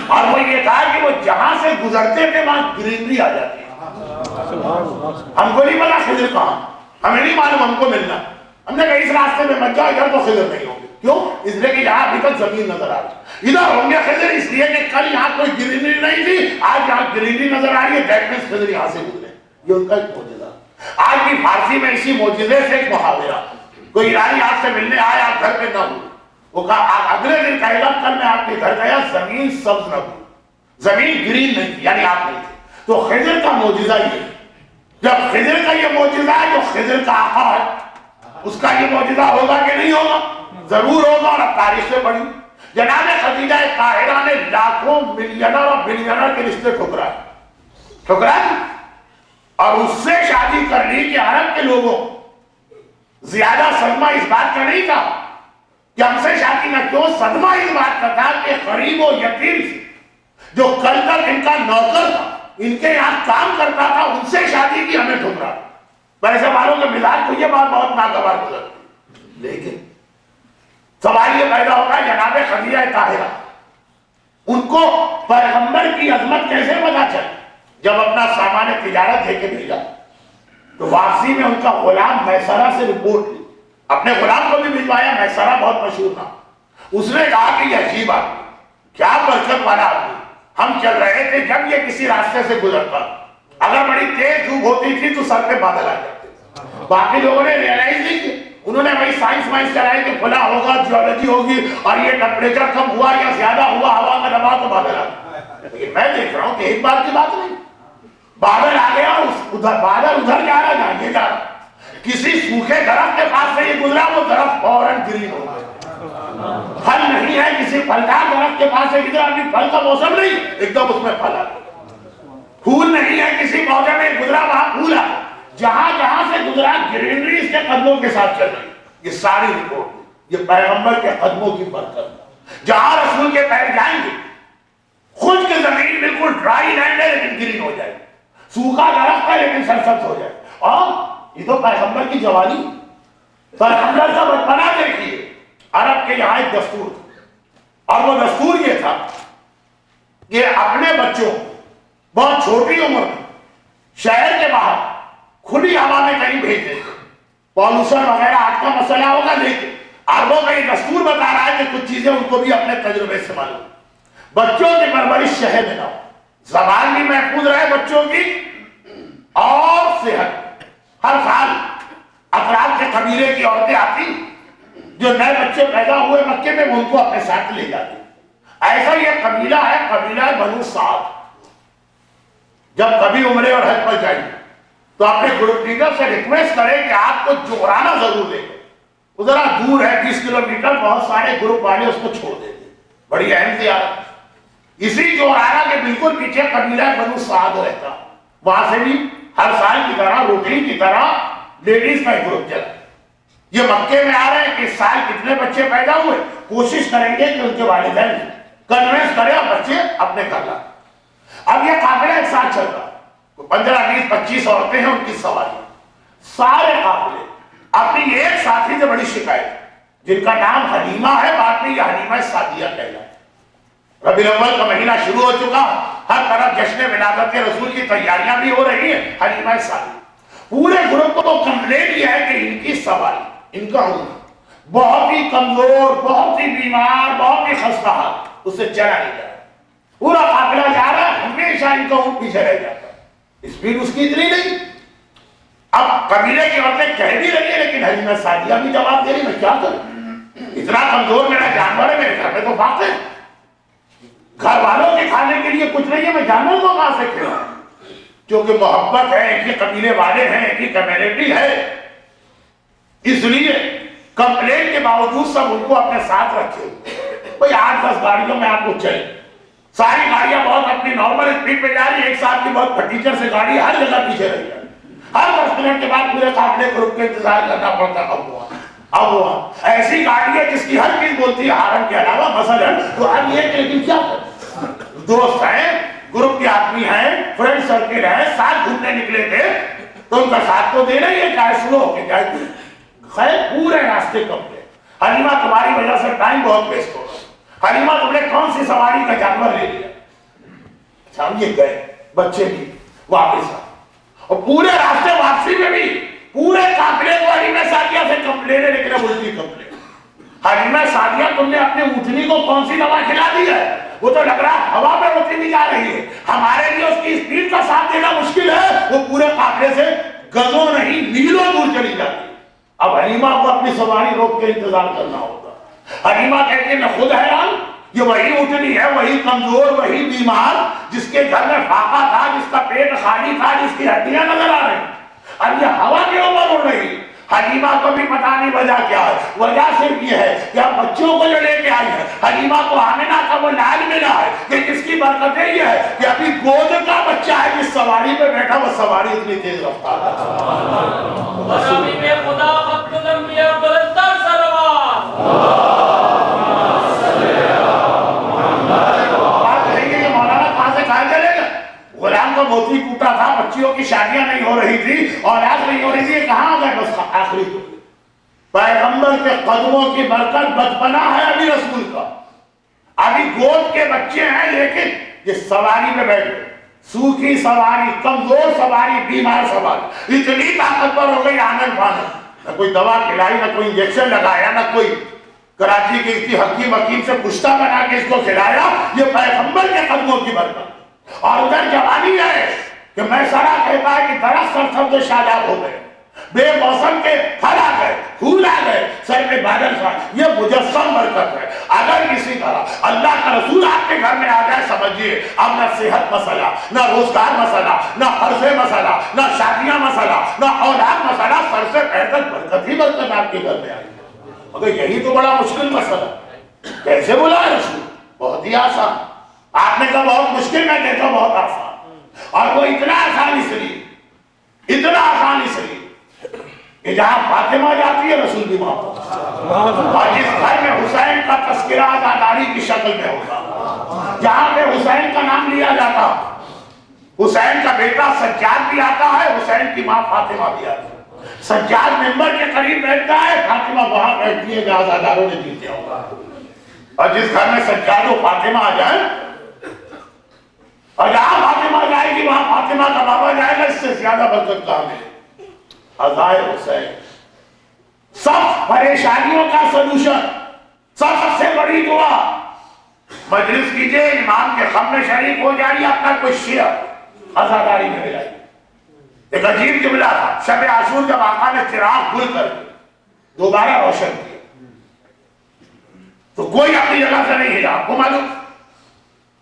اور وہ یہ تھا کہ وہ جہاں سے گزرتے تھے وہاں گرینری آ جاتی ہے. ہم کو نہیں پتا خضر کہاں، ہمیں نہیں معلوم ہم کو ملنا. ہم نے کہا اس راستے میں مت جاؤ، ادھر تو خضر نہیں ہوں گے. کیوں؟ اس لیے کہ یہاں ابھی تک زمین نظر آ رہی. ادھر ہوں گے خضر اس لیے کہ کل یہاں کوئی گرینری نہیں تھی، آج یہاں گرینری نظر آ رہی ہے، دیٹ مینس خضر یہاں سے گزرے. یہ ان کا ایک معجزہ. آج بھی فارسی میں اسی معجزے سے ایک محاورہ، کوئی ایرانی آپ سے ملنے آئے، آپ گھر پہ نہ ہو، وہ کہا اگلے دن کہے گا کل میں آپ کے گھر گیا، زمین سبز نہ ہوئی، زمین گرین نہیں تھی، یعنی آپ نہیں تھے. تو خضر کا معجزہ یہ، جب خضر کا یہ معجزہ ہے جو خضر کا آقا ہے، اس کا یہ معجزہ ہوگا کہ نہیں ہوگا؟ ضرور ہوگا. اور اب تاریخ سے پڑھی، جناب خدیجہ طاہرہ نے لاکھوں ملینر اور بلینر کے رشتے ٹھکرائے اور اس سے شادی کر لی کہ عرب کے لوگوں زیادہ صدمہ اس بات کا نہیں تھا کہ ہم سے شادی نہ. کیوں صدمہ اس بات کا تھا کہ غریب و یتیم سے جو کل تک ان کا نوکر تھا، ان کے یہاں کام کرتا تھا، ان سے شادی کی، ہمیں ٹھکرا. ویسے والوں کے مزاج کو یہ بات بہت ناگوار گزرتی. لیکن سوال یہ پیدا ہوگا جناب خدیجہ طاہرہ ان کو پیغمبر کی عظمت کیسے پتا چلی؟ جب اپنا سامان تجارت دے کے بھیجا تو واپسی میں ان کا غلام میسرہ سے رپورٹ لی. اپنے غلام کو بھی بھجوایا، میسرہ بہت مشہور تھا. اس نے کہا کہ یہ عجیب آدمی، کیا برکت والا آدمی. ہم چل رہے تھے، جب یہ کسی راستے سے گزرتا، اگر بڑی تیز دھوپ ہوتی تھی تو سر پہ بادل آ جاتے. باقی لوگوں نے ریئلائز نہیں کیا. انہوں نے وہی سائنس وائنس چلائی کہ فلاں ہوگا، جیولوجی ہوگی، اور یہ ٹمپریچر کم ہوا یا زیادہ ہوا، ہوا کا دباؤ تو بادل آ گیا. لیکن میں دیکھ رہا ہوں کہ ایک بار کی بات نہیں، بادل آ گیا، بادل ادھر جا رہا، جہاں یہ جا رہا. کسی سوکھے درخت کے پاس سے یہ گزرا، وہ درخت فوراً گرین ہو گیا. پھل نہیں ہے، کسی پھلدار درخت کے پاس سے گزرا، ابھی پھل کا موسم نہیں، ایک دم اس میں پھل آ گیا. پھول نہیں ہے، کسی پودے میں گزرا، وہاں پھول آ گیا. جہاں جہاں سے گزرا گرینری اس کے قدموں کے ساتھ چل رہی. یہ ساری رپورٹ یہ پیغمبر کے قدموں کی برکت. جہاں رسول کے پیر جائیں گے، خود کی زمین بالکل ڈرائی لینڈ ہے لیکن گرین ہو جائے، سوکھا درخت ہے لیکن سرسبز ہو جائے. اور یہ تو پیغمبر کی جوانی، پیغمبر کا بچپنا دیکھیے. عرب کے یہاں ایک دستور تھا، اور وہ دستور یہ تھا کہ اپنے بچوں بہت چھوٹی عمر میں شہر کے باہر کھلی ہوا میں کہیں بھیج دیتے. پالوشن وغیرہ آج کا مسئلہ ہوگا، لیکن عربوں کا یہ دستور بتا رہا ہے کہ کچھ چیزیں ان کو بھی اپنے تجربے سے معلوم. بچوں کی پرورش شہر میں نہ ہو، زبان بھی محفوظ رہے بچوں کی، اور صحت. ہر سال اطراف کے قبیلے کی عورتیں آتی، جو نئے بچے پیدا ہوئے مکے میں، وہ ان کو اپنے ساتھ لے جاتی. ایسا یہ قبیلہ ہے، قبیلہ بنو سعد. جب کبھی عمرے اور حج پر جائیں تو اپنے گروپ لیڈر سے ریکویسٹ کریں کہ آپ کو جوہرانہ ضرور لے. وہ ذرا دور ہے، 20 کلومیٹر، بہت سارے گروپ والے اس کو چھوڑ دیتے. بڑی اہم زیارت. اسی جوہرانہ کے بالکل پیچھے قبیلہ بنو سعد رہتا، وہاں سے بھی ہر سال کی طرح روٹین کی طرح لیڈیز کا گروپ چلا. یہ مکے میں آ رہے ہیں کہ اس سال کتنے بچے پیدا ہوئے، کوشش کریں گے کہ ان کے والدین کنوینس کرے اور بچے اپنے گھر لائیں. اب یہ قافلہ ایک ساتھ چل رہا، 15 20 25 عورتیں ہیں ان کی سواری. سارے قافلے اپنی ایک ساتھی سے بڑی شکایت، جن کا نام حلیمہ ہے، بعد میں یہ حلیمہ سعدیہ کہلائی. ربیع الاول کا مہینہ شروع ہو چکا، ہر طرف جشن ولادت رسول کی تیاریاں بھی ہو رہی ہیں. حلیمہ سعدیہ پورے گروپ کو کمپلین یہ ہے کہ ان کی سواری، ان کا عمر بہت ہی کمزور، بہت ہی بیمار، بہت ہی خستہ حال، اس سے چلا نہیں جا رہا. پورا قافلہ جا رہا ہے، ہمیشہ ان کا اونٹ پیچھے رہ جاتا ہے، اسپیڈ اس کی اتنی نہیں. اب قبیلے کی عورتیں کہہ بھی رہی ہیں، لیکن حلیمہ سعدیہ بھی جواب دے رہی، میں کیا کروں، اتنا کمزور میرا جانور ہے، میرے گھر میں تو فاقے ہے، گھر والوں کے کھانے کے لیے کچھ نہیں ہے، میں جانور کو کہاں سے کھلاؤں. کیونکہ محبت ہے، ایک ہی قبیلے والے ہیں، ایک ہی کمیونٹی ہے، اس لیے کمپلین کے باوجود سب ان کو اپنے ساتھ رکھے. بھئی 8-10 گاڑیوں میں آپ کو چلے، ساری گاڑیاں بہت اپنی نارمل اسپیڈ پہ جا رہی، ایک ساتھ کی بہت پھٹیچر سے گاڑی ہر جگہ پیچھے رہ جائے. ہر 10 منٹ کے بعد پورے قافلے کو رک کے انتظار کرنا پڑتا. اب ہوا ایسی گاڑی ہے جس کی ہر چیز بولتی ہے ہارن کے علاوہ، مثلا تو اب یہ کہ لیکن کیا کریں، دوست ہیں، گروپ کے آدمی ہیں، فرینڈ سرکل ہیں، ساتھ گھومنے نکلے تھے تو ان کا ساتھ تو دینا ہی ہے، چاہے سلو ہو کے جائے. خیر پورے راستے کمپلے، حلیمہ تمہاری وجہ سے ٹائم بہت ویسٹ ہو رہا ہے، حلیمہ تم نے کون سی سواری کا جانور لے لیا، سامنے گئے بچے بھی واپس آئے، اور پورے راستے واپسی میں بھی پورے قافلے کو حلیمہ سعدیہ سے کمپلین ہے، لیکن اب الٹی کمپلین، حلیمہ سعدیہ تم نے اپنی اونٹنی کو کون سی دوا کھلا دی ہے؟ وہ تو لگ رہا ہوا میں اڑتی بھی جا رہی ہے، ہمارے لیے اس کی اسپیڈ کا ساتھ دینا مشکل ہے، وہ پورے قافلے سے گزوں نہیں میلوں دور چلی جاتی۔ اب حلیمہ کو اپنی سواری روک کے انتظار کرنا ہوگا۔ حلیمہ کہتی ہے میں خود حیران، یہ وہی اونٹنی ہے، وہی کمزور، وہی بیمار، جس کے گھر میں فاقہ تھا، جس کا پیٹ خالی تھا، جس کی ہڈیاں نظر آ رہی، اب یہ ہوا کے اوپر اڑ رہی۔ حلیمہ کو بھی پتہ نہیں وجہ کیا ہے، وجہ صرف یہ ہے کہ اب بچوں کو جو لے کے آئی ہے، حلیمہ کو آمنہ کا وہ لال ملا ہے کہ جس کی برکتیں یہ ہے کہ ابھی گود کا بچہ ہے، جس سواری پہ بیٹھا وہ سواری اتنی تیز رفتار ہے۔ خدا ختم انبیاء بلندتر سلوات۔ بات کہیں گے کہ مولانا کہاں سے کھائے چلے گا؟ غلام کا موتی ٹوٹا تھا، بچیوں کی شادیاں نہیں ہو رہی تھی، اولاد نہیں ہو رہی تھی، کہاں گئے؟ بس آخری کو پیغمبر کے قدموں کی برکت بچپنا ہے ابھی رسول کا، ابھی گود کے بچے ہیں، لیکن یہ سواری میں بیٹھے، سوکھی سواری، کمزور سواری، بیمار سواری، اتنی طاقتور ہو گئی آنن فانن، نہ کوئی دوا کھلائی، نہ کوئی انجیکشن لگایا، نہ کوئی کراچی کی کسی حکیم وکیم سے پشتہ بنا کے اس کو کھلایا، یہ پیغمبر کے قدموں کی برکت۔ اور ادھر جوانی ہے کہ میں سرا کہتا ہے کہ درخت سرسبز و شاداب ہو گئے، بے موسم کے پھل آ گئے، پھول آ گئے، سر میں بادل تھا، یہ مجسم برکت ہے۔ اگر کسی طرح اللہ کا رسول آپ کے گھر میں آ جائے، سمجھیے اب نہ صحت مسئلہ، نہ روزگار مسئلہ، نہ قرض مسئلہ، نہ شادیاں مسئلہ، نہ اولاد مسئلہ، سر سے پیر تک برکت ہی برکت آپ کے گھر میں آئی۔ مگر یہی تو بڑا مشکل مسئلہ، کیسے بلائے رسول؟ بہت ہی آسان۔ آپ نے کہا بہت مشکل، میں کہتا بہت آسان، اور وہ اتنا آسان اس لیے، اتنا آسان اس لیے کہ جہاں فاطمہ جاتی ہے رسول بھی وہاں پہنچتا، اور جس گھر میں حسین کا تذکرہ عزاداری کی شکل میں ہوگا، جہاں پہ حسین کا نام لیا جاتا، حسین کا بیٹا سجاد بھی آتا ہے، حسین کی ماں فاطمہ بھی آتی ہے، سجاد ممبر کے قریب بیٹھتا ہے، فاطمہ وہاں بیٹھتی ہے جہاں عزاداروں نے جیتے ہوگا، اور جس گھر میں سجاد و فاطمہ آ جائیں، اور جہاں فاطمہ جائے گی وہاں فاطمہ کا بابا جائے گا، اس سے زیادہ برکت کہاں ہے؟ عزائے حسین، سب پریشانیوں کا سلوشن، سب سے بڑی دعا، مجلس کیجئے، امام کے غم میں شریک ہو جائیے، اپنا کوئی شعر عزاداری میں ملائیے۔ ایک عجیب جملہ تھا، شب عاشور جب آقا نے چراغ گل کر دوبارہ روشن کیا تو کوئی اپنی جگہ سے نہیں ہلا، آپ کو معلوم؟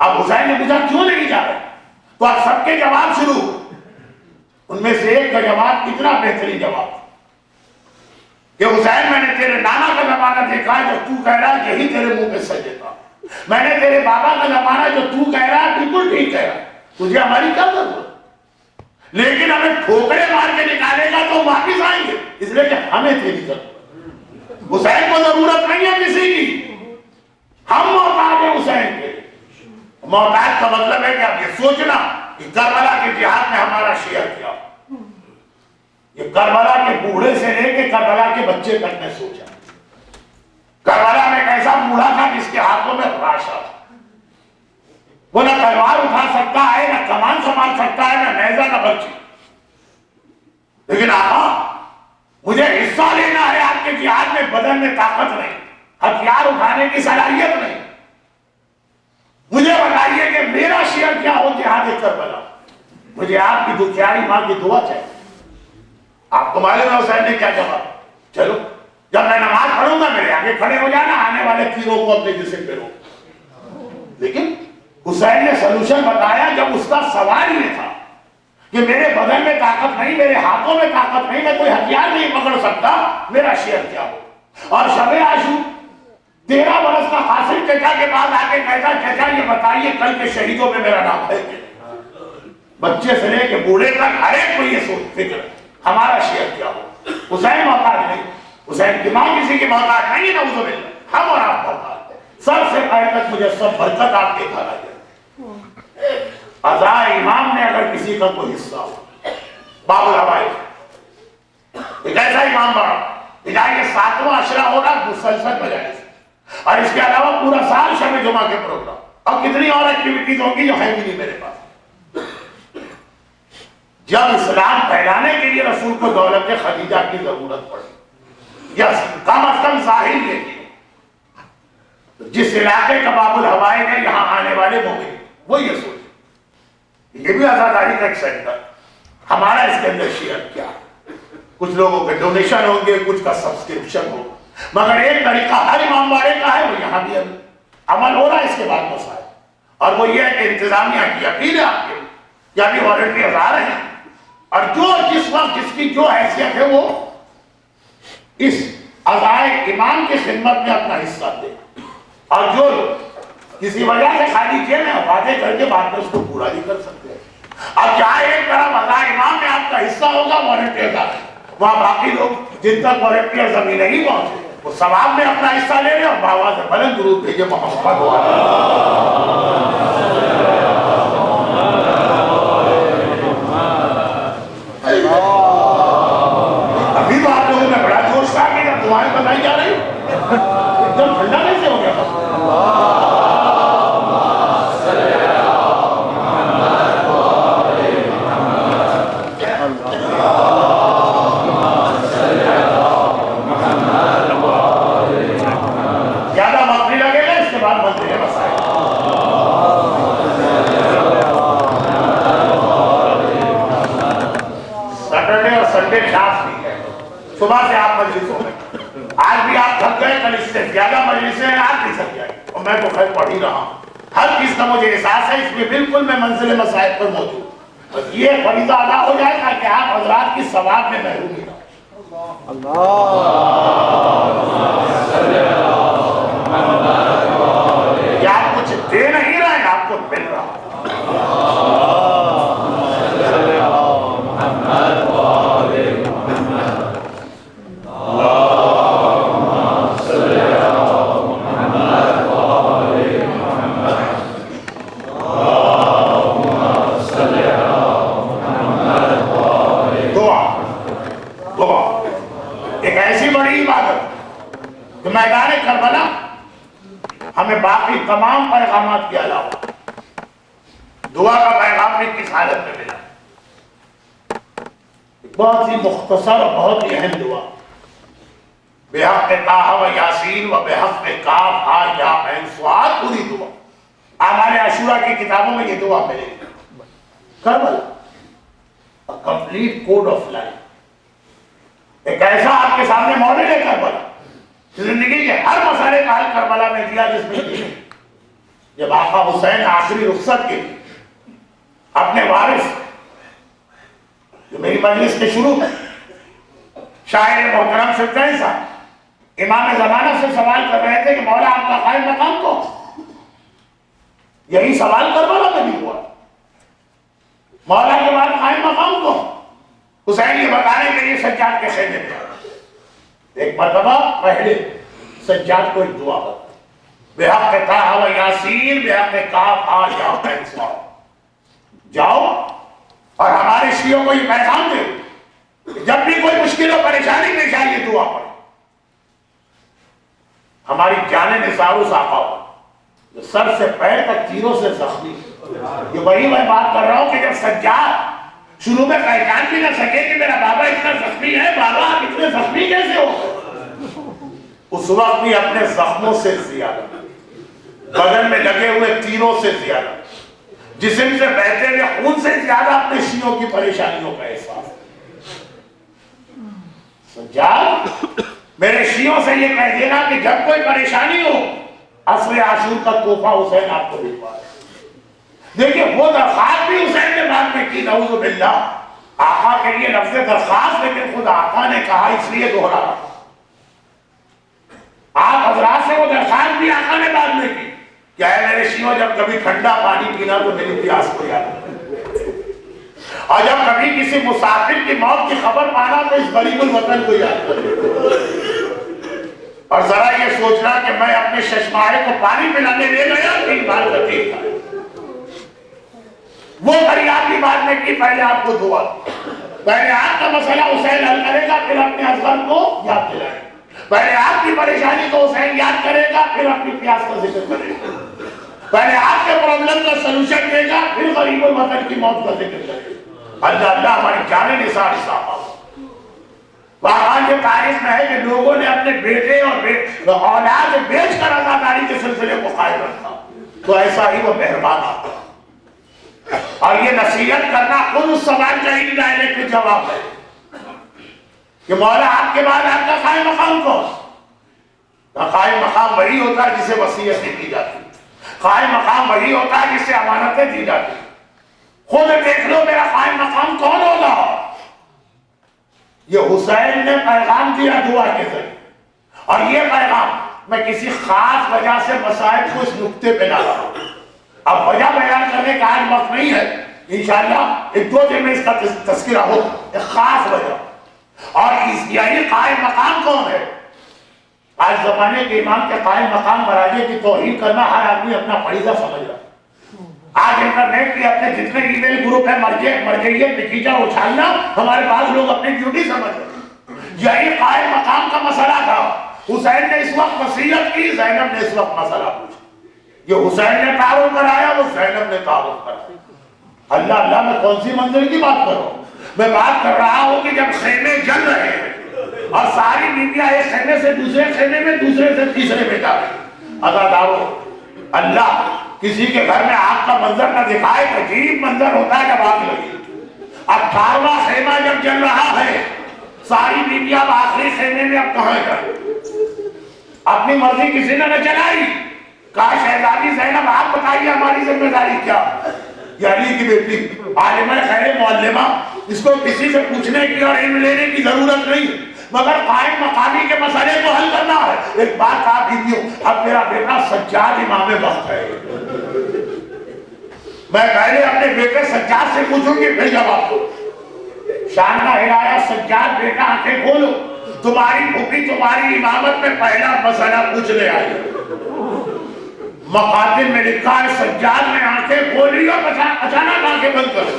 اب حسین نے پوچھا کیوں نہیں جا رہے؟ تو اب سب کے جواب شروع، ان میں سے ایک کا جواب اتنا بہترین جواب کہ حسین میں نے تیرے نانا کا زمانہ دیکھا ہے جو تو کہہ رہا ہے یہی تیرے منہ پہ سجے گا، میں نے تیرے بابا کا زمانہ جو تو کہہ رہا ہے بالکل ٹھیک کہہ رہا ہے، تجھے ہماری کیا ضرورت، لیکن ہمیں ٹھوکرے مار کے نکالے گا تو واپس آئیں گے، اس لیے کہ ہمیں تیری ضرورت، حسین کو ضرورت نہیں ہے کسی کی، ہم محتاج ہیں حسین کے۔ محتاج کا مطلب ہے کہ آپ یہ سوچنا کہ کربلا کے جہاد میں ہمارا شیعہ کیا، یہ کربلا کے بوڑھے سے لے کے کربلا کے بچے تک نے سوچا، کربلا میں ایک ایسا بوڑھا تھا جس کے ہاتھوں میں راشا تھا، وہ نہ تلوار اٹھا سکتا ہے، نہ کمان سنبھال سکتا ہے، نہ نیزہ، نہ برچی، لیکن آقا مجھے حصہ لینا ہے آپ کے جہاد میں، بدن میں طاقت نہیں، ہتھیار اٹھانے کی صلاحیت نہیں، مجھے بتائیے کہ میرا شعر کیا ہو جہاد کربلا، مجھے آپ کی دکھیاری ماں کی دعا چاہیے۔ آپ کو معلوم ہے حسین نے کیا جواب، چلو جب میں نماز پڑھوں گا میرے آگے کھڑے ہو جانا، آنے والے تیروں کو اپنے جسم پہ روک۔ لیکن حسین نے سلوشن بتایا جب اس کا سوال یہ تھا کہ میرے بدن میں طاقت نہیں، میرے ہاتھوں میں طاقت نہیں، میں کوئی ہتھیار نہیں پکڑ سکتا، میرا شعر کیا ہو؟ اور شب عاشور 13 برس کا قاسم چچا کے بعد آ کے کہتا چچا یہ بتائیے کل کے شہیدوں میں میرا نام ہے؟ بچے سے لے کے بوڑھے تک ہر ایک کو یہ سوچ فکر ہمارا شعر کیا ہو۔ حسین محتاج نہیں، حسین کی ماں کسی کی محتاج نہیں، نعوذ باللہ، ہم اور آپ محتاج ہیں، سر سے پیر تک مجھے سب برکت آپ کے گھر آ جائے۔ عزائے امام میں اگر کسی کا کوئی حصہ ہو، باب الحوائج ایک ایسا امام بڑا جہاں یہ 7واں عشرہ ہوگا مسلسل مجالس، اور اس کے علاوہ پورا سال شب جمعہ کے پروگرام، اور کتنی اور ایکٹیویٹیز ہوگی جو ہے بھی نہیں میرے پاس، جب اسلام پھیلانے کے لیے رسول کو دولت خدیجہ کی ضرورت پڑی یا کم از کم ظاہر یہ تھی، جس علاقے کا باب الحوائج ہے یہاں آنے والے مومن وہ یہ سوچے یہ بھی عزاداری کا ایک سینٹر، ہمارا اس کے اندر شیئر کیا ہے، کچھ لوگوں کے ڈونیشن ہوں گے، کچھ کا سبسکرپشن ہوگا، مگر ایک طریقہ ہر امام باڑے کا ہے، وہ یہاں بھی عمل ہو رہا ہے اس کے بعد مسائل، اور وہ یہ ہے کہ انتظامیہ کی اپیل ہے آپ کے یا بھی والنٹیئرز آ رہے ہیں، اور جو جس وقت جس کی جو حیثیت ہے وہ اس عزائے امام کی خدمت میں اپنا حصہ دے، اور جو کسی وجہ سے خالی جیب میں وعدے کر کے بعد میں اس کو پورا نہیں کر سکتے۔ اب جہاں ایک طرف عزائے امام میں آپ کا حصہ ہوگا والنٹیئرز آ رہے ہیں، وہاں باقی لوگ جن تک والنٹیئرز ابھی نہیں پہنچے وہ ثواب میں اپنا حصہ لے لیں اور بآواز بلند درود بھیجے محمد ابھی تو آپ لوگوں میں بڑا جوش تھا کہ جب دعائیں بتائی جا رہی ایک دم ٹھنڈا کیسے ہو گیا؟ زیادہ وقت نہیں لگے گا، اس کے بعد بنتے ہیں مسائل۔ سیٹرڈے اور سنڈے کلاس نہیں ہے، صبح سے آپ مجلسوں میں، آج بھی آپ تھک گئے، کل اس سے زیادہ مجلسیں ہیں، آج بھی تھک گئے، اور میں تو خیر پڑھ ہی رہا ہوں، ہر چیز کا مجھے احساس ہے، اس میں بالکل میں منزل مسائل پر موجود، بس یہ فریضہ ادا ہو جائے تاکہ آپ حضرات کی ثواب میں محرومی نہ کہ آپ کچھ دے نہیں رہے ہیں، آپ کو مل رہا ایک ایسی بڑی عبادت کہ میدان کربلا ہمیں باقی تمام پیغامات کے علاوہ دعا کا پیغام بھی کس حالت میں ملا، بہت ہی مختصر اور بہت ہی اہم دعا، بحق طٰ و یاسین و بحق کاف ہا یا عین صاد، پوری دعا اعمال عاشورہ کی کتابوں میں یہ دعا ملے گی۔ Karbala complete code of life, ایک ایسا آپ کے سامنے ماڈل ہے کربلا، زندگی کے ہر مسئلے کا حل کربلا میں دیا، جس میں جب آقا حسین آخری رخصت کے اپنے وارث جو میری مجلس کے شروع میں شاعر محترم سلطان صاحب امام زمانہ سے سوال کر رہے تھے کہ مولا آپ کا قائم مقام کو، یہی سوال کربلا میں بھی ہوا، مولا کے بعد قائم مقام کو، حسین یہ بتانے کے لیے سجاد کے خیمے میں ایک مرتبہ پہلے سجاد کو ایک دعا بتا، بحق طٰ و یاسین بحق کاف ہا یا عین صاد، جاؤ اور ہمارے شیعوں کو یہ پیغام دے کہ جب بھی کوئی مشکل و پریشانی پیش آئے یہ دعا پڑھے۔ ہماری جان نثار اس آقا جو سر سے پیر تک تیروں سے زخمی، یہ وہی میں بات کر رہا ہوں کہ جب سجاد شروع میں پہچان بھی نہ سکے کہ میرا بابا اتنا زخمی ہے، بابا آپ اتنے زخمی کیسے ہو، اس وقت بھی اپنے زخموں سے زیادہ، بدن میں لگے ہوئے تیروں سے زیادہ، جسم سے بہتے ہوئے خون سے زیادہ اپنے شیعوں کی پریشانیوں کا احساس۔ سجاد میرے شیعوں سے یہ کہہ دینا کہ جب کوئی پریشانی ہو عصر عاشور کا تحفہ حسین آپ کو بھجوا ہے۔ دیکھیے وہ درخواست بھی حسین نے بعد میں کی، نعوذ باللہ، آقا کے لیے لفظ درخواست، لیکن خود آقا نے کہا، اس لیے دوہرا رہا، آپ حضرات سے وہ درخواست بھی آقا نے بعد میں کی کہ اے میرے شیعوں جب کبھی ٹھنڈا پانی پینا تو میری پیاس کو یاد رکھنا، اور جب کبھی کسی مسافر کی موت کی خبر پانا تو اس غریب الوطن کو یاد رکھنا، اور ذرا یہ سوچنا کہ میں اپنے ششماہے کو پانی پلانے لے گیا 3 بار غدیر تھا، وہ فریاد بھی بعد میں کی، پہلے آپ کو دعا، پہلے آپ کا مسئلہ حسین حل کرے گا، پھر اپنے اصغر کو یاد دلائے گا، پہلے آپ کی پریشانی کو حسین یاد کرے گا، پھر اپنی پیاس کا ذکر کرے گا، پہلے آپ کے پرابلم کا سلوشن دے گا، پھر غریب الوطن کی موت کا ذکر کرے گا۔ اللہ اللہ ہماری جانیں نثار صاحب واقعہ یہ تاریخ میں ہے کہ لوگوں نے اپنے بیٹے اور اولاد بیچ کر عزاداری کے سلسلے کو قائم رکھا، تو ایسا ہی وہ مہربان آتا، اور یہ نصیحت کرنا خود اس سوال کا ہی ڈائریکٹ جواب ہے کہ مولا آپ کے بعد آپ کا قائم مقام کون؟ قائم مقام وہی ہوتا ہے جسے وصیتیں کی جاتی، قائم مقام وہی ہوتا ہے جسے امانتیں دی جاتی۔ خود دیکھ لو میرا قائم مقام کون ہوگا؟ یہ حسین نے پیغام دیا دعا کے ذریعے، اور یہ پیغام میں کسی خاص وجہ سے مسائل کو اس نقطے پہ لا رہا ہوں، اب وجہ بیان کرنے کا آج وقت نہیں ہے، انشاءاللہ ایک دو دن میں اس کا تذکرہ ہو، ایک خاص وجہ، اور یہی قائم مقام کون ہے؟ آج زمانے کے امام کے قائم مقام مراجع کی توہین کرنا ہر آدمی اپنا فریضہ سمجھ رہا ہے۔ آج انٹرنیٹ کے اپنے جتنے ای میل گروپ ہیں مرجعیت نتیجہ اچھالنا ہمارے بعض لوگ اپنی ڈیوٹی سمجھ رہے ہیں۔ یہی قائم مقام کا مسئلہ تھا، حسین نے اس وقت وصیت کی، زینب نے اس وقت مسئلہ پوچھا، یہ حسین نے تعارف کرایا، وہ زینب نے تعارف کرایا۔ اللہ اللہ میں کون سی منزل کی بات کر رہا ہوں؟ میں بات کر رہا ہوں کہ جب خیمے جل رہے ہیں اور ساری بیویاں ایک خیمے سے دوسرے خیمے میں، دوسرے سے تیسرے میں جا رہے ہیں، عزادارو اللہ کسی کے گھر میں آگ کا منظر نہ دکھائے، عجیب منظر ہوتا ہے جب آگ لگی۔ 18واں خیمہ جب جل رہا ہے، ساری بیویاں اب آخری خیمے میں اب کہاں جائیں؟ اپنی مرضی کسی نے نہ چلائی، کہا شہزادی زینب آپ بتائیے ہماری ذمہ داری کیا؟ یہ علی کی بیٹی عالمہ خیر معلمہ، اس کو کسی سے پوچھنے کی اور علم لینے کی ضرورت نہیں، مگر قائم مقامی کے مسئلے کو حل کرنا ہے۔ ایک بات کہا بیویوں، اب میرا بیٹا سجاد امام وقت ہے، میں پہلے اپنے بیٹے سجاد سے پوچھوں گی پھر جواب دو۔ شان کا ہلایا سجاد بیٹا آنکھیں کھولو، تمہاری پھوپھی تمہاری امامت میں پہلا مسئلہ پوچھنے آئی۔ مقاتل میں لکھا ہے سجاد نے آنکھیں کھولی اور اچانک آنکھیں بند کر لی،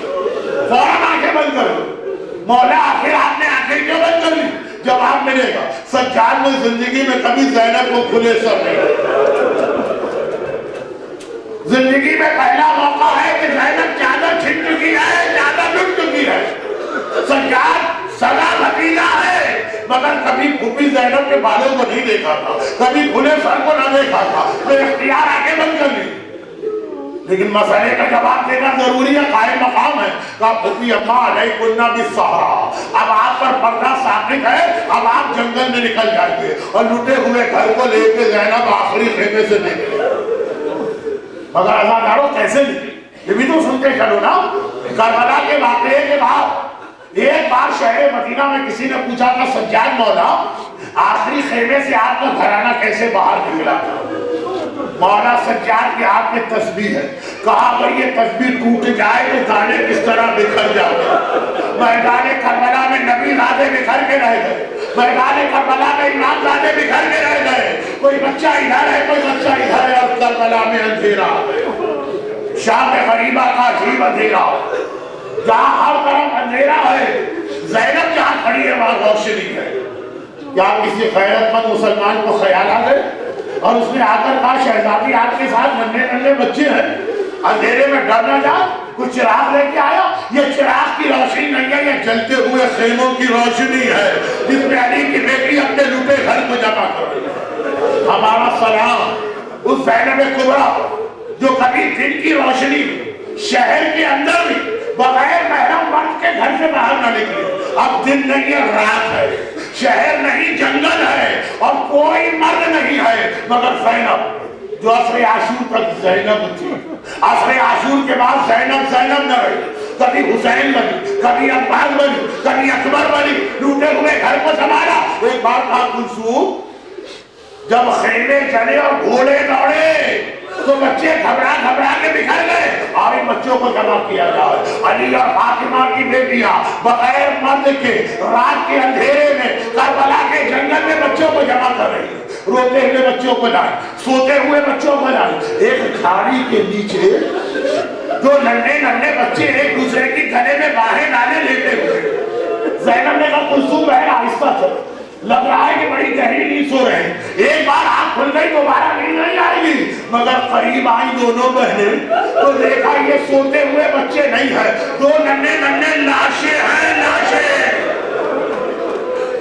فوراً آنکھیں بند کر لی۔ مولا آخر آپ نے آنکھیں کیوں بند کر لی؟ جواب ملے گا، سجاد نے زندگی میں کبھی زینب کو کھلے سر نہیں، زندگی میں پہلا موقع ہے کہ زینب چادر چھن چکی ہے، چادر لٹ چکی ہے۔ سجاد سگا بھتیجا ہے، مگر کبھی پھوپھی زینب کے بالوں کو نہیں دیکھا تھا، کبھی کھلے سر کو نہ دیکھا تھا، میں اختیار آگے بند کر لی۔ لیکن مسئلے کا جواب دینا ضروری ہے، قائم مقام ہے۔ کہا پھوپھی اماں علیکن بالصحرا، اب آپ پر پردہ ساقط ہے، اب آپ جنگل میں نکل جائیے، اور لٹے ہوئے گھر کو لے کے زینب آخری خیمے سے نکلے۔ مگر عزاداروں کیسے نکلی؟ یہ بھی تو سنتے چلو نا۔ کربلا کے واقعے کے بعد ایک بار شہر مدینہ میں کسی نے پوچھا تھا سجاد مولا آخری خیمے سے آپ کا گھرانہ کیسے باہر نکلا تھا؟ مولا سجاد کے ہاتھ میں تسبیح ہے، کہا اگر یہ تسبیح ٹوٹ جائے تو دانے کس طرح بکھر جاتے۔ میدان کربلا میں نبی زادے بکھر کے رہ گئے، میدان کربلا میں امام زادے بکھر کے رہ گئے، کوئی بچہ ادھر ہے کوئی بچہ ادھر ہے، اور کربلا میں اندھیرا، شام غریبہ کا عجیب اندھیرا، جہاں ہر طرف اندھیرا ہے، زینب جہاں کھڑی ہے وہاں روشنی ہے۔ کیا کسی غیرت مند مسلمان کو خیال آ گئے اور اس نے آ کر کہا شہزادی آپ کے ساتھ ننھے ننھے بچے ہیں، اندھیرے میں ڈر نہ جا، کچھ چراغ لے کے آیا؟ یہ چراغ کی روشنی نہیں ہے، یہ جلتے ہوئے خیموں کی روشنی ہے جس میں علی کی بیٹی اپنے لٹے گھر کو جمع کر رہی ہے۔ ہمارا سلام اس زینب کبریٰ جو کبھی دن کی روشنی شہر کے اندر بھی بغیر محرم مرد کے گھر سے باہر نہ نکلے، اب دن نہیں ہے رات ہے، شہر نہیں جنگل ہے، اور کوئی مرد نہیں ہے مگر زینب جو عصر عاشور تک زینب تھی، عصر عاشور کے بعد زینب زینب نہ رہی، کبھی حسین بنی، کبھی عباس بنی، کبھی اکبر بنی، لوٹے ہوئے گھر کو سنبھالا۔ ایک بار کہا کلثوم جب خیمے چلے اور گھوڑے دوڑے تو بچے گھبرا گھبرا کے بکھر گئے، اور ان بچوں کو جمع کیا جائے۔ علی اور فاطمہ کی بیٹیاں بغیر مرد کے رات کے اندھیرے میں کربلا کے جنگل میں بچوں کو جمع کر رہی ہیں، روتے ہوئے بچوں کو لائیں، سوتے ہوئے بچوں کو لائیں۔ ایک جھاڑی کے نیچے جو ننھے ننھے بچے ایک دوسرے کی گلے میں باہیں ڈالے لیتے ہوئے، زینب نے کہا کلثوم بہن آہستہ چلو، لگ رہا ہے کہ بڑی گہری نیند سو رہے ہیں، ایک بار آنکھ کھل گئی دوبارہ نیند نہیں آئے گی۔ مگر قریب آئی دونوں بہنیں تو دیکھا یہ سوتے ہوئے بچے نہیں ہیں، دو ننھے ننھے لاشیں ہیں، لاشیں،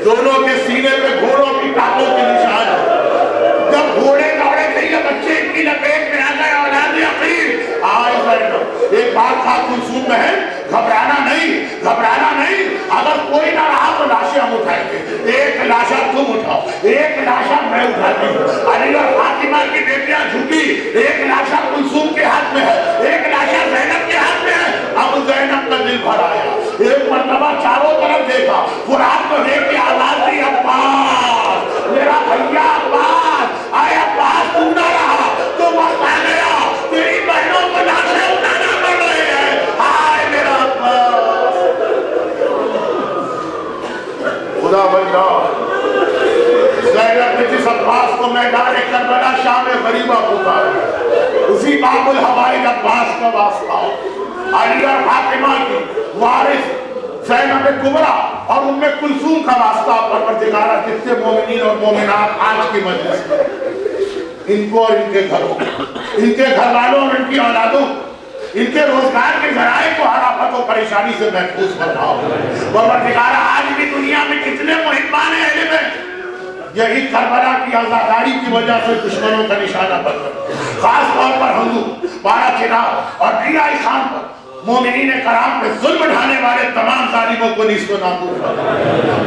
دونوں کے سینے پہ گھوڑوں کی ٹانگوں کے نشان ہیں۔ جب گھوڑے دوڑے تھے یہ بچے ان کی لپیٹ میں آ گئے، اولاد یقین آئے زینب۔ ایک بات تھا کلثوم بہن، گھبرانا نہیں، گھبرانا نہیں، اگر کوئی نہ رہا تو لاشیں ہم اٹھائیں گے، ایک لاشا تم اٹھاؤ، ایک لاشا میں اٹھاتی ہوں۔ علی اور فاطمہ کی بیٹیاں جھکی، ایک لاشا کلثوم کے ہاتھ میں ہے، ایک لاشا زینب کے ہاتھ میں ہے۔ اب زینب کا دل بھر آیا، ایک مرتبہ چاروں طرف دیکھا، قرآن کو دیکھ کے آواز دی، عباس میرا بھیا، عباس آئے عباس، تو نہ رہا تو وقت آ گیا، تیری بہنوں کو لاشیں اٹھانا پڑ رہے ہیں، آئے میرا عباس۔ خدا بندہ زینب نے جس عباس کو میدان کربلا شام غریبہ پکارا، اسی باب الحوائج عباس کا واسطہ علی اور فاطمہ کی وارث زینب کبریٰ اور ام کلثوم کا واسطہ پروردگارہ جتنے مومنین اور مومنات آج کی مجلس میں، ان کو اور ان کے گھروں، ان کے گھر والوں اور ان کی اولادوں، ان کے روزگار کے ذرائع کو ہر آفت و پریشانی سے محفوظ فرماؤ۔ پروردگارہ آج بھی دنیا میں کتنے محبان اہل بیت یہی کربلا کی آزاداری کی وجہ سے دشمنوں کا نشانہ بن گئے، خاص طور پر ہندو پارا چنار اور ڈیائی خان پر مومنین کرام پہ ظلم ڈھانے والے تمام ظالموں کو نیست و نابود فرما۔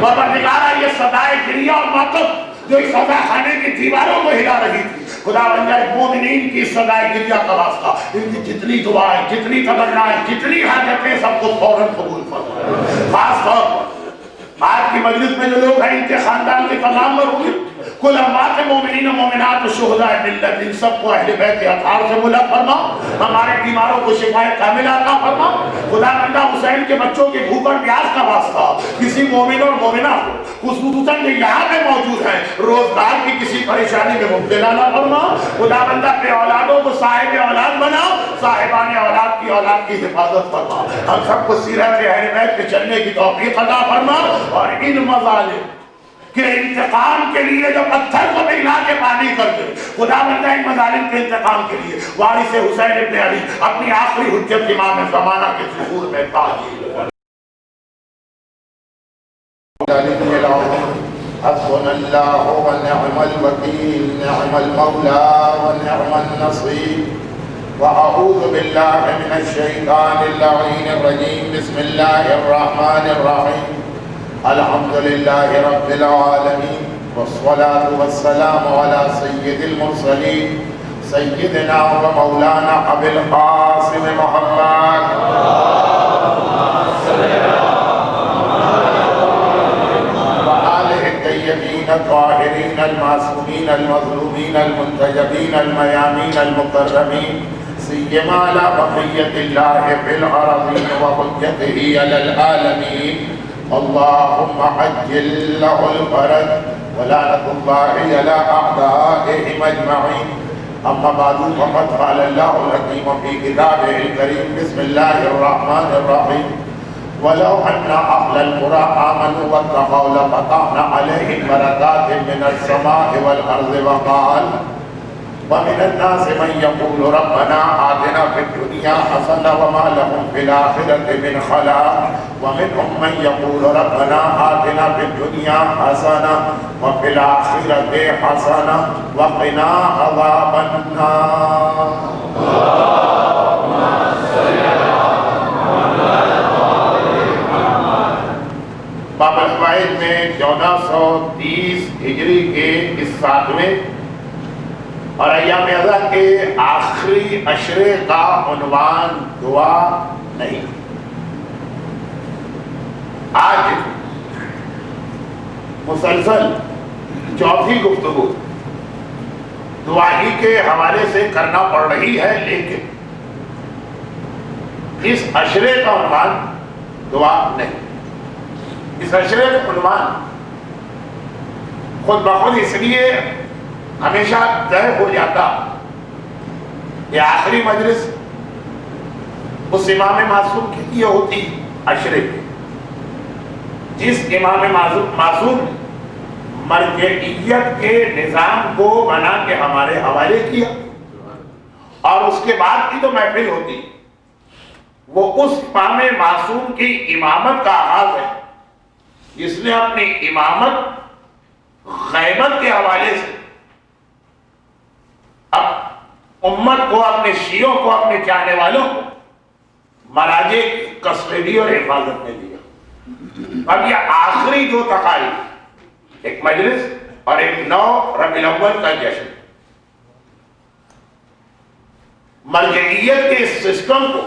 پروردگارہ یہ صدائے گریہ اور ماتم جو اس سزا خانے کی دیواروں کو ہلا رہی تھی، خدا بن جائے مومنین کی صدائے گریہ کا واسطہ ان کی جتنی دعائیں، جتنی تمنائیں، جتنی حاجتیں سب کو فوراً قبول فرما۔ خاص طور پر آج کی مجلس میں جو لوگ ہیں ان کے خاندان کے تمام مرحوم کل اموات مومنین و مومنات و شہداء ملت، ان سب کو اہل بیت اطہار سے ملا فرما، ہمارے بیماروں کو شفا کاملہ عطا فرما۔ خدا بندہ حسین کے بچوں کی بھوک اور پیاس کا واسطہ کسی مومن اور مومنہ کو خصوصاً جو یہاں پہ موجود ہیں روزگار کی کسی پریشانی میں مبتلا نہ فرما۔ خدا بندہ اپنے اولادوں کو صاحب اولاد بناؤ، صاحبان اولاد کی اولاد کی حفاظت فرما، ہم سب کو سیرت اہل بیت پہ چلنے کی توفیق عطا فرما، اور ان مظالم کہ انتقام کے لیے جو پتھر کو پگھلا کے پانی کر دے، خدا بندہ ان مظالم کے انتقام کے لیے وارث حسین ابن علی اپنی آخری حجت امام زمانہ کے ظہور میں تعجیل۔ حسبنا اللہ ونعم الوکیل، نعم المولا ونعم النصیر، وأعوذ باللہ من الشیطان اللعین الرجیم، بسم اللہ الرحمن الرحیم، الحمد للہ رب العالمین، والصلاة والسلام علی سید المرسلین، سیدنا و مولانا ابی القاسم محمد وآلہ الطیبین الطاہرین المعصومین المظلومین المنتجبین المیامین المکرمین، سیما علی بقیت اللہ فی الارضین و حجتہ علی العالمین، اللهم عجل له الفرج ولعنة الله على أعدائهم أجمعين، أما بعد فقد قال الله الحكيم في كتابه الكريم، بسم الله الرحمن الرحيم، ولو أن أهل القرى آمنوا واتقوا لفتحنا عليهم بركات من السماء والأرض، وقال ومن الناس من يقول ربنا آتنا في الدنيا حسنة وما لهم في الآخرة من خلاق، ومنهم من يقول ربنا آتنا في الدنيا حسنة وفي الآخرة حسنة وقنا عذاب النار۔ باب الفوائد میں 1430 ہجری کے اس 7ویں اور ایام اضحیٰ کے آخری عشرے کا عنوان دعا نہیں۔ آج مسلسل چوتھی گفتگو دعا ہی کے حوالے سے کرنا پڑ رہی ہے، لیکن اس عشرے کا عنوان دعا نہیں۔ اس عشرے کا عنوان خود بخود اس لیے ہمیشہ طے ہو جاتا، یہ آخری مجلس اس امام معصوم کے لیے ہوتی عشرے کی، جس امام معصوم مرجعیت کے نظام کو بنا کے ہمارے حوالے کیا، اور اس کے بعد کی تو محفل ہوتی وہ اس امام معصوم کی امامت کا آغاز ہے جس نے اپنی امامت غیبت کے حوالے سے اب امت کو، اپنے شیعوں کو، اپنے چاہنے والوں کو مراجع کی کسٹڈی اور حفاظت میں دیا۔ اب یہ آخری دو تقاریب، ایک مجلس اور ایک 9 ربیع الاول کا جشن، مرجعیت کے اس سسٹم کو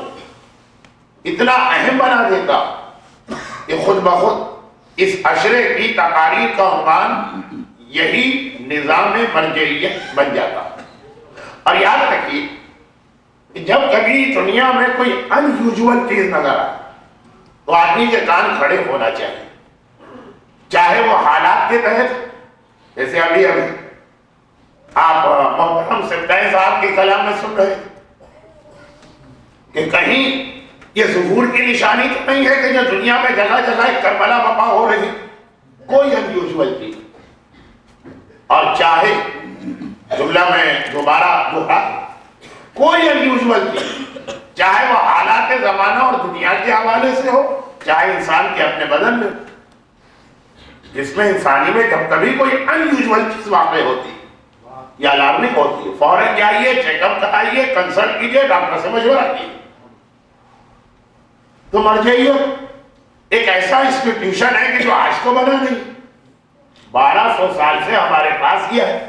اتنا اہم بنا دیتا کہ خود بخود اس عشرے کی تقاریر کا عنوان یہی نظام مرجعیت بن جاتا۔ اور یاد رکھیے کہ جب کبھی دنیا میں کوئی ان یوزول چیز نظر آئے تو آدمی کے کان کھڑے ہونا چاہیے، چاہے وہ حالات کے تحت، جیسے ابھی آپ محترم سبتائی صاحب کے کلام میں سن رہے کہ کہیں یہ ظہور کی نشانی تو نہیں ہے کہ جو دنیا میں جگہ جگہ ایک کربلا بپا ہو رہی، کوئی ان یوزول چیز، اور چاہے جملہ میں دوبارہ دوہرا، کوئی ان یوزول چیز، چاہے وہ حالات زمانہ اور دنیا کے حوالے سے ہو، چاہے انسان کے اپنے بدن میں، جس میں انسانی میں جب کبھی کوئی ان یوزول چیز واقع ہوتی یا الارمنگ ہوتی ہے، فوراً جائیے، چیک اپ کرائیے، کنسلٹ کیجیے، ڈاکٹر سے مشورہ کیجیے۔ تو مرجعیت ایک ایسا انسٹیٹیوشن ہے کہ جو آج کو بنا نہیں، 1200 سال سے ہمارے پاس یہ ہے،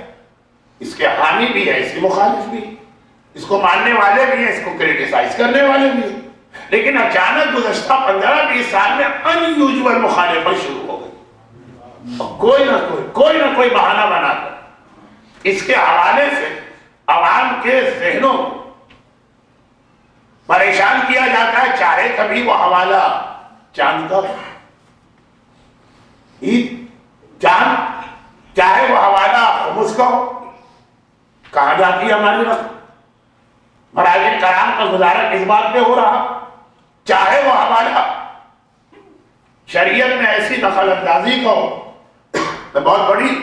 اس کے حامی بھی ہے، اس کے مخالف بھی، اس کو ماننے والے بھی ہیں، اس کو کریٹیسائز کرنے والے بھی ہیں، لیکن اچانک گزشتہ 15-20 سال میں ان یوزول مخالفت شروع ہو گئی، اور کوئی نہ کوئی بہانہ بنا کر اس کے حوالے سے عوام کے ذہنوں کو پریشان کیا جاتا ہے، چاہے کبھی وہ حوالہ چاند کا چاند، چاہے وہ حوالہ خمس کا ہو، کہا جاتی ہے ہماری رسم، مراجع کرام کا گزارا کس بات پہ ہو رہا، چاہے وہ حوالہ شریعت میں ایسی دخل اندازی کا ہو۔ میں بہت بڑی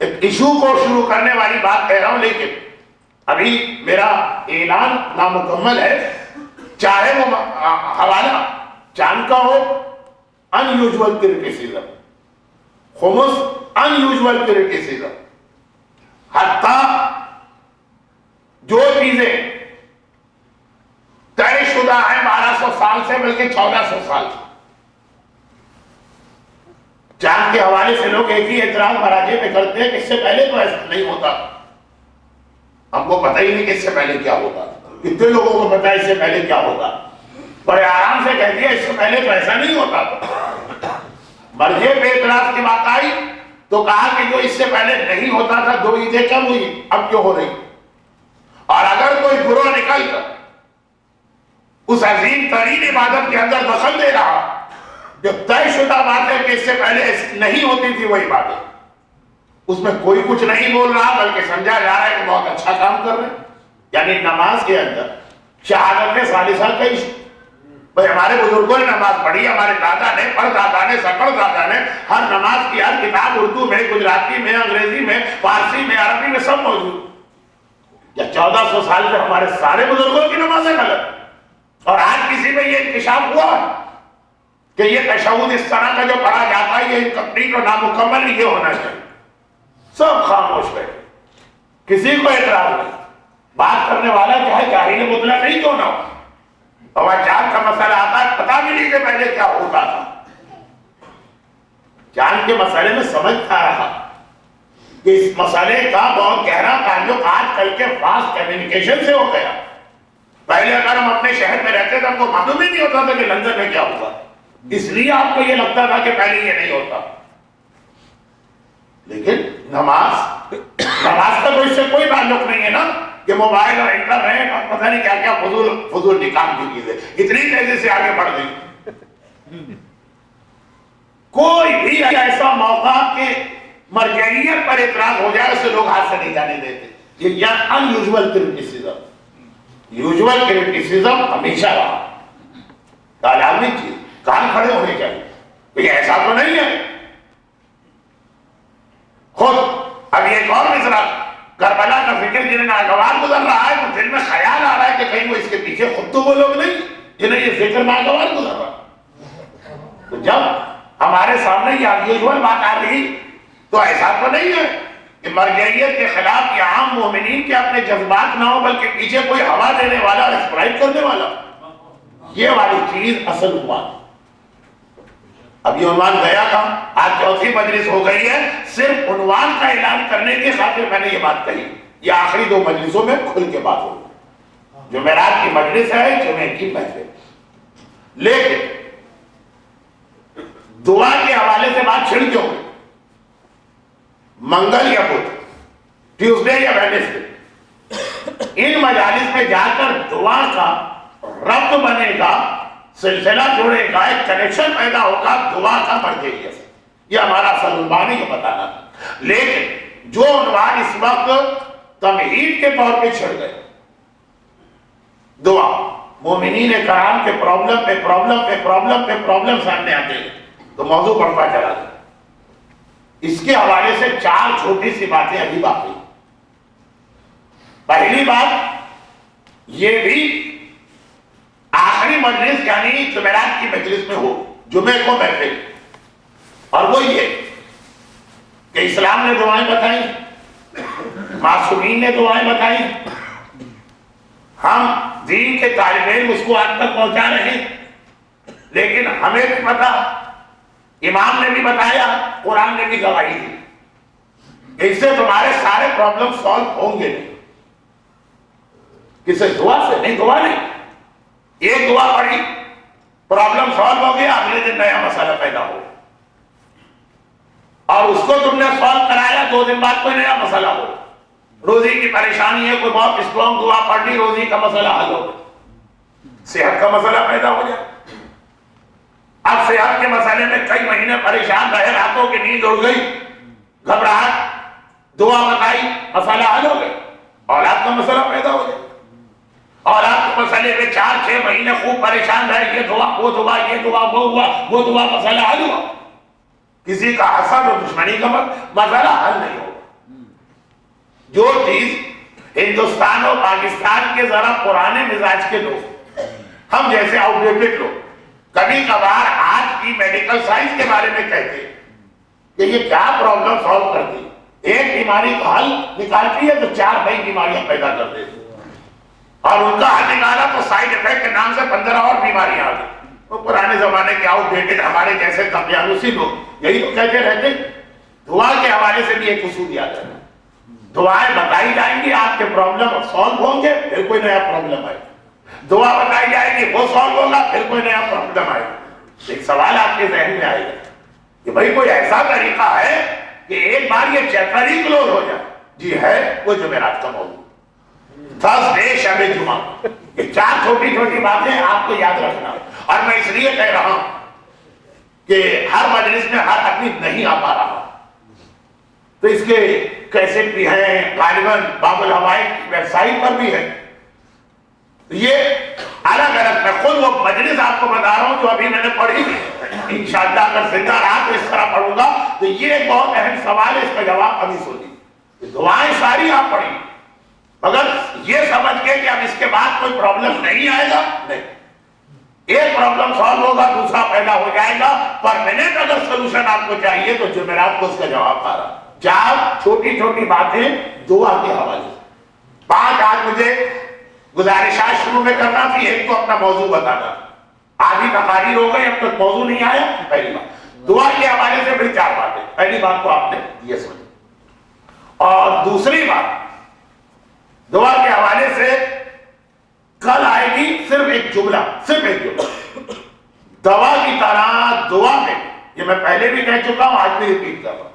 ایک ایشو کو شروع کرنے والی بات کہہ رہا ہوں، لیکن ابھی میرا اعلان نامکمل ہے، چاہے وہ حوالہ چاند کا ہو، ان یوزول کریٹیسزم، خمس ان یوزول کریٹیسزم، حتیٰ جو چیزیں طے شدہ ہیں 1200 سال سے بلکہ 1400 سال سے، چاند کے حوالے سے لوگ ایک ہی اعتراض مراجع میں کرتے ہیں کہ اس سے پہلے تو ایسا نہیں ہوتا، ہم کو پتہ ہی نہیں کہ اس سے پہلے کیا ہوتا، کتنے لوگوں کو پتہ ہے اس سے پہلے کیا ہوتا، بڑے آرام سے کہہ دیا اس سے پہلے تو ایسا نہیں ہوتا۔ مرجع پہ اعتراض کی بات آئی تو کہا کہ جو اس سے پہلے نہیں ہوتا تھا 2 عیدیں کم ہوئی، اب کیوں ہو رہی؟ اور اگر کوئی گروہ نکل کر اس عظیم ترین عبادت کے اندر دخل دے رہا جو طے شدہ بات ہے کہ اس سے پہلے نہیں ہوتی تھی وہی باتیں، اس میں کوئی کچھ نہیں بول رہا بلکہ سمجھا جا رہا ہے کہ بہت اچھا کام کر رہے ہیں۔ یعنی نماز کے اندر شہادت ثالثہ کا ایشو، بھائی ہمارے بزرگوں نے نماز پڑھی، ہمارے دادا نے، پردادا نے، سکڑ دادا نے، ہر نماز کی ہر کتاب اردو میں، گجراتی میں، انگریزی میں، فارسی میں، عربی میں سب موجود، یا 1400 سال سے ہمارے سارے بزرگوں کی نمازیں غلط، اور آج کسی میں یہ انکشاف ہوا کہ یہ تشہد اس طرح کا جو پڑھا جاتا ہے یہ انکمپلیٹ اور نامکمل یہ ہونا چاہیے، سب خاموش بیٹھے، کسی کو اعتراض نہیں، بات کرنے والا چاہے جاہل مطلق نہیں کیوں نہ ہو، اور چاند کا مسئلہ آتا ہے پتہ بھی نہیں کہ پہلے کیا ہوتا تھا، چاند کے مسئلے میں سمجھتا رہا کہ اس مسئلے کا بہت گہرا تعلق آج کل کے فاسٹ کمیونیکیشن سے ہو گیا۔ پہلے اگر ہم اپنے شہر میں رہتے تھے ہم کو معلوم ہی نہیں ہوتا تھا کہ لندن میں کیا ہوا، اس لیے آپ کو یہ لگتا تھا کہ پہلے یہ نہیں ہوتا، لیکن نماز کا تو اس سے کوئی تعلق نہیں ہے نا کہ موبائل اور انٹرنیٹ اور پتہ نہیں کیا کیا فضول نکام کی چیزیں اتنی تیزی سے آگے بڑھ گئی۔ کوئی بھی ایسا موقع کہ مرجعیت پر اعتراض ہو جائے اسے لوگ ہاتھ سے نہیں جانے دیتے، یہ ان یوزول کریٹیسزم، یوزول کریٹیسزم ہمیشہ رہا، لازمی چیز، کان کھڑے ہونے چاہیے، یہ ایسا تو نہیں ہے۔ خود اب ایک اور مصرع کربلا کا فکر جنہیں ناگوار گزر رہا ہے تو دل میں خیال آ رہا ہے کہ کہیں وہ اس کے پیچھے خود تو وہ لوگ نہیں جنہیں یہ ذکر ناگوار گزر رہا. تو جب ہمارے سامنے یہ انیوژل بات آ رہی تو ایسا تو نہیں ہے کہ مرجعیت کے خلاف یہ عام مومنین کے اپنے جذبات نہ ہو بلکہ پیچھے کوئی ہوا دینے والا اور اسپرائٹ کرنے والا. یہ والی چیز اصل عنوان. اب یہ عنوان گیا تھا, آج چوتھی مجلس ہو گئی ہے, صرف عنوان کا اعلان کرنے کی خاطر میں نے یہ بات کہی. یہ آخری 2 مجلسوں میں کھل کے بات ہوگی. جمعرات کی مجلس ہے, جمعے کی محفل. لیکن دعا کے حوالے سے بات چھڑ کیوں گئی؟ منگل یا بدھ, ٹیوزڈے یا ویڈنسڈے, ان مجالس میں جا کر دعا کا ربط بنے گا, سلسلہ جڑے گا, ایک کنیکشن پیدا ہوگا دعا کا مرجعیت سے. یہ ہمارا اصل عنوان ہی بتانا تھا. لیکن جو عنوان اس وقت تمہید کے طور پہ چھڑ گئے, دعا, مومنین کرام کے پرابلم پہ پرابلم پہ پرابلم پہ پرابلم سامنے آتے ہیں, تو موضوع بڑھتا چلا گیا. اس کے حوالے سے 4 چھوٹی سی باتیں ابھی باقی. پہلی بات یہ بھی آخری مجلس یعنی جمعرات کی مجلس میں ہو, جمعے کو محفل, اور وہ یہ کہ اسلام نے دعائیں بتائیں, معصومین نے دعائیں بتائیں, ہم دین کے طالب علم اس کو آج تک پہنچا رہے ہیں, لیکن ہمیں بھی پتا, امام نے بھی بتایا, قرآن نے بھی گواہی دی, اس سے تمہارے سارے پرابلم سالو ہوں گے نہیں. کسے دعا سے نہیں, دعا نہیں, ایک دعا پڑھی پرابلم سالو ہو گیا, اگلے دن نیا مسئلہ پیدا ہو, اور اس کو تم نے سالو کرایا, 2 دن بعد کوئی نیا مسئلہ ہو. روزی کی پریشانی ہے, کوئی بہت اسٹرانگ دعا پڑھ لی, روزی کا مسئلہ حل ہو گیا, صحت کا مسئلہ پیدا ہو جائے. اب صحت کے مسئلے میں کئی مہینے پریشان رہے, راتوں کی نیند اڑ گئی, گھبراہٹ, دعا بتائی, مسئلہ حل ہو گیا. اولاد کا مسئلہ پیدا ہو جائے, اولاد کے مسئلے میں 4-6 مہینے خوب پریشان رہے, یہ دعا وہ دعا, یہ دعا وہ ہوا, وہ دعا, مسئلہ حل ہوا. کسی کا حسد اور دشمنی کا مسئلہ حل نہیں ہوگا. جو چیز ہندوستان اور پاکستان کے ذرا پرانے مزاج کے لوگ, ہم جیسے آؤٹ ڈیٹڈ لوگ, کبھی کبھار آج کی میڈیکل سائنس کے بارے میں کہتے ہیں کہ یہ کیا پرابلم سالو کرتی ہے, ایک بیماری کا حل نکالتی ہے تو 4 نئی بیماریاں پیدا کر دیتی ہے, اور ان کا حل نکالا تو سائیڈ افیکٹ کے نام سے 15 اور بیماریاں آ گئی. وہ پرانے زمانے کے آؤٹ ڈیٹڈ ہمارے جیسے کمیانوسی لوگ یہی تو کہتے رہتے. دعا کے حوالے سے بھی ایک اصول یاد ہے, دعائیں بتائی جائیں گی, آپ کے پرابلم سالو ہوں گے, پھر کوئی نیا پرابلم آئے. دعا بتائی جائے گی, وہ سالو ہوگا, پھر کوئی نیا پرابلم آئے. ایک سوال آپ کے ذہن میں آئے گا کہ بھائی کوئی ایسا طریقہ ہے کہ ایک بار یہ چیپٹر ہی کلوز ہو جائے. جی ہے, وہ جمعرات کا موضوع, تھرسڈے شب جمعہ. یہ 4 چھوٹی چھوٹی باتیں آپ کو یاد رکھنا. اور میں اس لیے کہہ رہا ہوں کہ ہر مجلس میں ہر آدمی نہیں آ پا رہا, تو اس کے کیسٹ بھی ہیں, غالباً باب الحوائج کی ویب سائٹ پر بھی ہے. یہ الگ الگ, میں خود وہ مجلس آپ کو بتا رہا ہوں جو ابھی میں نے پڑھی, انشاءاللہ اگر زندہ رہا تو اس طرح پڑھوں گا. تو یہ ایک بہت اہم سوال ہے, اس کا جواب ابھی سنیے. دعائیں ساری آپ پڑھی, مگر یہ سمجھ کے کہ اب اس کے بعد کوئی پرابلم نہیں آئے گا, نہیں. ایک پرابلم سالو ہوگا, دوسرا پیدا ہو جائے گا. پرماننٹ اگر سولوشن آپ کو چاہیے تو جمعرات کو اس کا جواب آ رہا. 4 چھوٹی چھوٹی باتیں دعا کے حوالے سے. 5 آج مجھے گزارشات شروع میں کرنا تھی, ایک تو اپنا موضوع بتانا. آدھی تقاریر ہو گئی, اب تک موضوع نہیں آیا. پہلی بات دعا کے حوالے سے پھر 4 باتیں. پہلی بات کو آپ نے یہ سمجھی, اور دوسری بات دعا کے حوالے سے کل آئے گی صرف ایک جملہ, صرف ایک جملہ, دوا کی طرح دعا میں. یہ میں پہلے بھی کہہ چکا ہوں, آج بھی ریپیٹ کر رہا ہوں.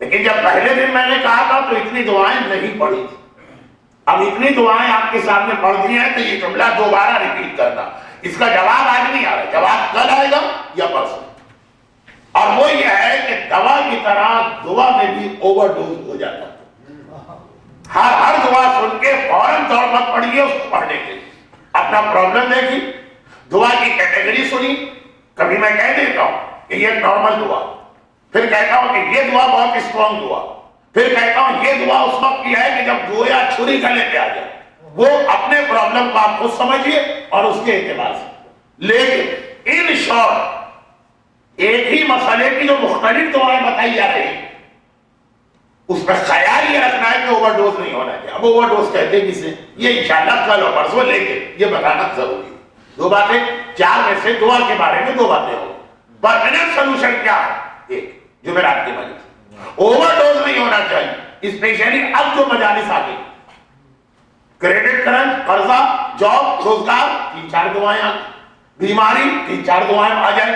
لیکن جب پہلے دن میں نے کہا تھا تو اتنی دعائیں نہیں پڑھی تھی. اب اتنی دعائیں آپ کے سامنے پڑھ دی ہیں تو یہ جملہ دوبارہ ریپیٹ کرنا. اس کا جواب آج نہیں آ رہا, جواب کل آئے گا یا پرسوں. اور وہ یہ ہے کہ دوا کی طرح دعا میں بھی اوور ڈوز ہو جاتا ہے. ہر دعا سن کے فوراً دوڑ مت پڑھیے اس کو پڑھنے کے لیے. اپنا پرابلم دیکھی, دعا کی کیٹیگری سنی. کبھی میں کہہ دیتا ہوں کہ یہ نارمل دعا, پھر کہتا ہوں کہ یہ دعا بہت اسٹرانگ دعا, پھر کہتا ہوں یہ دعا اس وقت کی ہے کہ جب گویا چھری گلے پہ آ جائے. وہ اپنے پرابلم کو آپ خود سمجھیے اور اس کے اعتبار سے. لیکن ان شارٹ ایک ہی مسئلے کی جو مختلف دعائیں بتائی جا رہی ہیں اس میں خیال یہ رکھنا ہے کہ اوور ڈوز نہیں ہونا چاہیے. اب اوور ڈوز کہتے ہیں کسے؟ یہ انشاءاللہ کل اور پرسوں لے کے یہ بتانا ضروری ہے. دو باتیں، چار میں سے دعا کے بارے میں دو باتیں ہوں. پرماننٹ سولوشن کیا ہے؟ ایک جمعرات کی مجلس. اوور ڈوز نہیں ہونا چاہیے. اسپیشلی اب جو مجالس آ گئی، کریڈٹ کرنٹ، قرضہ، جاب، روزگار، 3-4 دعائیں آ گئی. بیماری، 3-4 دعائیں آ جائیں.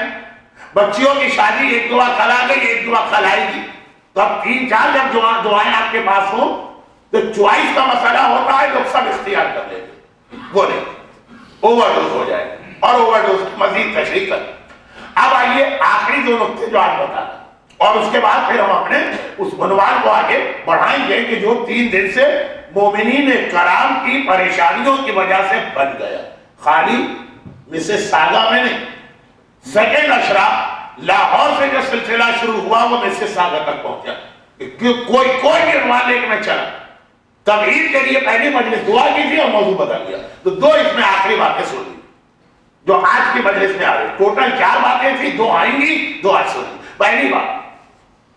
بچیوں کی شادی، ایک دعا کل آ گئی، ایک دعا کل آئے گی. تو اب 3-4 جب دعائیں آپ کے پاس ہوں تو چوائس کا مسئلہ ہوتا ہے، لوگ سب اختیار کر لیں گے. وہ نہیں، اوور ڈوز ہو جائے اور اوور ڈوز کی مزید تشریح کریں. اب آئیے آخری 2 نقطے جو آج بتانا، اور اس کے بعد پھر ہم اپنے اس عنوان کو آگے بڑھائیں گے کہ جو 3 دن سے مومنین کرام کی پریشانیوں کی وجہ سے بن گیا. خالی مسز ساگا میں نہیں، سیکنڈ اشرا لاہور سے جو سلسلہ شروع ہوا وہ مسز ساگا تک پہنچا. کوئی بھی عنوان لے کے میں چلا. تبعید کے لیے پہلی مجلس دعا کی تھی اور موضوع بدل گیا. تو 2 اس میں آخری باتیں سن لی جو آج کی مجلس میں آ رہی. ٹوٹل 4 باتیں تھی، 2 آئیں گی، 2 آج سنی. پہلی بات،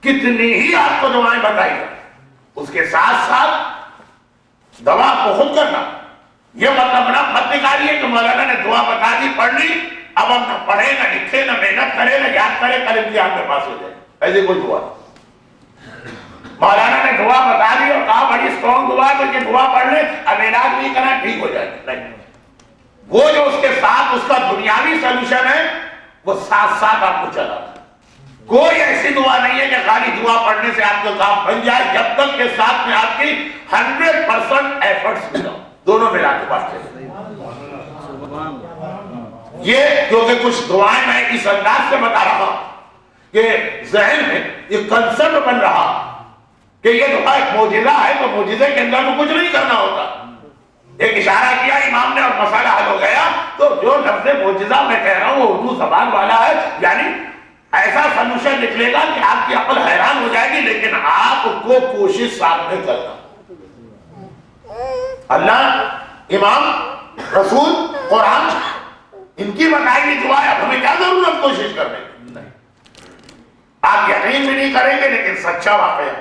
کتنی ہی آپ کو دعائیں بتائی گا، اس کے ساتھ ساتھ دوا کو خود کرنا. یہ مطلب نہ مت نکالیے کہ مولانا نے دعا بتا دی، پڑھ لی، اب ہم نہ پڑھے نہ لکھے نہ محنت کرے نہ یاد کرے، کل امتحان میں پاس ہو جائے. ایسی کوئی دعا نہیں. مولانا نے دعا بتا دی اور کہا بڑی اسٹرانگ دعا ہے، کہ دعا پڑھ لے، اب علاج نہیں کرنا، ٹھیک ہو جائے. نہیں، وہ جو اس کے ساتھ اس کا دنیاوی سولوشن ہے وہ ساتھ ساتھ آپ کو چلا. کوئی ایسی دعا نہیں ہے کہ خالی دعا پڑھنے سے آپ کا کام بن جائے، جب تک کے ساتھ میں آپ کی 100% ایفرٹس ملا، دونوں ملا کے بات چلے. یہ کیونکہ کچھ دعائیں میں اس انداز سے بتا رہا ہوں کہ ذہن میں یہ کنسپٹ بن رہا کہ یہ دعا ایک معجزہ ہے، تو معجزے کے اندر تو کچھ نہیں کرنا ہوتا. ایک اشارہ کیا امام نے اور مسئلہ حل ہو گیا. تو جو لفظ معجزہ میں کہہ رہا ہوں وہ اردو زبان والا ہے، یعنی ایسا سلوشن نکلے گا کہ آپ کی عقل حیران ہو جائے گی، لیکن آپ کو کوشش ساتھ میں کرنا. اللہ، امام، رسول، قرآن، ان کی بتائی ہوئی دعا ہے. اب ہمیں کیا ضرورت کوشش کرنے کی؟ آپ یقین بھی نہیں کریں گے، لیکن سچا واقعہ.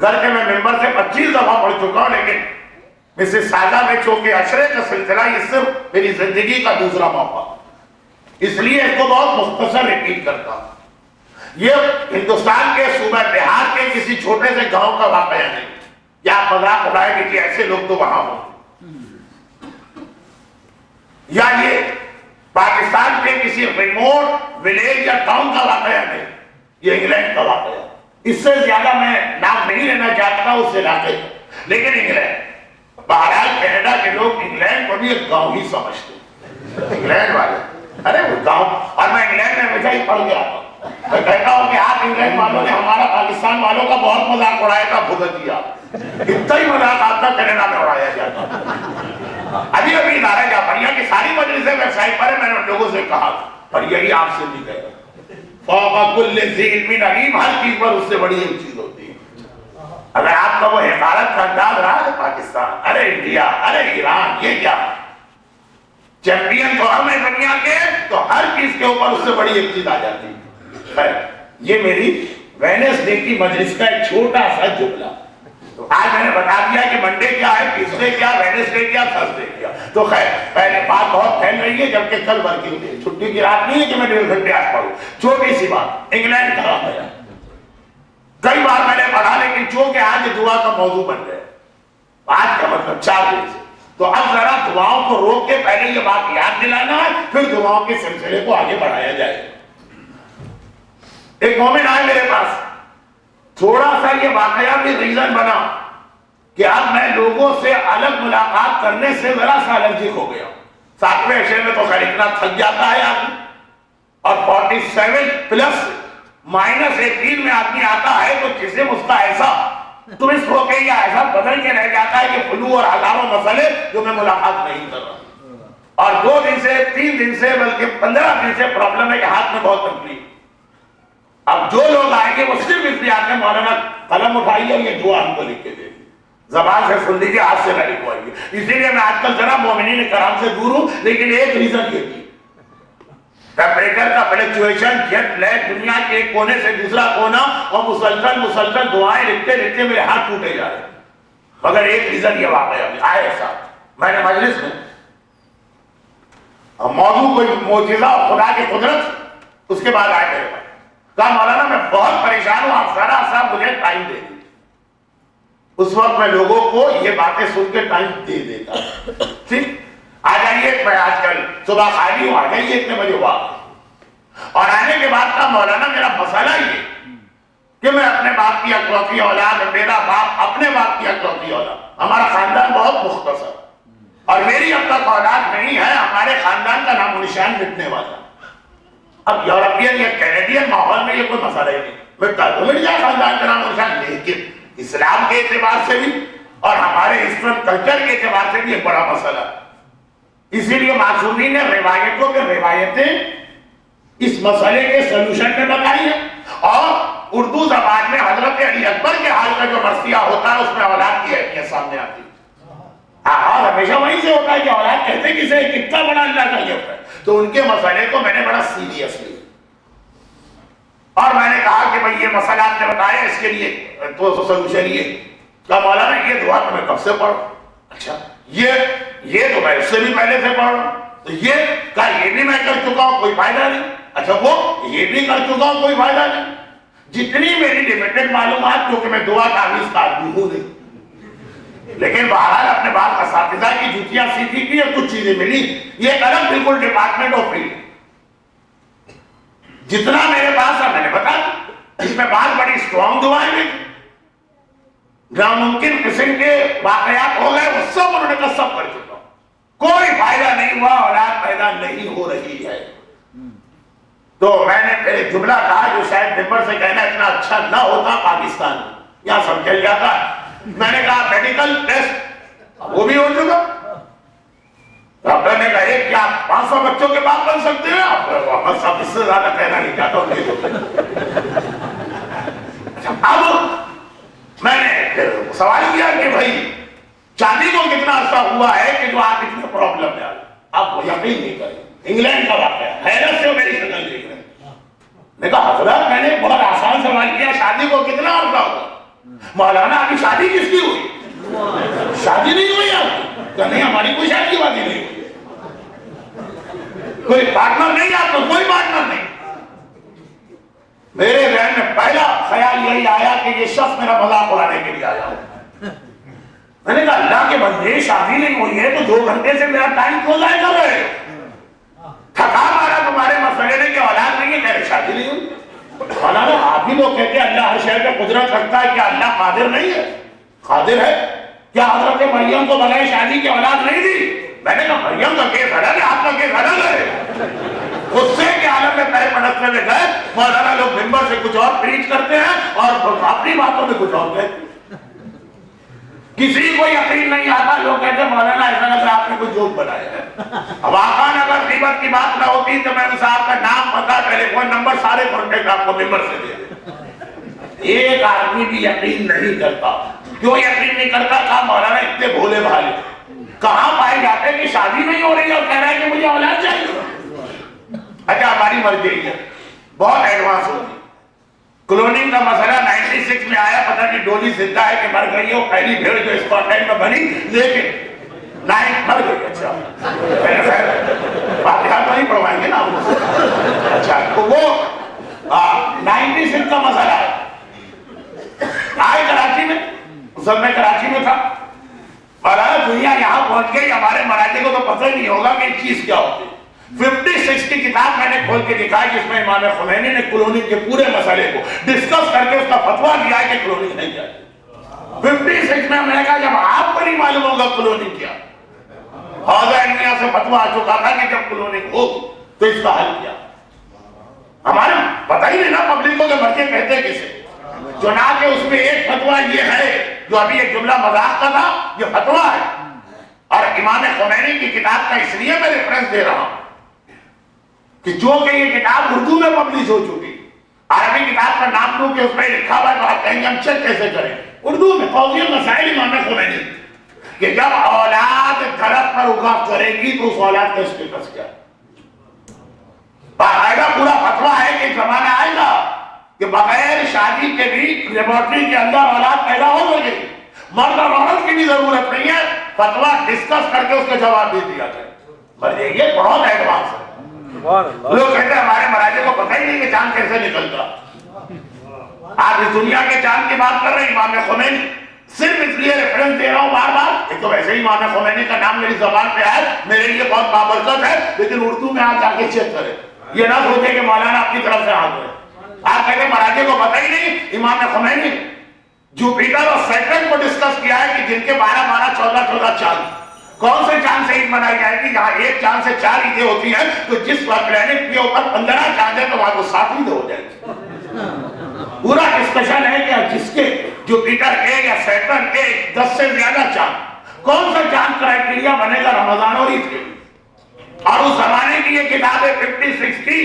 گھر کے میں ممبر سے 25 دفعہ پڑھ چکا ہوں، لیکن مسز ساگا میں چونکہ عشرے کا سلسلہ یہ صرف میری زندگی کا دوسرا موقع، اس لیے اس کو بہت مختصر ریپیٹ کرتا ہوں. یہ ہندوستان کے صوبہ بہار کے کسی چھوٹے سے گاؤں کا واقعہ نہیں. یا آپ مذاق اڑائے کہ ایسے لوگ تو وہاں ہوں، یا یہ پاکستان کے کسی ریموٹ ولیج یا ٹاؤن کا واقعہ نہیں، یہ انگلینڈ کا واقعہ. اس سے زیادہ میں نام نہیں لینا چاہتا اس علاقے کا، لیکن انگلینڈ. بہرحال کینیڈا کے لوگ انگلینڈ کو بھی ایک گاؤں ہی سمجھتے ہیں. انگلینڈ والے، ارے وہ گاؤں. اور میں انگلینڈ میں ہمیشہ ہی پڑھ گیا تھا. میں کہتا ہوں کہ آپ انگلینڈ والوں نے ہمارا پاکستان والوں کا بہت مذاق اڑایا تھا، بھگتیا. اتنا ہی مذاق آپ کا کینیڈا میں اڑایا جاتا. ابھی ادارہ جعفریہ کی ساری مجلسیں ویب سائٹ پر ہے. میں نے لوگوں سے کہا اور یہی آپ سے بھی کہہ رہا ہوں، فوق کل ذی علم علیم. ہر چیز پر اس سے بڑی ایک چیز ہوتی ہے. اگر آپ کا وہ حقارت کا انداز رہا ہے پاکستان، ارے انڈیا، ارے ایران، یہ کیا چیمپئن تو ہم ہیں دنیا کے، تو ہر چیز کے اوپر اس سے بڑی ایک چیز آ جاتی ہے. خیر، یہ میری وینسڈے کی مجلس کا ایک چھوٹا سا جملہ. تو آج میں نے بتا دیا کہ منڈے کیا ہے، ٹیوزڈے کیا، وینسڈے کیا، تھرسڈے کیا. تو خیر، پہلے بات بہت پھیل رہی ہے جبکہ کل ورکنگ ڈے، چھٹی کی رات نہیں ہے کہ میں 1.5 گھنٹے آج پڑھوں. چھوٹی سی بات، انگلینڈ کا واقعہ کئی بار میں نے پڑھا، لیکن چونکہ آج دعا کا موضوع بن گیا، آج کا مطلب 4 دن سے، تو اب ذرا دعاؤں کو روک کے پہلے یہ بات یاد دلانا ہے، پھر دعاؤں کے سلسلے کو آگے بڑھایا جائے. ایک مومن آئے میرے پاس، تھوڑا سا یہ واقعہ بھی ریزن بنا کہ اب میں لوگوں سے الگ ملاقات کرنے سے ذرا سا الرجک ہو گیا. 7ویں عشرے میں تو خیر اتنا تھک جاتا ہے آدمی، اور 47+ -18 میں آدمی آتا ہے تو جسم اس کا ایسا ٹوسٹ ہو کے یا ایسا بدل کے رہ جاتا ہے کہ فلو اور ہزاروں مسئلے جو میں ملاقات نہیں کر رہا. اور 2 دن سے 3 دن سے بلکہ 15 دن سے پرابلم ہے کہ ہاتھ میں بہت تکلیف. اب جو لوگ آئیں گے وہ صرف اس لیے آتے ہیں مولانا قلم اٹھائیے اور یہ دعا ہم کو لکھ کے دے. زبان سے سن لیجیے، ہاتھ سے نہ لکھوائیے. اسی لیے میں آج کل ذرا مومنین کرام سے دور ہوں، لیکن ایک ریزن یہ تھی، ٹیمپریچر کا فلکچویشن، جیٹ لیگ، دنیا کے ایک کونے سے دوسرا کونا، اور مسلسل دعائیں لکھتے لکھتے میرے ہاتھ ٹوٹے جا رہے. مگر ایک ریزن یہ واقعہ آئے ایسا، میں نے مجلس میں موضوع کوئی معجزہ اور خدا کی قدرت، اس کے بعد آئے میرے پاس، کہا مولانا میں بہت پریشان ہوں، آپ ذرا سا مجھے ٹائم دے دیں. اس وقت میں لوگوں کو یہ باتیں سن کے ٹائم دے دیتا. ٹھیک، آ جائیے، میں آج کل صبح خالی ہوں، آ جائیے اتنے بجے ہوا. اور آنے کے بعد کہا مولانا میرا مسئلہ یہ کہ میں اپنے باپ کی اکلوتی اولاد، میرا باپ اپنے باپ کی اکلوتی اولاد، ہمارا خاندان بہت مختصر، اور میری اب تک اولاد نہیں ہے، ہمارے خاندان کا نام و نشان مٹنے والا. اب یورپین یا کینیڈین ماحول میں یہ کوئی مسئلہ ہی نہیں، مٹتا تو مٹ جائے خاندان کا نام و نشان. لیکن اسلام کے اعتبار سے بھی اور ہمارے ہسٹری کلچر کے اعتبار سے بھی ایک بڑا مسئلہ. اسی لیے معصومین نے روایتوں کے روایتیں اس مسئلے کے سلوشن میں بتائی ہے. اور اردو زبان میں حضرت علی اکبر کے حال کا جو مرثیہ ہوتا ہے اس میں اولاد کی اہمیت سامنے آتی ہے. حال ہمیشہ وہیں سے ہوتا ہے کہ اولاد کہتے کسے، کتنا بڑا اللہ کا گفٹ ہے. تو ان کے مسئلے کو میں نے بڑا سیریس لیا، اور میں نے کہا کہ بھئی یہ مسئلہ آپ نے بتایا، اس کے لیے تو سلوشن یہ. کہا مولانا یہ دعا تو میں کب سے پڑھوں. اچھا یہ تو میں اس سے بھی پہلے سے پڑھ رہا ہوں. تو یہ کہا یہ بھی میں کر چکا ہوں، کوئی فائدہ نہیں. اچھا وہ یہ بھی کر چکا ہوں، کوئی فائدہ نہیں. جتنی میری لمیٹڈ معلومات، کیونکہ میں دعا کا آمیز کا آدمی ہوں نہیں، لیکن بہرحال اپنے بعض اساتذہ کی جوتیاں سیکھی کی اور کچھ چیزیں ملی. یہ ایک الگ بالکل ڈپارٹمنٹ آف فیلڈ، جتنا میرے پاس ہے میں نے بتا دی. اس میں بعض بڑی اسٹرانگ دعائیں بھی، ناممکن قسم کے واقعات ہو گئے، وہ سب انہوں نے قسم کر چکا ہوں، کوئی فائدہ نہیں ہوا، اولاد پیدا نہیں ہو رہی ہے. تو میں نے پھر ایک جملہ کہا جو شاید ممبر سے کہنا اتنا اچھا نہ ہوتا پاکستان میں، یہاں سب چل جاتا. میں نے کہا میڈیکل ٹیسٹ وہ بھی ہو چکا. ڈاکٹر نے کہا ایک کیا 500 بچوں کے باپ بن سکتے ہیں آپ؟ واپس اب اس سے زیادہ کہنا نہیں چاہتا ہوں. اب میں نے سوال کیا کہ بھائی شادی کو کتنا عرصہ ہوا ہے کہ جو آپ اتنے پرابلم میں آ گئے؟ آپ کو یقین نہیں کریں، انگلینڈ کا واقعہ، حیرت سے میری شکل دیکھ رہے ہیں. میں کہا حضرت میں نے بہت آسان سوال کیا، شادی کو کتنا عرصہ ہوا؟ مولانا ابھی شادی کس کی ہوئی؟ شادی نہیں ہوئی آپ کی؟ کہ نہیں ہماری کوئی شادی وادی نہیں ہوئی، کوئی پارٹنر نہیں، آپ کو کوئی پارٹنر نہیں. میرے ذہن میں پہلا خیال یہی آیا کہ یہ شخص میرا مذاق اڑانے کے لیے آیا. میں نے کہا اللہ کے بندے شادی نہیں ہوئی ہے تو 2 گھنٹے سے میرا ٹائم کیوں ضائع کر رہے ہو؟ تھکا مارا تمہارے مسئلے نے کہ اولاد نہیں ہے، میری شادی نہیں ہوئی. مولانا آپ ہی لوگ کہتے ہیں اللہ ہر شے پہ قدرت رکھتا ہے، کیا اللہ قادر نہیں ہے؟ قادر ہے. کیا حضرت مریم کو بغیر شادی کی اولاد نہیں دی؟ میں نے کہا مریم کا کیس الگ ہے، آپ کا کیس الگ ہے. غصے کے عالم میں پیر پڑکنے میں گئے. مولانا لوگ ممبر سے کچھ اور پریچ کرتے ہیں اور اپنی باتوں میں کچھ اور کہتے ہیں. کسی کو یقین نہیں آتا، لوگ کہتے ہیں مولانا ایسا لگ رہا آپ نے کوئی جوک بنایا ہے. واقعاً اگر غیبت کی بات نہ ہوتی تو میں اس آپ کا نام، پتہ، ٹیلی فون نمبر، سارے کانٹیکٹ آپ کو ممبر سے دے دیں. ایک آدمی بھی یقین نہیں کرتا. کیوں یقین نہیں کرتا؟ کہا مولانا اتنے بھولے بھالے کہاں پائے جاتے کہ شادی نہیں ہو رہی اور کہہ رہا ہے کہ مجھے اولاد چاہیے. اچھا ہماری مرضی ہے بہت ایڈوانس ہوتی. کلوننگ کا مسئلہ 96 میں آیا، پتہ نہیں ڈولی زندہ ہے کہ مر گئی ہو، پہلی بھیڑ جو اسکاٹ لینڈ میں بنی، لیکن 9 مر گئی. اچھا فاتحہ تو نہیں پڑھوائیں گے نا. اچھا تو وہ 96 کا مسئلہ ہے. آئے کراچی میں، اصل میں کراچی میں تھا، اور دنیا یہاں پہنچ گئی. ہمارے مراٹھی کو تو پتہ ہی نہیں ہوگا کہ چیز کیا ہوتی. 56 کی کتاب میں نے کھول کے دکھائی جس میں امام خمینی نے کلوننگ کے پورے مسئلے کو ڈسکس کر کے اس کا فتویٰ دیا ہے کہ کلوننگ نہیں چاہیے. 56 میں نے کہا جب آپ کو نہیں معلوم ہوگا کلوننگ کیا، حوضہ علمیہ سے فتویٰ آ چکا تھا کہ جب کلوننگ ہو تو اس کا حل کیا. ہمارے پتہ ہی نہیں نا پبلک کو کہ مرضی کہتے کسے. چنانچہ اس میں ایک فتویٰ یہ ہے جو ابھی ایک جملہ مذاق کا تھا، یہ فتویٰ ہے. اور امام خمینی کی کتاب کا اس لیے میں ریفرنس دے رہا ہوں کہ جو کہ یہ کتاب اردو میں پبلش ہو چکی، عربی کتاب کا نام دوں کہ اس میں لکھا ہوا ہے تو آپ کہیں گے ہم چیک کیسے کریں. اردو میں قوضی المسائل امام خمینی کہ جب اولاد درخت پر اگا کرے گی تو اس اولاد کا اسٹیٹس کیا؟ باقاعدہ پورا فتویٰ ہے کہ زمانہ آئے گا کہ بغیر شادی کے بھی لیبارٹری کے اندر اولاد پیدا ہو سکے گی، مرد اور عورت کی بھی ضرورت نہیں ہے، فتویٰ ڈسکس کر کے اس کا جواب دے دیا جائے۔ پر یہ بہت ایڈوانس ہے، لوگ کہتے ہیں ہمارے مراجع کو پتہ ہی نہیں کہ چاند کیسے نکلتا۔ آپ اس دنیا کے چاند کی بات کر رہے ہیں، امام خمینی، صرف اس لیے ریفرنس دے رہا ہوں بار بار، ایک تو ویسے ہی امام خمینی کا نام میری زبان پہ ہے، میرے لیے بہت بابرکت ہے، لیکن اردو میں آپ جا کے چیک کریں، یہ نہ سوچے کہ مولانا اپنی طرف سے ہاتھ ہے۔ آپ کہتے ہیں مراجع کو پتہ ہی نہیں، امام خمینی جوپیٹر اور سیٹرن کو ڈسکس کیا ہے کہ جن کے 12 14 چاند، کون سے چاند سے عید منائی جائے گی؟ جہاں ایک چاند سے 4 عیدیں ہوتی ہیں، تو جس پلانٹ کے اوپر 15 چاند ہے تو وہاں کو 7 عیدیں ہو جائیں گی۔ پورا ڈسکشن ہے کہ جس کے جوپیٹر کے یا سیٹرن کے 10 سے زیادہ چاند، کون سا چاند کرائٹیریا بنے گا رمضان اور عید کے لیے؟ اور اس زمانے کی یہ کتاب ہے 50-60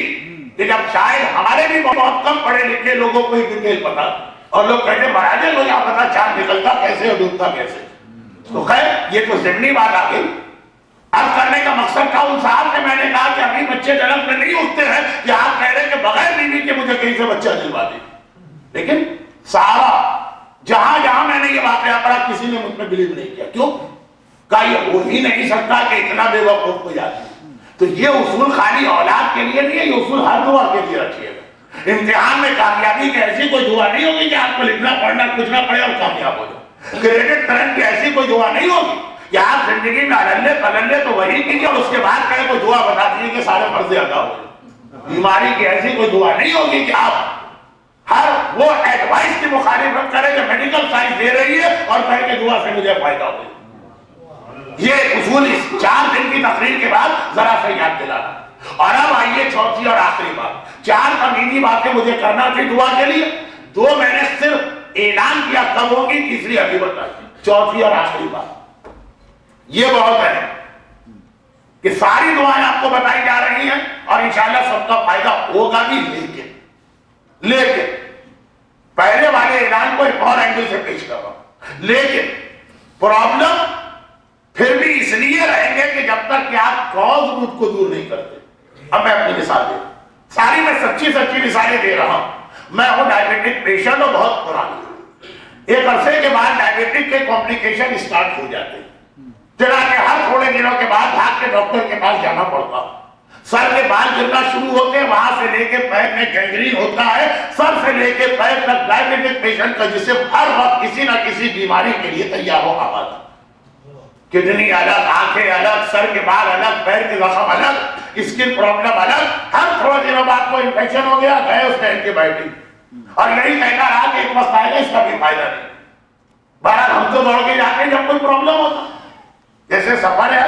کہ جب شاید ہمارے بھی بہت کم پڑھے لکھے لوگوں کو ہی ڈیٹیل پتا، اور لوگ کہتے ہیں مراجع کو یہاں پتا چاند نکلتا کیسے اور ڈوبتا کیسے۔ تو خیر یہ تو ضمنی بات آ گئی۔ اب کرنے کا مقصد تھا ان صاحب نے، میں نے کہا کہ ابھی بچے جنم میں نہیں اٹھتے ہیں کہ آپ کہہ رہے ہیں کہ بغیر بیوی کے مجھے کہیں سے بچہ دلوا دیں، لیکن صحابہ جہاں جہاں میں نے یہ واقعہ پڑھا کسی نے مجھ میں بلیو نہیں کیا۔ کیوں؟ کہا یہ ہو ہی نہیں سکتا کہ اتنا بے وقوف کوئی آدمی۔ تو یہ اصول خالی اولاد کے لیے نہیں ہے، یہ اصول ہر دعا کے لیے رکھیے گا۔ امتحان میں کامیابی کی ایسی کوئی دعا نہیں ہوگی کہ آپ کو لکھنا پڑھنا کچھ نہ پڑے اور کامیاب ہو جائے۔ کریڈٹ کرنٹ کی ایسی کوئی دعا نہیں ہوگی کہ آپ زندگی میں اللے پللے تو وہی کیجیے اور اس کے بعد کہے کوئی دعا بتا دیجیے کہ سارے فرض ادا ہو جائے۔ بیماری کی ایسی کوئی دعا نہیں ہوگی کہ آپ ہر وہ ایڈوائس کی مخالفت کریں جو میڈیکل سائنس دے رہی ہے اور کہے کہ دعا سے مجھے فائدہ ہو جائے۔ یہ اصول اس 4 دن کی تقریر کے بعد ذرا سے یاد دلانا۔ اور اب آئیے چوتھی اور آخری بات، 4 کمینی باتیں مجھے کرنا تھی دعا کے لیے، 2 میں نے صرف اعلان کیا کب ہوگی، تیسری ابھی بتائی، چوتھی اور آخری بات یہ بہت ہے کہ ساری دعائیں آپ کو بتائی جا رہی ہیں اور انشاءاللہ سب کا فائدہ ہوگا بھی، لیکن پہلے والے اعلان کو ایک اور اینگل سے پیش کر رہا ہوں، لیکن پرابلم پھر بھی اس لیے رہیں گے کہ جب تک کہ آپ کاز روٹ کو دور نہیں کرتے۔ اب میں اپنی مثال دے، ساری میں سچی مثالیں دے رہا ہوں۔ میں ہوں ڈائبیٹک پیشنٹ اور بہت پرانی، ایک عرصے کے بعد ڈائبیٹک کے کمپلیکیشن اسٹارٹ ہو جاتے ہیں، چنانچہ ہر تھوڑے دنوں کے بعد بھاگ کے ڈاکٹر کے پاس جانا پڑتا، سر کے بال گرنا شروع ہوتے ہیں، وہاں سے لے کے پیر میں گینگرین ہوتا ہے، سر سے لے کے پیر تک ڈائبیٹک پیشنٹ کا جسم ہر وقت کسی نہ کسی بیماری کے لیے تیار ہو آباد، کڈنی الگ، آنکھیں الگ، سر کے بال الگ، پیر کے زخم الگ، اسکن پرابلم الگ، ہر تھوڑے دنوں بعد کو انفیکشن ہو گیا، گئے اس کا اینٹی بائیوٹک، اور یہی کہتا رہا کہ ایک وقت آئے گا اس کا بھی فائدہ نہیں۔ بہرحال ہم تو دوڑ کے جاتے ہیں جب کوئی پرابلم ہوتا، جیسے سفر ہے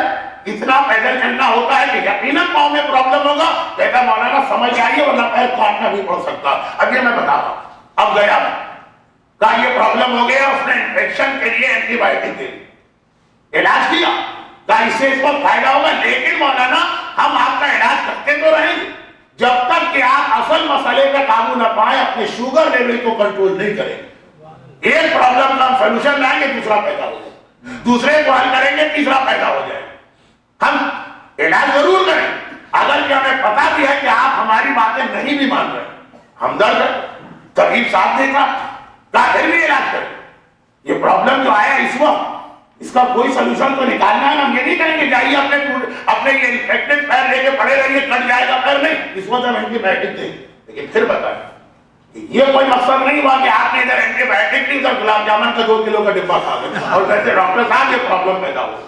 اتنا پیدل چلنا ہوتا ہے کہ یقیناً پاؤں میں پرابلم ہوگا، کہتا مولانا سمجھ آئیے ورنہ پیر کاٹنا بھی پڑ سکتا۔ اب یہ میں بتاتا ہوں، اب گیا کہا یہ پرابلم ہو گیا، اس نے انفیکشن کے لیے اینٹی بائیوٹک دے دی، علاج کیا، کہا اس سے اس کو فائدہ ہوگا، لیکن مولانا ہم آپ کا علاج کرتے تو رہیں گے جب تک کہ آپ اصل مسئلے پہ قابو نہ پائیں، اپنے شوگر لیول کو کنٹرول نہیں کریں۔ ایک پرابلم کا ہم سولوشن لائیں گے، دوسرا پیدا ہو جائے، دوسرے کو حل کریں گے، تیسرا پیدا ہو جائے۔ ہم علاج ضرور کریں، اگر کہ ہمیں پتا بھی ہے کہ آپ ہماری باتیں نہیں بھی مان رہے، ہمدرد ہے، طبیب صاحب نے کہا پھر بھی علاج کریں۔ یہ پرابلم جو آیا اس وقت، اس کا کوئی سلوشن تو نکالنا ہے، ہم یہ نہیں کریں گے جائیے اپنے یہ انفیکٹڈ پیر لے کے پڑے رہیے کٹ جائے گا پیر، نہیں، اس وقت ہم اینٹی بائیوٹک دیں گے، لیکن پھر بتائیں یہ کوئی مقصد نہیں ہوا کہ آپ نے ادھر اینٹی بائیوٹک نہیں، ادھر گلاب جامن کا 2 کلو کا ڈبہ کھا گئے اور کہتے ڈاکٹر صاحب یہ پرابلم پیدا ہوا۔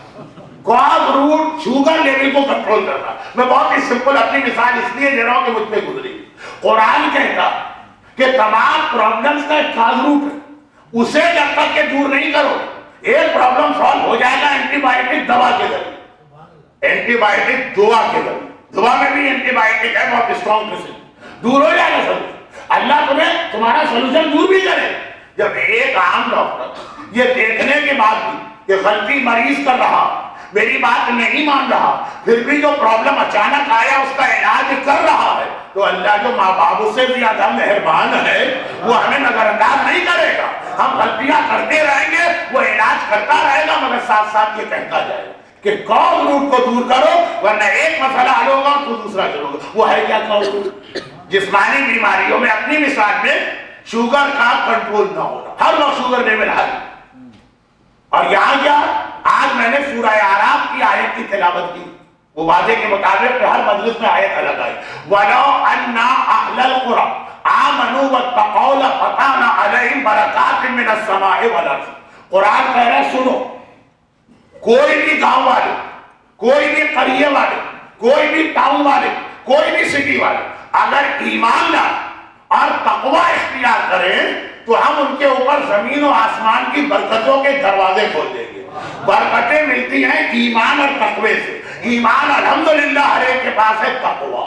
کاز روٹ شوگر لیول کو کنٹرول کرنا۔ میں بہت ہی سمپل اپنی مثال اس لیے دے رہا ہوں کہ مجھ پہ گزری، قرآن کہتا کہ تمام پرابلمز کا ایک کاز روٹ ہے، اسے جب تک کہ دور نہیں کرو ایک پرابلم سالو ہو جائے گا اینٹی بائیوٹک دوا کے ذریعے، اینٹی بائیوٹک دعا کے ذریعے، دعا میں بھی اینٹی بائیوٹک ہے بہت اسٹرانگ قسم، دور ہو جائے گا سلوشن۔ اللہ تمہیں تمہارا سلوشن دور بھی کرے۔ جب ایک عام ڈاکٹر یہ دیکھنے کے بعد بھی کہ غلطی مریض کر رہا، میری بات نہیں مان رہا، پھر بھی جو پرابلم اچانک آیا اس کا علاج کر رہا ہے، تو اللہ جو ماں باپ سے زیادہ مہربان ہے وہ ہمیں نظر انداز نہیں کرے گا۔ ہم غلطیاں کرتے رہیں گے، وہ علاج کرتا رہے گا، مگر ساتھ ساتھ یہ کہتا جائے گا کہ کاز روٹ کو دور کرو، ورنہ ایک مسئلہ حل ہوگا تو دوسرا چلو گا۔ وہ ہے کیا کاز روٹ؟ جسمانی بیماریوں میں اپنی مثال میں شوگر کا کنٹرول نہ ہونا، ہر وقت شوگر لیول ہائی۔ اور یہاں کیا، آج میں نے سورہ اعراف کی آیت کی تلاوت کی، وہ وعدے کے مطابق ہر مجلس میں آیت الگ آئی، وَلَوْ أَنَّا أَهْلَ الْقُرَىٰ آمَنُوا وَاتَّقَوْا لَفَتَحْنَا عَلَيْهِمْ بَرَكَاتٍ مِّنَ السَّمَاءِ وَالْأَرْضِ۔ قرآن کہہ رہا ہے سنو، کوئی بھی گاؤں والے، کوئی بھی قریے والے، کوئی بھی ٹاؤن والے، کوئی بھی سٹی والے اگر ایمان لائے اور تقوی اختیار کریں تو ہم ان کے اوپر زمین و آسمان کی برکتوں کے دروازے کھول دیں گے۔ برکتیں ملتی ہیں ایمان اور تقوی سے۔ ایمان الحمدللہ ہر ایک کے پاس ہے، تقوی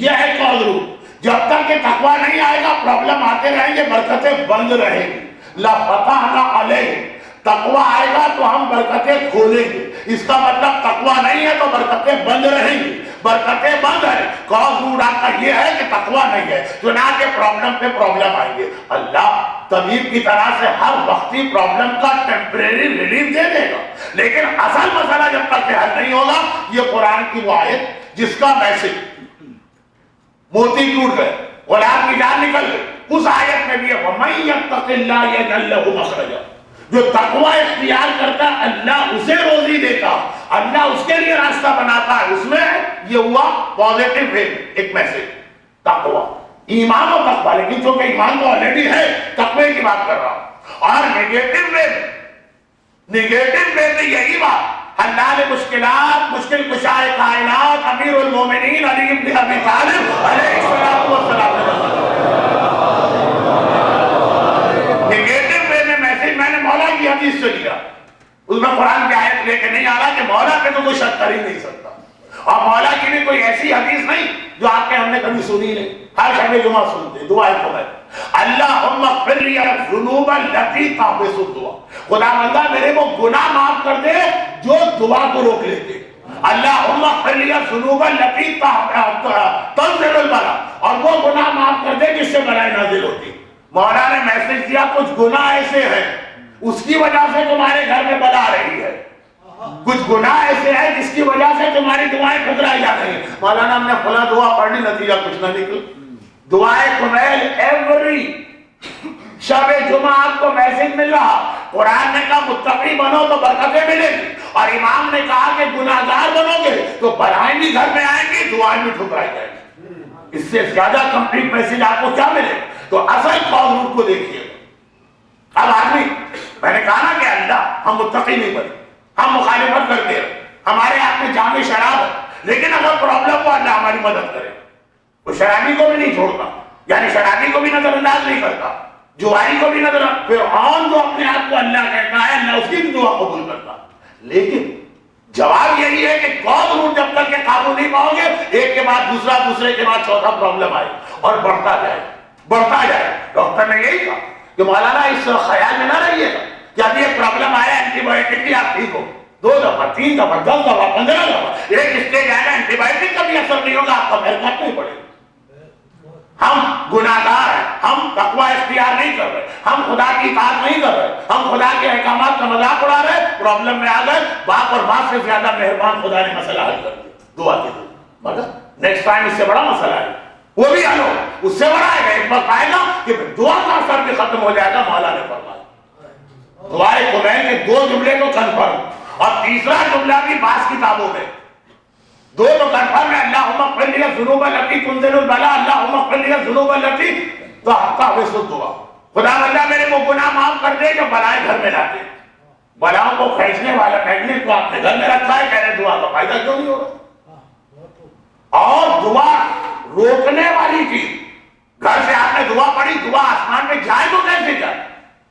یہ ہے کاز روٹ۔ جب تک کہ تقوی نہیں آئے گا پرابلم آتے رہیں گے، برکتیں بند رہیں گی۔ لَفَتَحْنَا عَلَيْهِمْ، تقوی آئے گا تو ہم برکتیں کھولیں گے۔ اس کا مطلب تقوی نہیں ہے تو برکتیں بند رہیں گی، برکتیں بند ہے۔ کاز روٹ آپ کا یہ ہے کہ تقوی نہیں ہے، چنانچہ پرابلم پہ پرابلم آئیں گے۔ اللہ طبیب کی طرح سے ہر وقتی پرابلم کا ٹیمپریری ریلیف دے دے گا، لیکن اصل مسئلہ جب تک کہ حل نہیں ہوگا، یہ قرآن کی وہ آیت جس کا میسج موتی ٹوٹ گئے، غلام کی جان نکل گئی، اس آیت میں بھی ہے وَمَن يَتَّقِ اللَّهَ يَجْعَل لَّهُ مَخْرَجًا، جو تقوی اختیار کرتا ہے اللہ اسے روزی دیتا، اللہ اس کے لیے راستہ بناتا ہے۔ اس میں یہ ہوا پازیٹیو وے، ایک میسج تقوی، ایمان و تقوی، لیکن چونکہ ایمان تو آلریڈی ہے، تقوی کی بات کر رہا ہوں۔ اور نیگیٹو وے میں یہی بات، حلال مشکلات، مشکل کشائے کائنات، امیر المومنین علی بن ابی طالب علیہ الصلوۃ والسلام، نیگیٹو وے میں میسج میں نے مولا کی حدیث سے لیا، اس میں قرآن کی آیت لے کے نہیں آ رہا کہ مولا پہ تو کوئی شک کر ہی نہیں سکتا، اور مولا کی بھی کوئی ایسی حدیث نہیں جو آپ کے ہم نے کبھی سنی نہیں، ہر شب جمعہ سنتے دعائیں کو ہے اللہم اغفر لی الذنوب التی تحبس الدعاء، خدا بندہ میرے وہ گناہ معاف کر دے جو دعا کو روک لیتے، اللہم اغفر لی الذنوب التی تنزل البلاء، اور وہ گناہ معاف کر دے جس سے بلائیں نازل ہوتی۔ مولا نے میسج دیا کچھ گناہ ایسے ہیں اس کی وجہ سے تمہارے گھر میں بلا رہی ہے، کچھ گناہ ایسے ہیں جس کی وجہ سے تمہاری دعائیں ٹھکرائی جا رہی ہیں۔ مولانا ہم نے فلاں دعا پڑھنی، نتیجہ کچھ نہ نکل۔ دعائیں کمیل ایوری شب جمعہ آپ کو میسج مل رہا، قرآن نے کہا متقی بنو تو برکتیں ملیں گی، اور امام نے کہا کہ گناہگار بنو گے تو بلائیں بھی گھر میں آئیں گی، دعائیں بھی ٹھکرائی جائیں گی۔ اس سے زیادہ کمپلیٹ میسج آپ کو کیا ملے؟ تو اصل کاز روٹ کو دیکھیے۔ اب آدمی، میں نے کہا نا کہ اللہ ہم متقی نہیں بنے، ہم مخالفت کرتے ہیں، ہمارے ہاتھ میں جام شراب ہے، لیکن اگر پرابلم ہو اللہ ہماری مدد کرے، وہ شرابی کو بھی نہیں چھوڑتا، یعنی شرابی کو بھی نظر انداز نہیں کرتا، جواری کو بھی نظر، فرعون جو اپنے آپ کو اللہ کہتا ہے اللہ اس کی بھی دعا قبول کرتا۔ لیکن جواب یہی ہے کہ کاز روٹ جب تک کہ قابو نہیں پاؤ گے، ایک کے بعد دوسرا، دوسرے کے بعد چوتھا پرابلم آئے اور بڑھتا جائے بڑھتا جائے۔ ڈاکٹر نے یہی کہا کہ مولانا اس خیال میں نہ رہیے گا کہ ابھی ایک پرابلم آیا اینٹی بایوٹک کی آپ ٹھیک ہو، 2 دفعہ 3 دفعہ 10 دفعہ 15 دفعہ ایک اسٹیج آئے گا اینٹی بایوٹک کا بھی اثر نہیں ہوگا، آپ کا پیر کاٹنا ہی پڑے گا۔ ہم گناہگار ہیں، ہم تقوی اختیار نہیں کر رہے، ہم خدا کی اطاعت نہیں کر رہے، ہم خدا کے احکامات کا مذاق اڑا رہے، پرابلم میں آ گئے، باپ اور ماں سے زیادہ مہربان خدا نے مسئلہ حل کر دیا دعا کے دعا، مگر نیکسٹ ٹائم اس سے بڑا مسئلہ ہے، وہ بھی حل ہوگا، اس سے بڑا آئے گا، ایک وقت آئے گا کہ دعا کا اثر بھی ختم ہو جائے گا۔ مولا نے فرمایا دعائے کمیل کے 2 جملے تو کنفرم، اور تیسرا جملہ بھی بعض کتابوں میں 2 تو کنفرم ہے، اللہم اغفر لی الذنوب التی تنزل البلاء، اللہم اغفر لی الذنوب التی تحبس الدعاء، خدا بندہ میرے وہ گناہ معاف کر دے جو بلائیں گھر میں لاتے، بلاؤں کو کھینچنے والا میگنیٹ کو آپ نے گھر میں رکھا ہے، کہہ رہے دعا کا فائدہ کیوں نہیں ہوگا؟ اور دعا روکنے والی چیز، گھر سے آپ نے دعا پڑھی، دعا آسمان میں جائے تو کیسے جائے؟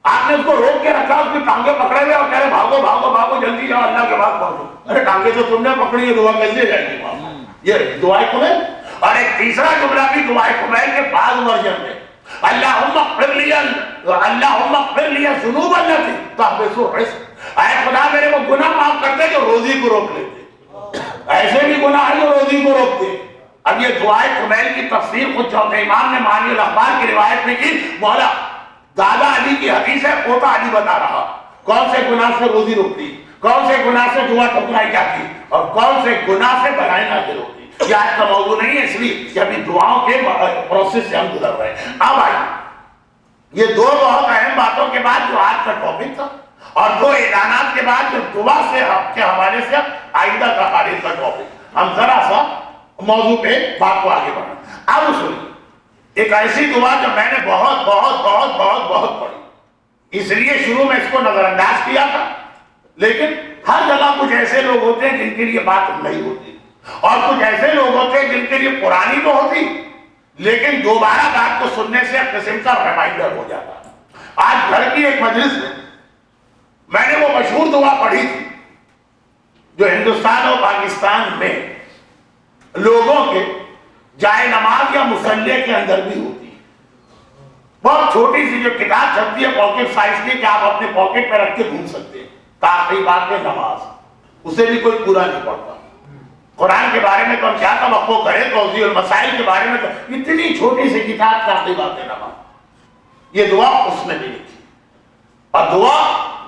آپ نے اس کو روک کے رکھا، اس کی ٹانگیں پکڑے ہوئے اور کہہ رہے بھاگو بھاگو بھاگو جلدی جاؤ اللہ کے پاس پہنچو، ارے ٹانگیں تو تم نے پکڑی ہے، دعا کیسے جائے گی وہاں؟ یہ دعائے کمیل۔ اور ایک تیسرا جملہ بھی دعائے کمیل کے بعض ورژن میں، اللہم اغفر لی الذنوب التی تحبس الرزق، اے خدا میرے وہ گناہ معاف کرتے جو روزی کو روک لیتے، ایسے بھی گناہ ہیں جو روزی کو روکتے۔ اب یہ دعائے کمیل کی تفسیر خود چوتھے امام نے معنی الاخبار کی روایت میں کی، مولا دادا علی کی حدیث ہے، پوتا علی بتا رہا کون سے گناہ سے روزی روکتی، کون سے گناہ سے دعا ٹھکرائی جاتی اور کون سے گناہ سے بلائیں نازل ہوتی۔ یہ آج کا موضوع نہیں ہے، اس لیے کہ ابھی دعاؤں کے پروسیس سے ہم گزر رہے ہیں۔ اب آئیے یہ دو بہت اہم باتوں کے بعد جو آج کا ٹاپک تھا اور دو اعلانات کے بعد جو دعا سے کے حوالے سے آئندہ تقاریر کا ٹاپک، ہم ذرا سا موضوع پہ بات کو آگے بڑھا۔ اب سنیے ایک ایسی دعا جو میں نے بہت بہت بہت بہت بہت پڑھی، اس لیے شروع میں اس کو نظر انداز کیا تھا، لیکن ہر جگہ کچھ ایسے لوگ ہوتے ہیں جن کے لیے بات نہیں ہوتی اور کچھ ایسے لوگ ہوتے ہیں جن کے لیے پرانی تو ہوتی لیکن دوبارہ بات کو سننے سے ایک قسم کا ریمائنڈر ہو جاتا۔ آج گھر کی ایک مجلس میں نے وہ مشہور دعا پڑھی تھی جو ہندوستان اور پاکستان میں لوگوں کے جائے نماز یا مصلی کے اندر بھی ہوتی ہے۔ بہت چھوٹی سی جو کتاب چھپتی ہے پاکٹ سائز کی کہ آپ اپنے پاکٹ میں رکھ کے گھوم سکتے ہیں، تعقیبات نماز، اسے بھی کوئی پورا نہیں پڑھتا۔ قرآن کے بارے میں تو ہم کیا توقع کریں، توضیح المسائل کے بارے میں تو اتنی چھوٹی سی کتاب تعقیبات نماز، یہ دعا اس نے بھی لکھی اور دعا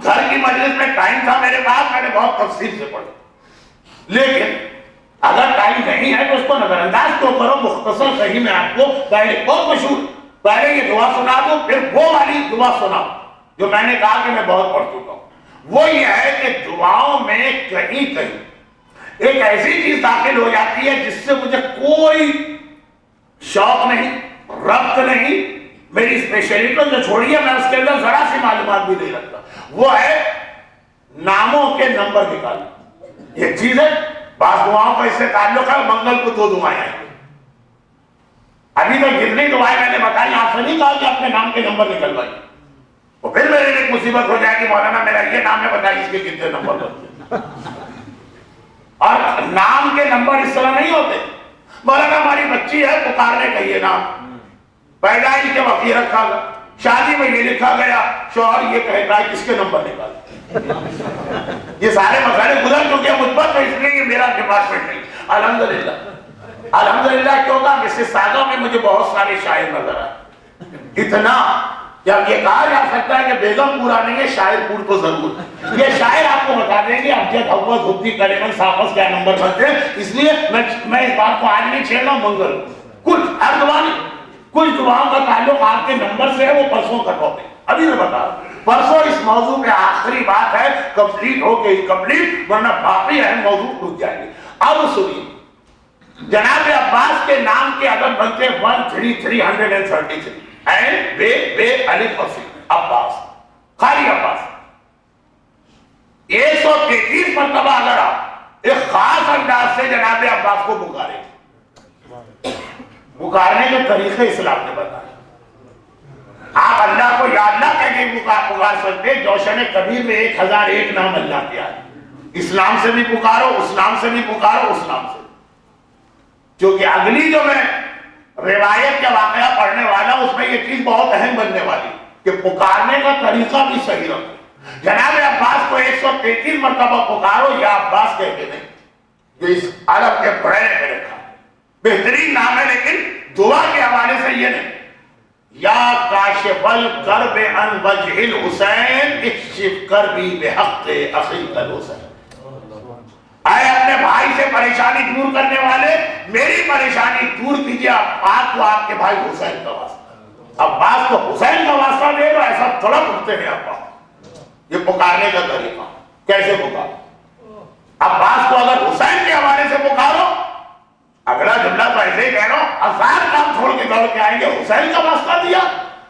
گھر کی مجلس میں ٹائم تھا میرے پاس، میں نے بہت تفصیل سے پڑھی، لیکن اگر ٹائم نہیں ہے تو اس کو نظر انداز کیوں کرو۔ مختصر صحیح میں آپ کو پہلے بہت مشہور پہلے یہ دعا سنا دوں پھر وہ والی دعا سنا جو میں نے کہا کہ میں بہت پڑھ چکا ہوں۔ وہ یہ ہے کہ دعاؤں میں کہیں کہیں ایک ایسی چیز داخل ہو جاتی ہے جس سے مجھے کوئی شوق نہیں، ربط نہیں، میری اسپیشلٹی جو چھوڑیے میں اس کے اندر ذرا سی معلومات بھی نہیں رکھتا، وہ ہے ناموں کے نمبر نکالنا۔ یہ چیز ہے، بعض دعاؤں کا اس سے تعلق ہے، منگل کو 2 دعائیں ہیں۔ ابھی تو جتنی دعائیں میں نے بتائی آپ سے نہیں کہا کہ اپنے نام کے نمبر نکلوائی، اور پھر میرے لیے مصیبت ہو جائے گی مولانا میرا یہ نام ہے بتائیے اس کے کتنے نمبر بنتے ہیں۔ اور نام کے نمبر اس طرح نہیں ہوتے، مولانا ہماری بچی ہے پکارنے کا یہ نام، پیدائش کے وقت یہ رکھا گیا، شادی میں یہ لکھا گیا، شوہر یہ کہتا ہے کس کے نمبر نکال۔ یہ سارے مسئلے گزر چکے ہیں مجھ پر، تو اس لیے یہ میرا ڈپارٹمنٹ نہیں۔ الحمدللہ الحمدللہ کیونکہ مسیساگا میں مجھے بہت سارے شاعر نظر آئے، اتنا جب یہ کہا جا سکتا ہے کہ بیگم پورا نہیں ہے شاعر پور تو ضرور۔ یہ شاعر آپ کو بتا دیں گے ابجد حوض ہوتی کلمن صافس کیا نمبر بنتے ہیں، اس لیے میں اس بات کو آج نہیں چھیڑ رہا ہوں، منگل کچھ ہر دعا نہیں، کچھ دعاؤں کا تعلق آپ کے نمبر سے ہے، وہ پرسوں کا ٹاپک ابھی میں بتا رہا ہوں۔ پرسوں اس موضوع پہ آخری بات ہے، کمپلیٹ ہو کے کمپلیٹ، ورنہ باقی اہم موضوع ٹوٹ جائیں گے۔ اب سنیے جناب عباس کے نام کے عدد بنتے 13333 این بے بے الف اور سین، عباس، خالی عباس۔ 133 مرتبہ اگر آپ ایک خاص انداز سے جناب عباس کو پکاریں، پکارنے کے طریقے اسلام نے بتائے۔ آپ اللہ کو یا اللہ کہہ کے پکار سکتے، جوشن کبیر میں 1001 نام اللہ کے آئے، اسلام سے بھی پکارو، اسلام سے بھی پکارو، اسلام سے، کیونکہ اگلی جو میں روایت کا واقعہ پڑھنے والا اس میں یہ چیز بہت اہم بننے والی کہ پکارنے کا طریقہ بھی صحیح رکھو۔ جناب عباس کو 133 مرتبہ پکارو، یا عباس کہہ کے نہیں، جو اس عرب کے بڑے میں رکھا بہترین نام ہے، لیکن دعا کے حوالے سے یہ نہیں، یا کاشف الکرب عن وجہ الحسین اکشف کربی بحق اخیک الحسین۔ اے اپنے بھائی سے پریشانی دور کرنے والے، میری پریشانی دور کیجیے، آپ کو آپ کے بھائی حسین کا واسطہ۔ عباس کو حسین کا واسطہ دے تو ایسا تھوڑا پڑھتے ہیں عباس۔ یہ پکارنے کا طریقہ کیسے پکارو؟ عباس کو اگر حسین کے حوالے سے پکارو، اگلا جملہ تو ایسے ہی کہہ رہا ہوں، 1000 کام چھوڑ کے دوڑ کے آئیں گے، حسین کا واسطہ دیا،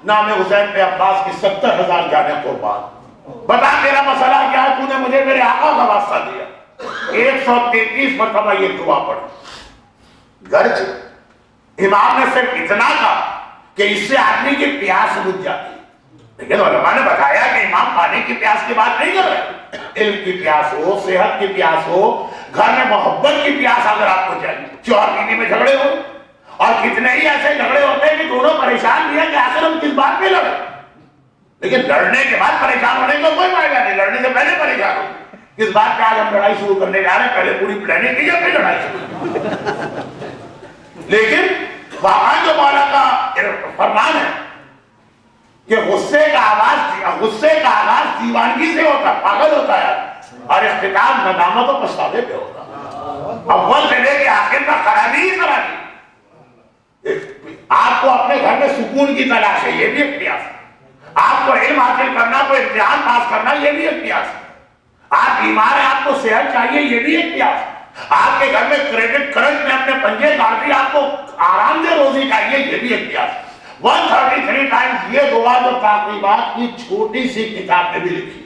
نام حسین پہ عباس کی 70,000 جانیں قربان۔ بتا تیرا مسئلہ کیا ہے، تو نے مجھے میرے آقا کا واسطہ دیا۔ 133 مرتبہ یہ دعا پڑھی۔ گرچہ امام نے صرف اتنا کہا کہ اس سے آدمی کی پیاس بجھ جاتی، لیکن علماء نے بتایا کہ امام پانی کی پیاس کی بات نہیں کر رہے، علم کی پیاس ہو، صحت کی پیاس ہو، گھر میں محبت کی پیاس اگر آپ کو چاہیے، شوہر بیوی میں جھگڑے ہو، اور کتنے ہی ایسے جھگڑے ہوتے ہیں کہ دونوں پریشان بھی ہیں کہ آخر ہم کس بات پہ لڑیں، لیکن لڑنے کے بعد پریشان ہونے کا کوئی فائدہ نہیں، لڑنے سے پہلے پریشان ہو کس بات پہ آج ہم لڑائی شروع کرنے جا رہے ہیں، پہلے پوری پلاننگ کی ہے پھر لڑائی شروع۔ لیکن وہاں جو مولا کا فرمان ہے کہ غصے کا آغاز دیوانگی سے ہوتا ہے، پاگل ہوتا ہے، اور اختتام ندامت و پچھتاوے پہ ہوتا ہے۔ اول سے لے کے آخر تک خرابی ہی خرابی۔ آپ کو اپنے گھر میں سکون کی تلاش ہے، یہ بھی ایک پیاس ہے۔ آپ کو علم حاصل کرنا، کوئی امتحان پاس کرنا، یہ بھی ایک پیاس ہے۔ آپ بیمار ہیں، آپ کو صحت چاہیے، یہ بھی ایک پیاس ہے۔ آپ کے گھر میں کریڈٹ کرنٹ میں اپنے پنجے کاٹ دی، آپ کو آرام دہ روزی چاہیے، یہ بھی ایک پیاس ہے۔ 133 ٹائمز یہ دعا جو تقریبات کی چھوٹی سی کتاب میں بھی لکھی،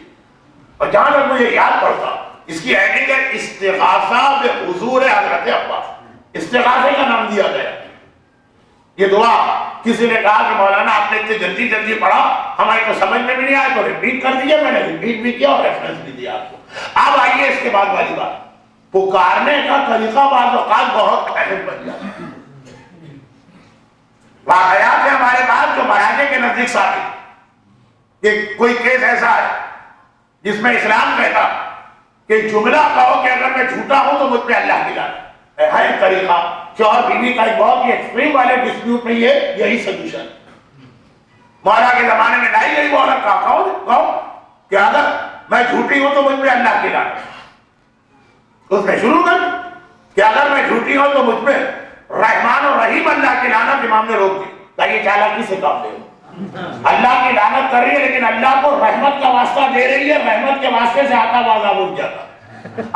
اور جہاں تک مجھے یاد پڑتا، اس کی ہیڈنگ ہے استغاثہ بحضور حضرت عباس۔ استغاثے کا نام دیا گیا۔ یہ دعا کسی نے کہا کہ مولانا آپ نے اتنی جلدی جلدی پڑھا، ہمارے کو سمجھ میں بھی نہیں آیا، تو ریپیٹ کر دیجئے۔ میں نے ریپیٹ بھی کیا اور ریفرنس بھی دیا آپ کو۔ اب آئیے اس کے بعد والی بات، پکارنے کا طریقہ بعض اوقات بہت اہم بن جاتا ہے۔ واقعات ہیں ہمارے پاس جو مراجع کے نزدیک ثابت، کہ کوئی کیس ایسا ہے جس میں اسلام کہتا کہ جملہ کہو کہ اگر میں جھوٹا ہوں تو مجھ پہ اللہ کی لعنت ہے ایک طریقہ۔ شوہر بیوی کا ایک بہت ہی ایکسٹریم والے ڈسپیوٹ میں یہی سلوشن۔ مولا کے زمانے میں لائی گئی وہ عورت کہو کہ اگر میں جھوٹی ہوں تو مجھ پہ اللہ کی لعنت۔ اس نے شروع کر کہ اگر میں جھوٹی ہوں تو مجھ پہ رحمان و رحیم اللہ کی لعنت۔ امام نے روک دی، کہ یہ چالاکی سے کام لے، اللہ کی لعنت کر رہی ہے لیکن اللہ کو رحمت کا واسطہ دے رہی ہے، رحمت کے واسطے سے آتا بازا بن جاتا۔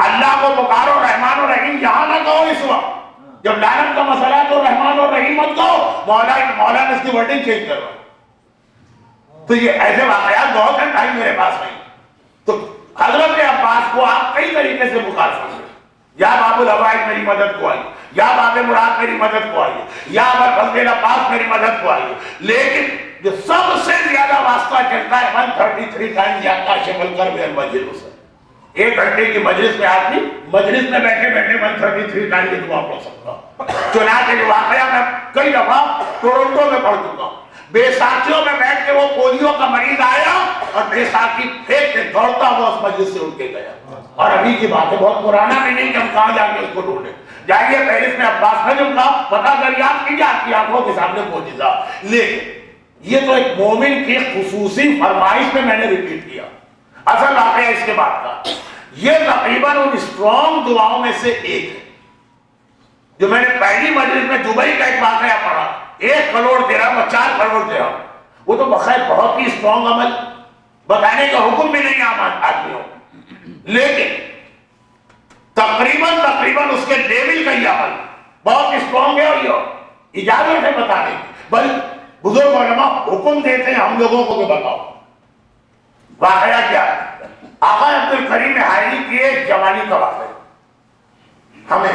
اللہ کو پکارو رحمان و رحیم، یہاں نہ کہو اس وقت جب لعنت کا مسئلہ تو رحمان و رحیم مت کہو، مولا نے اس کی ورڈنگ چینج کروا۔ تو یہ ایسے واقعات بہت ہیں، ٹائم میرے پاس نہیں۔ تو حضرت عباس کو آپ کئی طریقے سے پکار سکتے ہیں، یا باب العوائد میری مدد کو آئی، یا باب مراد میری مدد کو آئی، یا فضل عباس میری مدد کو آئی، لیکن جو سب سے زیادہ واسطہ چلتا ہے 133 ٹائم یا کاشف الکرب المجلس۔ 1 گھنٹے کی مجلس میں آدمی مجلس میں بیٹھے بیٹھے 133 ٹائم کی دعا پڑھ سکتا۔ چنانچہ جو واقعہ میں کئی دفعہ ٹورنٹو میں پڑھ چکا ہوں، بیساکھیوں میں بیٹھ کے وہ پولیو کا مریض آیا اور بیساکھی پھینک کے دوڑتا ہوا اس مجلس سے اٹھ کے گیا۔ اور ابھی کی بات ہے، بہت پرانا بھی نہیں کہ ہم کہاں جا کے اس کو ڈھونڈیں۔ جائیے پیرس میں عباس نجم کا پتہ دریافت کیجیے، آپ کی آنکھوں کے سامنے معجزہ۔ لیکن یہ تو ایک مومن کی خصوصی فرمائش میں نے ریپیٹ کیا، اصل واقعہ اس کے بعد کا۔ یہ تقریباً ان اسٹرانگ دعاؤں میں سے ایک ہے جو میں نے پہلی مجلس میں دبئی کا ایک واقعہ پڑھا، 1 کروڑ درہم اور 4 کروڑ درہم۔ وہ تو بخیر بہت ہی اسٹرانگ عمل، بتانے کا حکم بھی نہیں عام آدمیوں، لیکن تقریباً اس کے لیول کا یہ عمل بہت اسٹرانگ ہے، اور یہ اجازت ہے بتانے کی، بلکہ بزرگ علماء حکم دیتے ہیں ہم لوگوں کو کہ بتاؤ۔ واقعہ کیا ہے؟ آقا عبدالکریم حائری کی ایک جوانی کا واقعہ۔ ہمیں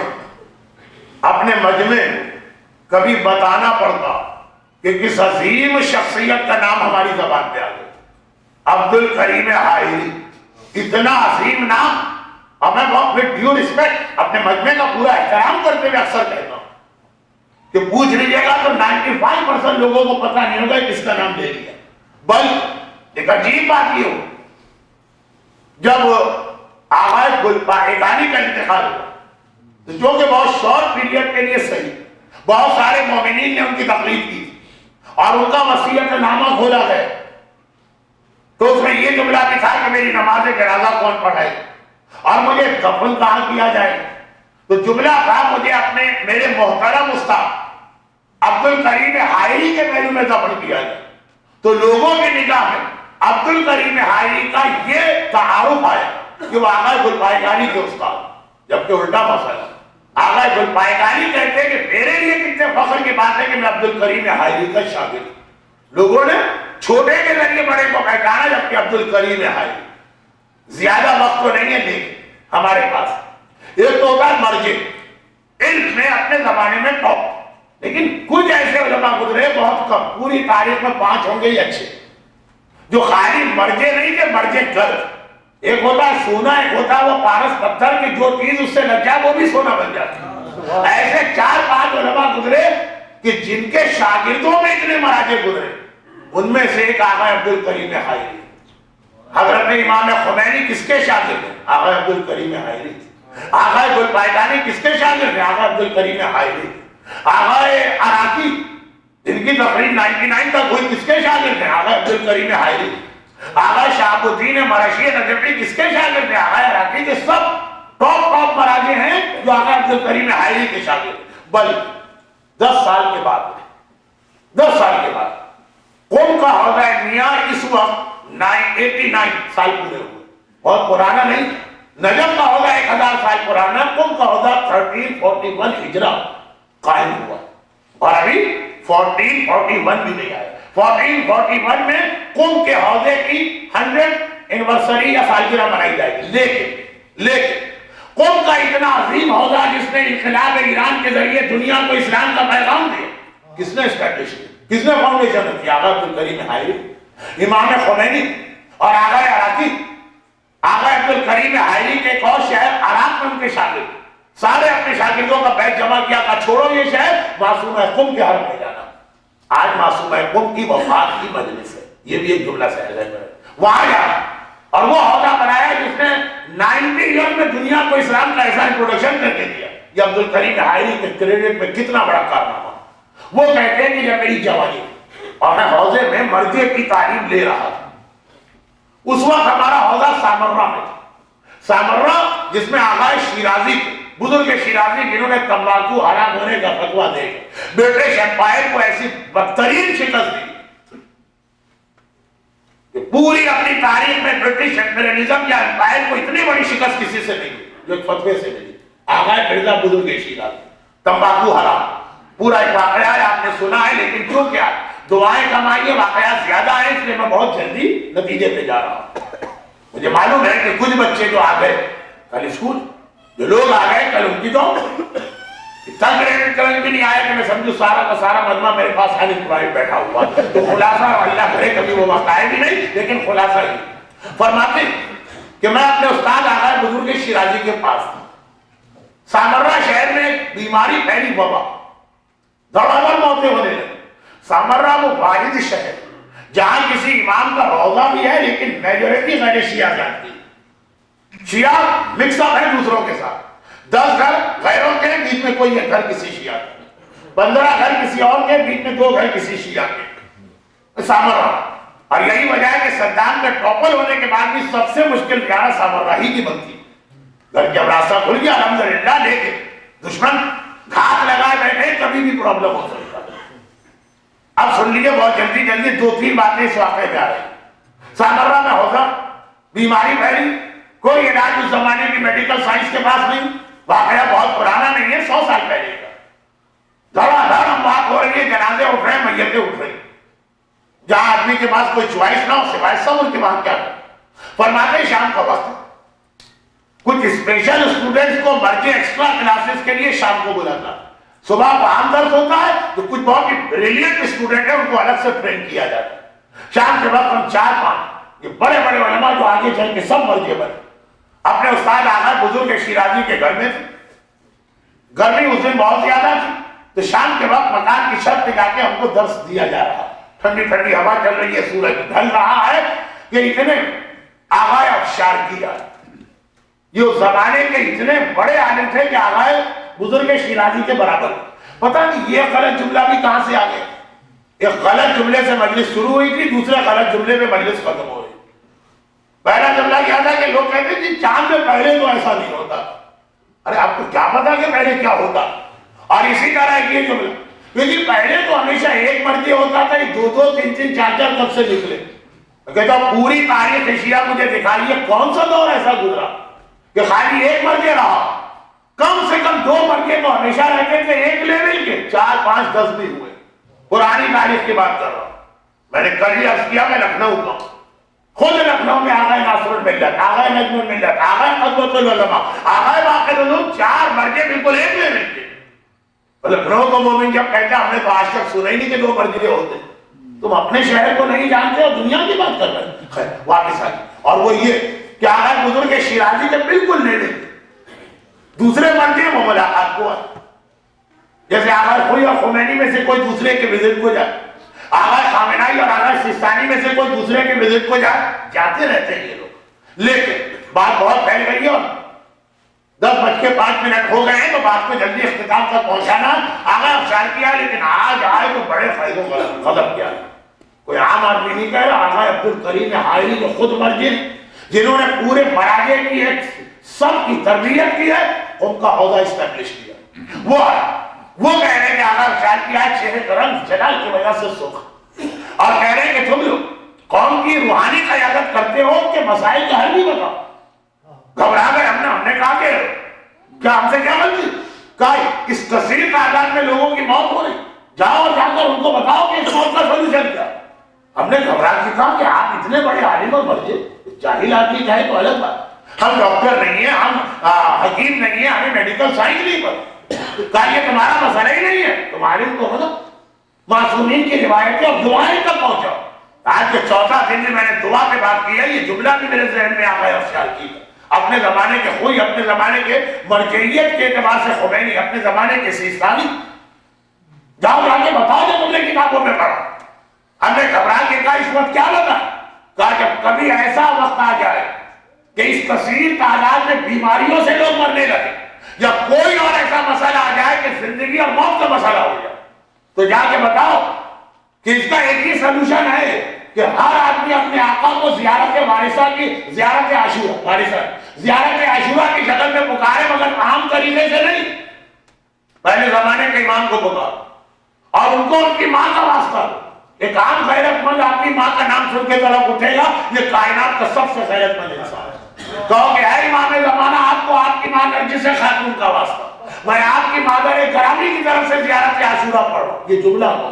اپنے مجمع کبھی بتانا پڑتا کہ کس عظیم شخصیت کا نام ہماری زبان پہ آ گیا، عبدالکریم حائری۔ اتنا عظیم نام، اور میں بہت ود ڈیو ریسپیکٹ اپنے مجمع کا پورا احترام کرتے ہوئے اکثر کہتا ہوں کہ پوچھ لیجیے گا تو 95% لوگوں کو پتہ نہیں ہوگا کس کا نام لے لیا۔ بلکہ ایک عجیب بات یہ ہو، جب آغا گلپائگانی کا انتقال ہوا تو جو کہ بہت شارٹ پیریڈ کے لیے صحیح، بہت سارے مومنین نے ان کی تقلید کی اور ان کا وصیت نامہ کھولا گیا، تو اس میں یہ جملہ بھی تھا کہ میری نماز جنازہ کون پڑھائے اور مجھے دفن کہاں کیا جائے۔ تو جملہ تھا مجھے اپنے میرے محترم استاد عبدالکریم حائری کے پہلو میں دفن کیا جائے۔ تو لوگوں کی نگاہ میں عبدالکریم حائری کا یہ تعارف آیا کہ وہ آغا گلپائگانی کے استاد، جبکہ الٹا مسئلہ، آغا گلپائگانی کہتے ہیں کہ میرے لیے کتنے فخر کی بات ہے کہ میں عبدالکریم حائری کا شاگرد۔ لوگوں نے چھوٹے کے ذریعے بڑے کو پہچانا، جبکہ عبدالکریم حائری۔ زیادہ وقت تو نہیں ہے لیکن ہمارے پاس ایک تو ہوتا ہے مرجع، علم میں اپنے زمانے میں ٹاپ، لیکن کچھ ایسے علماء گزرے بہت کم، پوری تاریخ میں 5 ہوں گے ہی اچھے، جو خالی مرجع نہیں کہ مرجع گرد۔ ایک ہوتا ہے سونا، ایک ہوتا ہے وہ پارس پتھر کہ جو چیز اس سے لگ جائے وہ بھی سونا بن جاتا ہے۔ ایسے 4-5 علماء گزرے کہ جن کے شاگردوں میں اتنے مراجع گزرے، ان میں سے ایک آغا عبدالکریم حائری۔ حضرت امام خمینی کس کے شاگرد ہیں؟ آغا عبدالکریم حائری۔ آغا گلپائگانی کس کے شاگرد ہیں؟ آغا عبدالکریم حائری۔ آغا عراقی جن ان کی تقریب 99 تک ہوئی کس کے شاگرد ہیں؟ آغا عبدالکریم حائری، آغا شہاب الدین مرشی نجفی کس کے شاگرد ہیں؟ آغا عراقی کے سب ٹاپ مراجع ہیں جو آغا عبدالکریم حائری کے شاگرد۔ بلکہ 10 سال کے بعد قم کا حوضہ میاں اس وقت 89 سال پورے ہوئے، بہت پرانا نہیں۔ نجف کا حوضہ 1000 سال پرانا، قم کا حوضہ 1341 ہجرہ قائم ہوا، اور ابھی 1441 بھی نہیں آیا۔ 1441 میں قم کے حوضے کی 100 اینیورسری یا سالگرہ منائی جائے گی، لیکن قم کا اتنا عظیم حوضہ جس نے انقلاب ایران کے ذریعے دنیا کو اسلام کا پیغام دیا، کس نے اسٹیبلش کیا؟ کس نے فاؤنڈیشن رکھی؟ آغا عبدالکریم حائری، امام خمینی اور آغا عراقی۔ آغا عبدالکریم حائری کے ایک اور شہر عراق میں ان کے شاگرد، سارے اپنے شاگردوں کا بیچ جمع کیا، کہا چھوڑو یہ شہر، معصومہ قم کے حرم میں جانا۔ آج معصومہ قم کی وفات کی مجلس ہے، یہ بھی ایک جملہ سے ہے، وہاں جانا اور وہ حوضہ بنایا جس نے 90 ایئر میں دنیا کو اسلام کا ایسا انٹروڈکشن کر کے دیا۔ یہ عبدالکریم حائری کے کریڈٹ میں کتنا بڑا کارنامہ۔ وہ کہتے ہیں کہ جب میری جوانی اور میں حوضے میں مرجع کی تعلیم لے رہا تھا، اس وقت ہمارا حوضہ سامرہ میں تھا، سامرہ جس میں آغا شیرازی تھے، بزرگ شیرازی جنہوں نے تمباکو حرام ہونے کا فتویٰ دے کر برٹش امپائر کو ایسی بدترین شکست دی کہ پوری اپنی تاریخ میں برٹش امپیریلزم یا امپائر کو اتنی بڑی شکست کسی سے نہیں دی جو ایک فتوے سے ملی۔ آغا مرزا بزرگ شیرازی، تمباکو حرام، پورا ایک واقعہ ہے، آپ نے سنا ہے، لیکن کیوں کیا دعائیں کمائیے، واقعات زیادہ ہیں، اس لیے میں بہت جلدی نتیجے پہ جا رہا ہوں۔ مجھے معلوم ہے کہ کچھ بچے جو آ گئے کل اسکول، جو لوگ آ گئے کل ان کی تو اتنا کریڈٹ کرنٹ بھی نہیں آیا کہ میں سمجھوں سارا کا سارا مجمع میرے پاس ہر انکوائری بیٹھا ہوا، تو خلاصہ اللہ کرے کبھی وہ وقت آئے بھی نہیں، لیکن خلاصہ ہی فرماتے کہ میں اپنے استاد آغا بزرگ شیرازی کے پاس تھا۔ سامرہ شہر میں ایک بیماری پھیلی، وبا، دھڑادھڑ موتیں ہونے لگی۔ سامرہ وہ واحد شہر جہاں کسی امام کا روضہ بھی ہے لیکن میجورٹی غیر شیعہ جانتی ہے، شیعہ مکس اپ ہے دوسروں کے ساتھ، 10 گھر غیروں کے بیچ میں کوئی ایک گھر کسی شیعہ کے، 15 گھر کسی اور کے بیچ میں 2 گھر کسی شیعہ کے، سامرہ۔ اور یہی وجہ ہے کہ صدام کے ٹاپل ہونے کے بعد بھی سب سے مشکل گھرانا سامرہ ہی کی بنتی، گھر کے اب راستہ کھل گیا الحمدللہ، لیکن دشمن گھات لگائے بیٹھے کبھی بھی پرابلم ہو سکتا ہے۔ اب سن لیجیے بہت جلدی 2-3 باتیں اس واقعے میں آ رہی۔ سامرہ میں حوضہ، بیماری پھیلی، کوئی علاج اس زمانے کی میڈیکل سائنس کے پاس نہیں، واقعہ بہت پرانا نہیں ہے، 100 سال پہلے کا، دھڑا دھڑ اموات ہو رہی ہے، جنازے اٹھ رہے ہیں، میتیں اٹھ رہی ہیں، جہاں آدمی کے پاس کوئی چوائس نہ ہو سوائے صبر کے وہاں کیا کریں۔ فرماتے شام کا وقت، کچھ اسپیشل اسٹوڈنٹس کو مرجع ایکسٹرا کلاسز کے لیے شام کو بلاتا، صبح کو عام درس ہوتا ہے تو کچھ بہت ہی بریلینٹ اسٹوڈنٹ ہیں ان کو الگ سے ٹرین کیا جاتا ہے۔ شام کے وقت ہم 4-5 یہ بڑے بڑے علماء جو آگے چل کے سب مرجع بنے اپنے استاد آغا بزرگ شیرازی کے گھر میں تھے۔ گرمی اس دن بہت زیادہ تھی تو شام کے وقت مکان کی چھت پہ جا کے ہم کو درس دیا جا رہا، ٹھنڈی ٹھنڈی ہوا چل رہی ہے، سورج ڈھل رہا ہے کہ اتنے آغا افشار کی جائے۔ یہ اس زمانے کے اتنے بڑے عالم تھے کہ آغا بزرگ شیرازی کے برابر۔ پتہ نہیں یہ غلط جملہ بھی کہاں سے آ گیا، ایک غلط جملے سے مجلس شروع ہوئی تھی، دوسرے غلط جملے میں مجلس ختم ہو رہی۔ پہلا جملہ کیا تھا کہ لوگ کہتے ہیں کہ چاند سے پہلے تو ایسا نہیں ہوتا۔ ارے آپ کو کیا پتا کہ پہلے کیا ہوتا؟ اور اسی طرح یہ جملہ کیونکہ پہلے تو ہمیشہ ایک مرجع ہوتا تھا، 2-2, 3-3, 4-4 کب سے نکلے۔ کہتا پوری تاریخ شیعہ مجھے دکھائیے کون سا دور ایسا گزرا کہ خالی ایک مرجع رہا، کم سے کم 2 مرجع تو ہمیشہ رہتے تھے ایک لیول کے، 4, 5, 10 بھی ہوئے۔ پرانی تاریخ کی بات کر رہا ہوں، میں نے کل ہی عرض کیا میں لکھنؤ کا، خود لکھنؤ میں آغا ناصر الملت، آغا نجم الملت، آغا قدوۃ العلماء، آغا باقر العلوم، 4 مرجع بالکل ایک لیول کے۔ لکھنؤ کو مومن جب کہتے ہیں ہم نے تو آج تک سنا ہی نہیں کہ 2 مرجع ہوتے، تم اپنے شہر کو نہیں جانتے اور دنیا کی بات کر رہے ہیں۔ خیر واپس آئیے، اور وہ یہ کہ آغا بزرگ شیرازی کے بالکل لینے دوسرے مرجع وہ ملاقات کو آئے، جیسے آغا خوئی اور خمینی میں سے کوئی دوسرے کے وزٹ کو جائے، آغا خامنائی اور آغا سیستانی میں سے کوئی دوسرے کے وزٹ کو جائے، جاتے رہتے ہیں یہ لوگ، لیکن بات بہت پھیل گئی ہے اور 10:05 ہو گئے ہیں تو بات کو جلدی اختتام تک پہنچانا آگا افشار کیا، لیکن آج آئے تو بڑے فائد و غضب کیا. کوئی عام آدمی نہیں کہہ رہا، آغا عبدالکریم حائری جو خود مرجع جنہوں نے پورے مراجع کی ایک سب کی تربیت کی ہے، ان کا عہدہ اسٹیبلش کیا. وہ کہہ رہے ہیں کہ آغا افشار کیا چہرے کا رنگ جلال کی وجہ سے سرخ، اور کہہ رہے ہیں کہ تم لوگ قوم کی روحانی قیادت کرتے ہو کہ مسائل کا حل نہیں بتاؤ. گھبرا گئے ہم نے کہا کہ کیا ہم سے کیا غلطی؟ کہا اس کثیر تعداد میں لوگوں کی موت ہو رہی، جاؤ اور جا کر ان کو بتاؤ کہ اس موت کا سولوشن کیا. ہم نے گھبرا کے کہا کہ آپ اتنے بڑے عالم اور مرجع، جاہل آدمی چاہے تو الگ بات، ہم ڈاکٹر نہیں ہیں، ہم حکیم نہیں ہیں، ہمیں میڈیکل سائنس نہیں پڑھ. کہا یہ تمہارا مسئلہ ہی نہیں ہے، تمہارے تو ہونا معصومین کی روایتیں اور دعائیں تک پہنچاؤ. آج کے چوتھا دن میں نے دعا پہ بات کی ہے، یہ جملہ بھی میرے ذہن میں آ گیا افشار کی. اپنے زمانے کے خوئی، اپنے زمانے کے مرجعیت کے اعتبار سے خمینی، اپنے زمانے کے سیستانی، جاؤ جا کے بتاؤ جو تم نے کتابوں میں پڑھا. ہم نے گھبرا کے کہا اس وقت کیا لگا؟ کہا جب کبھی ایسا وقت آ جائے کہ اس کثیر تعداد میں بیماریوں سے لوگ مرنے لگے، یا کوئی اور ایسا مسئلہ آ جائے کہ زندگی اور موت کا مسئلہ ہو جائے، تو جا کے بتاؤ کہ اس کا ایک ہی سلوشن ہے کہ ہر آدمی اپنے آقا کو زیارت وارثہ کی زیارت عاشورہ کی شکل میں پکارے، مگر عام طریقے سے نہیں. پہلے زمانے کے امام کو پکار اور ان کو ان کی ماں کا واسطہ. ایک عام غیرت مند آدمی ماں کا نام سن کے طرف اٹھے گا، یہ کائنات کا سب سے غیرت مند انسان ہے. کہو کہ اے امام زمانہ، آپ کو آپ کی ماں نرجس خاتون کا واسطہ، میں آپ کی مادر گرامی کی طرف سے زیارت عاشورہ پڑھ رہا ہوں. یہ جملہ ہو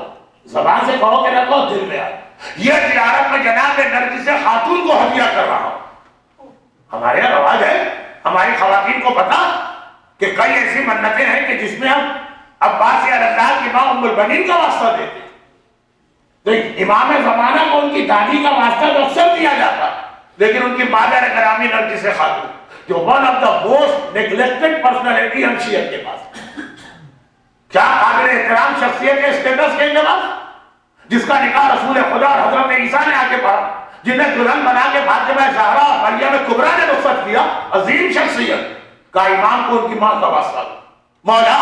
زبان سے کہو کہ رکھو دل میں آئے، یہ زیارت میں جناب نرجس خاتون کو ہدیہ کر رہا ہوں. ہمارے یہاں رواج ہے، ہماری خواتین کو پتا کہ کئی ایسی منتیں ہیں کہ جس میں ہم عباس یا رضا کی ماں ام البنین کا واسطہ دیتے ہیں. تو امام زمانہ کو ان کی دادی کا واسطہ تو اکثر دیا جاتا، لیکن ان کی مادر گرامی نرجس خاتون جو one of the most neglected personality ہم شیعت کے پاس، کیا قابل احترام شخصیت کے اسٹیٹس کے اندر، جس کا نکاح رسول خدا اور حضرت عیسیٰ نے آ کے پڑھا، جنہیں دلہن بنا کے فاطمہ زہرا اور مریم کبریٰ نے رخصت کیا. عظیم شخصیت کا امام کو ان کی ماں کا واسطہ. مولا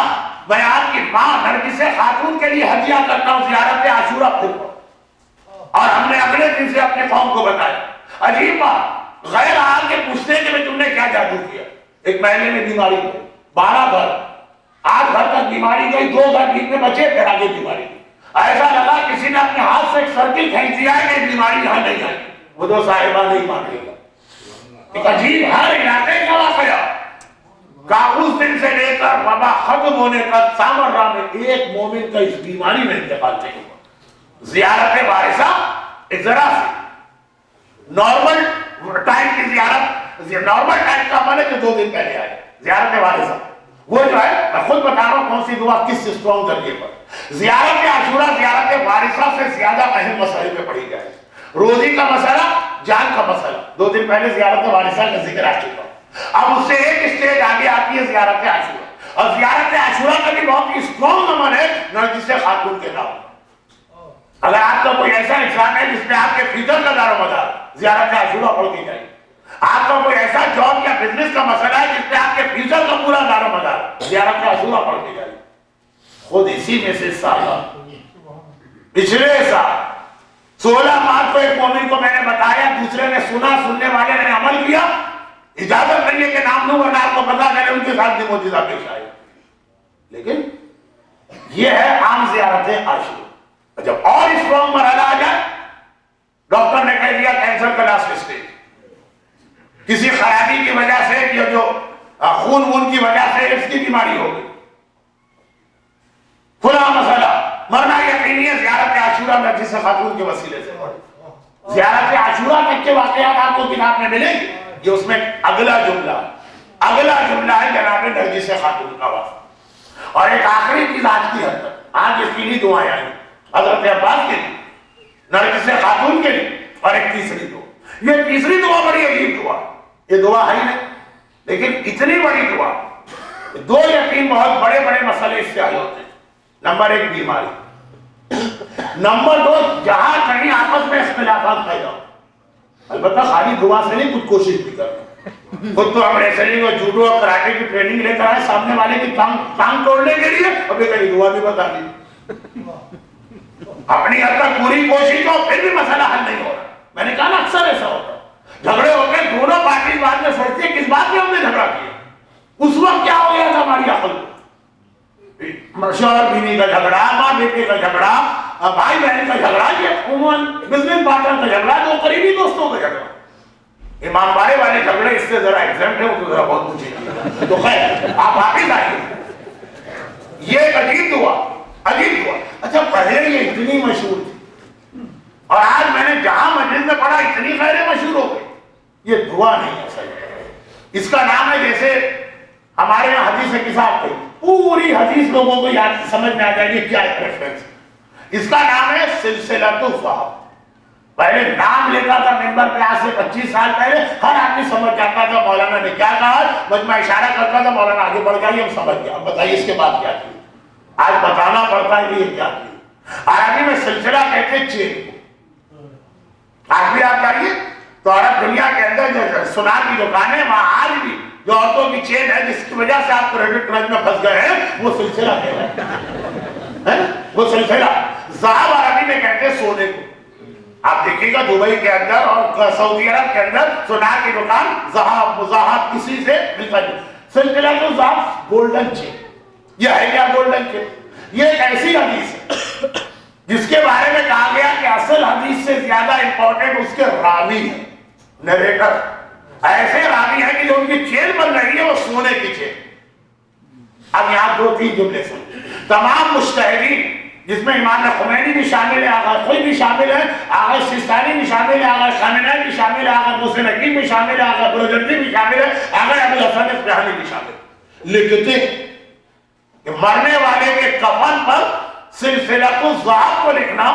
میں آپ کی ماں نرجس خاتون کے لیے ہدیہ کرتا ہوں زیارت عاشورہ پھر. اور ہم نے اگلے دن سے اپنے قوم کو بتایا. عجیب بات، غیر آ کے پوچھتے کہ میں تم نے کیا جادو کیا. ایک مہینے میں بیماری گئی، 12 گھر، 8 گھر تک بیماری گئی، 2 گھر بیچ میں بچے، پھر آگے بیماری گئی. ایسا لگا کسی نے اپنے ہاتھ سے ایک سرکل کھینچ دیا ہے کہ بیماری یہاں نہیں آئی. وہ تو صاحبہ نہیں مانے گا. ایک عجیب ہر علاقے کا واقعہ کا اس دن سے لے کر وبا ختم ہونے تک سامرا میں ایک مومن کا اس بیماری میں انتقال نہیں ہوا. زیارت وارثہ ایک ذرا سی نارمل ٹائم کی زیارت، نارمل ٹائم کا عمل ہے کہ 2 دن پہلے آئے. زیارت وارثہ وہ جو ہے، میں خود بتا رہا ہوں کون سی دعا کس اسٹرانگ ذریعے پر. زیارت عاشورہ زیارت وارثہ سے زیادہ اہم مسئلے پہ پڑھی جائے. روزی کا مسئلہ، جان کا مسئلہ. 2 دن پہلے زیارت وارثہ کا ذکر آ چکا. اب اس سے ایک اسٹیج آگے آتی ہے زیارت عاشورہ، اور زیارت عاشورہ کا بھی بہت ہی اسٹرانگ عمل ہے نرجس خاتون کے نام. اگر آپ کا کوئی ایسا انسان ہے جس میں آپ کے فیوچر کا دار و مدار زیارت عاشورہ پڑھ کے جائے، آپ کا کوئی ایسا جاب یا بزنس کا مسئلہ ہے جس میں آپ کے فیوچر کا پورا دار و مدار زیارت عاشورہ پڑھ کے جائے. خود اسی میں سے پچھلے سال 16 مارچ کو ایک مومن کو میں نے بتایا، دوسرے نے سنا، سننے والے نے عمل کیا. اجازت نہیں ہے کہ نام لوں ورنہ آپ کو پتا چلے ان کے ساتھ بھی معجزہ پیش آئے. لیکن یہ ہے عام زیارت عاشورہ. جب اور اسٹرانگ مرحلہ آ جائے، ڈاکٹر نے کہہ دیا کینسر کا لاسٹ اسٹیج، کسی خرابی کی وجہ سے یا جو خون وون کی وجہ سے اس کی بیماری ہو گئی، کھلا مسئلہ، مرنا یقینی ہے. زیارت عاشورہ نرجس خاتون کے وسیلے سے پڑھیں. زیارت عاشورہ تک کے واقعات آپ کو کتاب میں ملیں گے. یہ اس میں اگلا جملہ ہے جناب نرجس خاتون کا واسطہ. اور ایک آخری چیز آج کی حد تک، آج یقینی دعائیں آئیں حضرت عباس کے لیے، نرجس خاتون کے لیے، اور ایک تیسری دعا. یہ تیسری دعا بڑی عجیب دعا، یہ دعا ہے ہی نہیں، لیکن اتنی بڑی دعا. 2 یقین بہت بڑے بڑے مسئلے اس سے حل ہوتے ہیں. نمبر 1 بیماری، نمبر 2 جہاں کہیں آپس میں اختلافات پیدا ہو. البتہ خالی دعا سے نہیں، کچھ کوشش بھی کرنا. خود تو ہم ریسلنگ اور جوڈو اور کراٹے کی ٹریننگ لے کر آئے سامنے والے کی ٹانگ توڑنے کے لیے، ابھی کہیں دعا بھی بتا دی. اپنی حد تک پوری کوشش ہو پھر بھی مسئلہ حل نہیں ہو رہا. میں نے کہا نا اکثر ایسا ہوتا ہے، جھگڑے ہو گئے، دونوں پارٹی بعد میں سوچتے ہیں کس بات میں ہم نے جھگڑا کیا. اس وقت کیا ہو گیا تھا ہماری عقل؟ شوہر بیوی کا جھگڑا، ماں بیٹے کا جھگڑا، بھائی بہن کا جھگڑا، یہ عموماً بزنس پارٹنر کا جھگڑا، دو قریبی دوستوں کا جھگڑا. امام بارے والے جھگڑے اس سے ذرا ایگزامپل ہے، وہ تو ذرا بہت پوچھے. تو خیر آپ واپس آئیے. یہ ایک عجیب دعا، عجیب دعا. اچھا پہلے یہ اتنی مشہور تھی اور آج میں نے جہاں مجلس میں پڑھا اتنی خیریں مشہور ہو گئی. یہ دعا نہیں ہے صحیح. اس کا نام ہے، جیسے ہمارے یہاں حدیث کتاب پہ پوری حدیث لوگوں کو یاد سمجھ میں آ جائے گی کیا ریفرنس. اس کا نام ہے سلسلۃ الصحابہ. پہلے نام لیتا تھا ممبر پہ، آج سے 25 سال پہلے ہر آدمی سمجھ جاتا تھا مولانا نے کیا کہا، مجمع اشارہ کرتا تھا مولانا آگے بڑھ گیا، ہم سمجھ گیا. اب بتائیے اس کے بعد کیا کیا. آج بتانا پڑتا ہے کہ یہ کیا کیا. عربی میں سلسلہ کہتے ہیں چین کو. آج بھی آپ جائیے تو عرب دنیا کے اندر جو سونار کی دکانیں وہاں آج بھی جو عورتوں کی چین ہے جس کی وجہ سے آپ کریڈٹ کرنچ میں پھنس گئے ہیں، وہ سلسلہ ہے. وہ سلسلہ ذہب عربی میں کہتے ہیں سونے کو. آپ دیکھیے گا دبئی کے اندر اور سعودی عرب کے اندر سونار کی دکان ذہب مذاہب کسی سے ملتا ہے. سلسلہ تو ذہب گولڈن چین. یہ ہے کیا گولڈن چین؟ یہ ایک ایسی حدیث ہے جس کے بارے میں کہا گیا کہ اصل حدیث سے زیادہ امپورٹنٹ اس کے راوی ہیں، نریٹر. ایسے راوی ہیں کہ جو ان کی چین بن رہی ہے وہ سونے کی چین. اب یہاں 2-3 جملے سن. تمام مجتہدین جس میں امام خمینی بھی شامل ہے، آغا خود بھی شامل ہے، آغا سستانی بھی شامل ہے، آغا خامنہئی بھی شامل ہے، آغا محسن حکیم بھی شامل ہے، آغا بروجردی بھی شامل ہے، آغا ابو الحسن اصفہانی بھی شامل ہے. لکھتے کہ مرنے والے کے کفن پر سلسلۃ الذہب کو لکھنا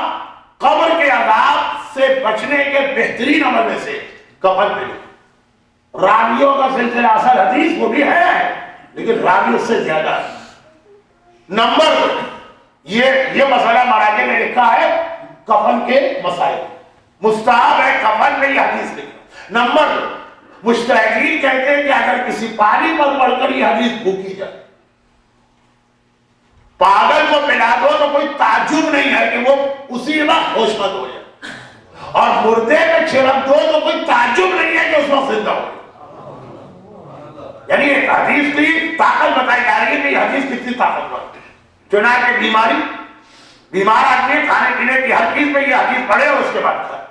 قبر کے عذاب سے بچنے کے بہترین عمل میں سے کفن پہ لکھنا. راویوں کا سلسلہ اصل حدیث وہ بھی ہے لیکن راوی اس سے زیادہ ہے. نمبر 2 یہ مسئلہ مراجع میں لکھا ہے کفن کے مسائل. مستحب ہے کفن میں یہ حدیث لکھنا. نمبر 2 مجتہدین کہتے ہیں کہ اگر کسی پانی پر پڑھ کر یہ حدیث پھونکی جائے، پاگل کو پلا دو تو کوئی تعجب نہیں ہے کہ وہ اسی وقت ہوش مند ہو جائے، اور مردے میں چھڑک دو تو کوئی تعجب نہیں ہے کہ اس وقت زندہ ہو جائے. یعنی ایک حدیث کی طاقت بتائی جا رہی ہے کہ یہ حدیث کتنی طاقتور ہے. چنانچہ بیماری، بیمار آدمی کھانے پینے کی ہر چیز پہ یہ حدیث پڑھے اور اس کے بعد کھائے.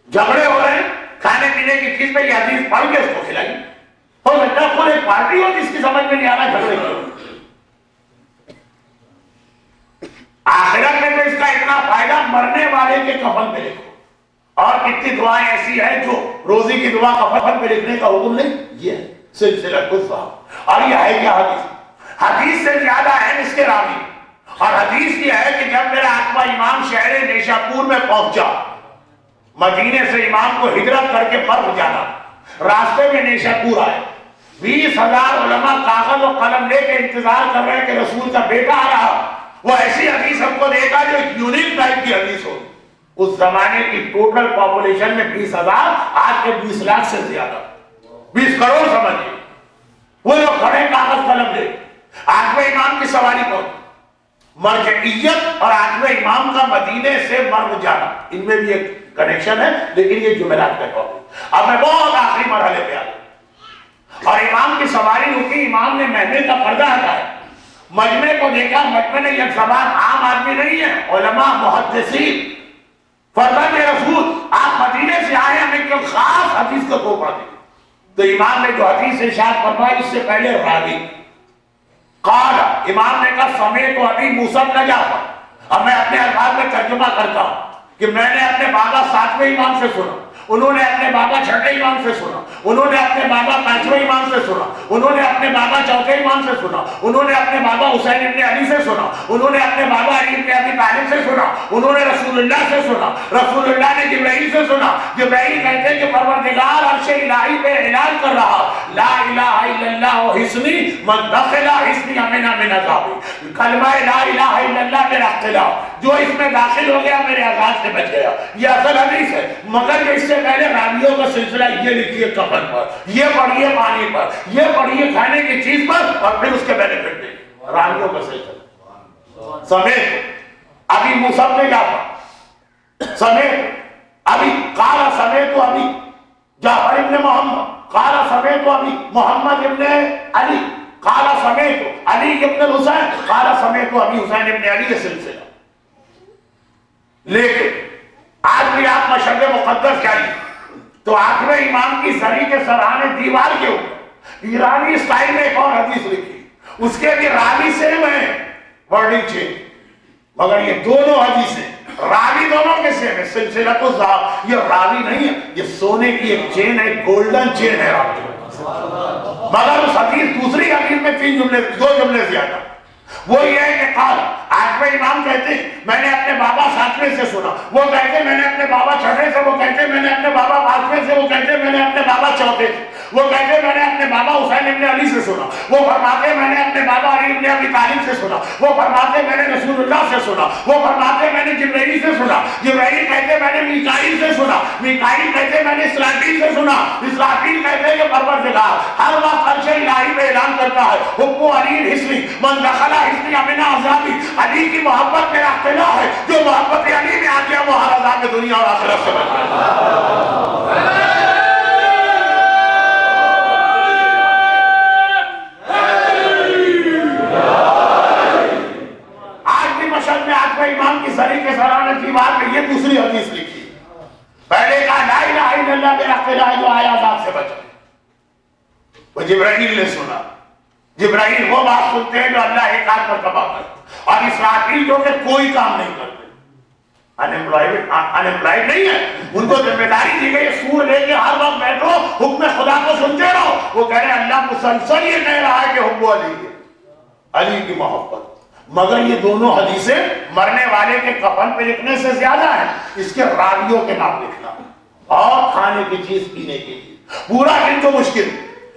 جھگڑے ہو رہے ہیں کھانے پینے کی چیز پہ یہ حدیث پڑھ کے اس کو کھلائیے. ہو سکتا ہے خود ایک پارٹی ہو جس کی سمجھ میں نہیں آ رہا جھگڑے کی. آخرت میں تو اس کا اتنا فائدہ مرنے والے کے کفن پہ لکھو. اور کتنی دعائیں ایسی ہیں جو روزی کی دعا کفن پہ لکھنے کا حکم نہیں. یہ ہے سلسلہ الذہب. اور یہ ہے کیا حدیث؟ حدیث سے زیادہ اہم اس کے راوی. اور حدیث یہ ہے کہ جب میرا آقا امام شہر نیشاپور میں پہنچا، مدینے سے امام کو ہجرت کر کے فرق جانا، راستے میں نیشاپور آئے، 20,000 علماء کاغذ و قلم لے کے انتظار کر رہے ہیں کہ رسول کا بیٹا آ رہا. وہ ایسی حدیث ہم کو دے گا جو یونیک ٹائپ کی حدیث ہو. اس زمانے کی ٹوٹل پاپولیشن میں 20,000، آج کے 20 لاکھ سے زیادہ، 20 کروڑ سمجھئے. وہ لوگ کھڑے کاغذ قلم لے. آٹھویں امام کی سواری پر مرجعیت اور آٹھویں امام کا مدینے سے مرو جانا، ان میں بھی ایک کنیکشن ہے لیکن یہ جمعرات کا ٹاپک. اب میں بہت آخری مرحلے پہ آ گیا اور امام کی سواری رکی. امام نے محمل کا پردہ ہٹایا، مجمع کو دیکھا. مجمع نے یہ زبان عام آدمی نہیں ہے، علماء محدثین فرزند رسول، آپ مدینے سے آئے ہمیں ایک خاص حدیث کو تو پڑھتے. تو امام نے جو حدیث ارشاد فرمائی اس سے پہلے راوی قال، امام نے کہا سمیت ابی موسیٰ بن جعفر. اب میں اپنے الفاظ میں ترجمہ کرتا ہوں کہ میں نے اپنے بابا 7ویں امام سے سنا، انہوں نے اپنے بابا 6ویں امام سے سنا، انہوں نے اپنے بابا 5ویں امام سے سنا، انہوں نے اپنے بابا 4تھے امام سے سنا، انہوں نے اپنے بابا حسین ابن علی سے سنا، انہوں نے اپنے بابا علی ابن ابی طالب سے سنا، انہوں نے رسول اللہ سے سنا، رسول اللہ نے جبرائیل سے سنا. جبرائیل کہتے ہیں کہ پروردگار عرش الہی پہ اعلان کر رہا لا الہ الا اللہ حصنی من دخل حصنی امن من عذابی. کلمہ لا الہ الا اللہ میرا اختلاف، جو اس میں داخل ہو گیا میرے عذاب سے بچ گیا. یہ اصل حدیث ہے، مگر اس سے پہلے راویوں کا سلسلہ یہ لکھیے کفن پر، یہ پڑھیے پانی پر، یہ پڑھیے کھانے کی چیز پر، اور پھر اس کے بینیفٹ دیکھیے. راویوں کا سلسلہ سمیت ابھی مصعب نے کیا پڑھا، سمیت ابھی قال سمیت ابھی جعفر ابن محمد، قال سمیت ابھی محمد ابن علی، قال سمیت علی ابن حسین، قال سمیت ابھی حسین ابن علی کے سلسلہ. لیکن آج بھی آپ مشرق مقدس جائیے تو آخر امام کی زری کے سرانے دیوار کے اوپر ایرانی اسٹائل میں ایک اور حدیث لکھی، اس کے بھی راوی سیم ہے، ورڈنگ چینج، مگر یہ دونوں حدیثیں راوی دونوں کے سیم ہے. سلسلہ تو یہ راوی نہیں ہے، یہ سونے کی ایک چین ہے، گولڈن چین ہے راوی، مگر اس حدیث دوسری حدیث میں دو جملے زیادہ. وہ یہ ہے کہ قال آٹھویں امام کہتے ہیں میں نے اپنے بابا ساتویں سے سنا، وہ کہتے میں نے اپنے بابا چھٹے سے، وہ کہتے میں نے اپنے بابا پانچویں سے، وہ کہتے میں نے اپنے بابا چوتھے سے، وہ کہتے میں نے اپنے بابا حسین ابن علی سے سنا، وہ فرماتے میں نے اپنے بابا علی ابن ابی طالب سے سنا، وہ فرماتے میں نے رسول اللہ سے سنا، وہ فرماتے میں نے جبرائیل سے سنا، جبرائیل کہتے میں نے میکائیل سے سنا، میکائیل کہتے میں نے اسرافیل سے سنا، اسرافیل کہتے کہ پروردگار ہر وقت عرش الہی میں اعلان کرتا ہے حب علی الحسنی من دخل حسنی امن عذابی. علی کی محبت میرا اختلاف ہے، جو محبت علی میں آ گیا وہ ہر عذاب دنیا اور آخرت سے بچ گیا. امام کی زری کے سرانے کی بات میں یہ دوسری حدیث لکھی، پہلے کہا لا الہ الا اللہ میرا اختلاف جو آیا عذاب سے بچا. وہ جبرائیل نے سنا، جبرائیل وہ بات سنتے ہیں جو اللہ ایک آدھ مرتبہ کرتے، اور اسرافیل جو کہ کوئی کام نہیں کرتے، انمپلائڈ نہیں ہے، ان کو ذمہ داری دی گئی سور لے کے ہر وقت بیٹھو حکم خدا کو سنتے رہو. وہ کہہ رہے ہیں اللہ مسلسل یہ کہہ رہا ہے کہ حب علی ہے، علی کی محبت. مگر یہ دونوں حدیثیں مرنے والے کے کفن پہ لکھنے سے زیادہ ہیں اس کے راویوں کے نام لکھنا، اور کھانے کی چیز پینے کی چیز. پورا دن تو مشکل،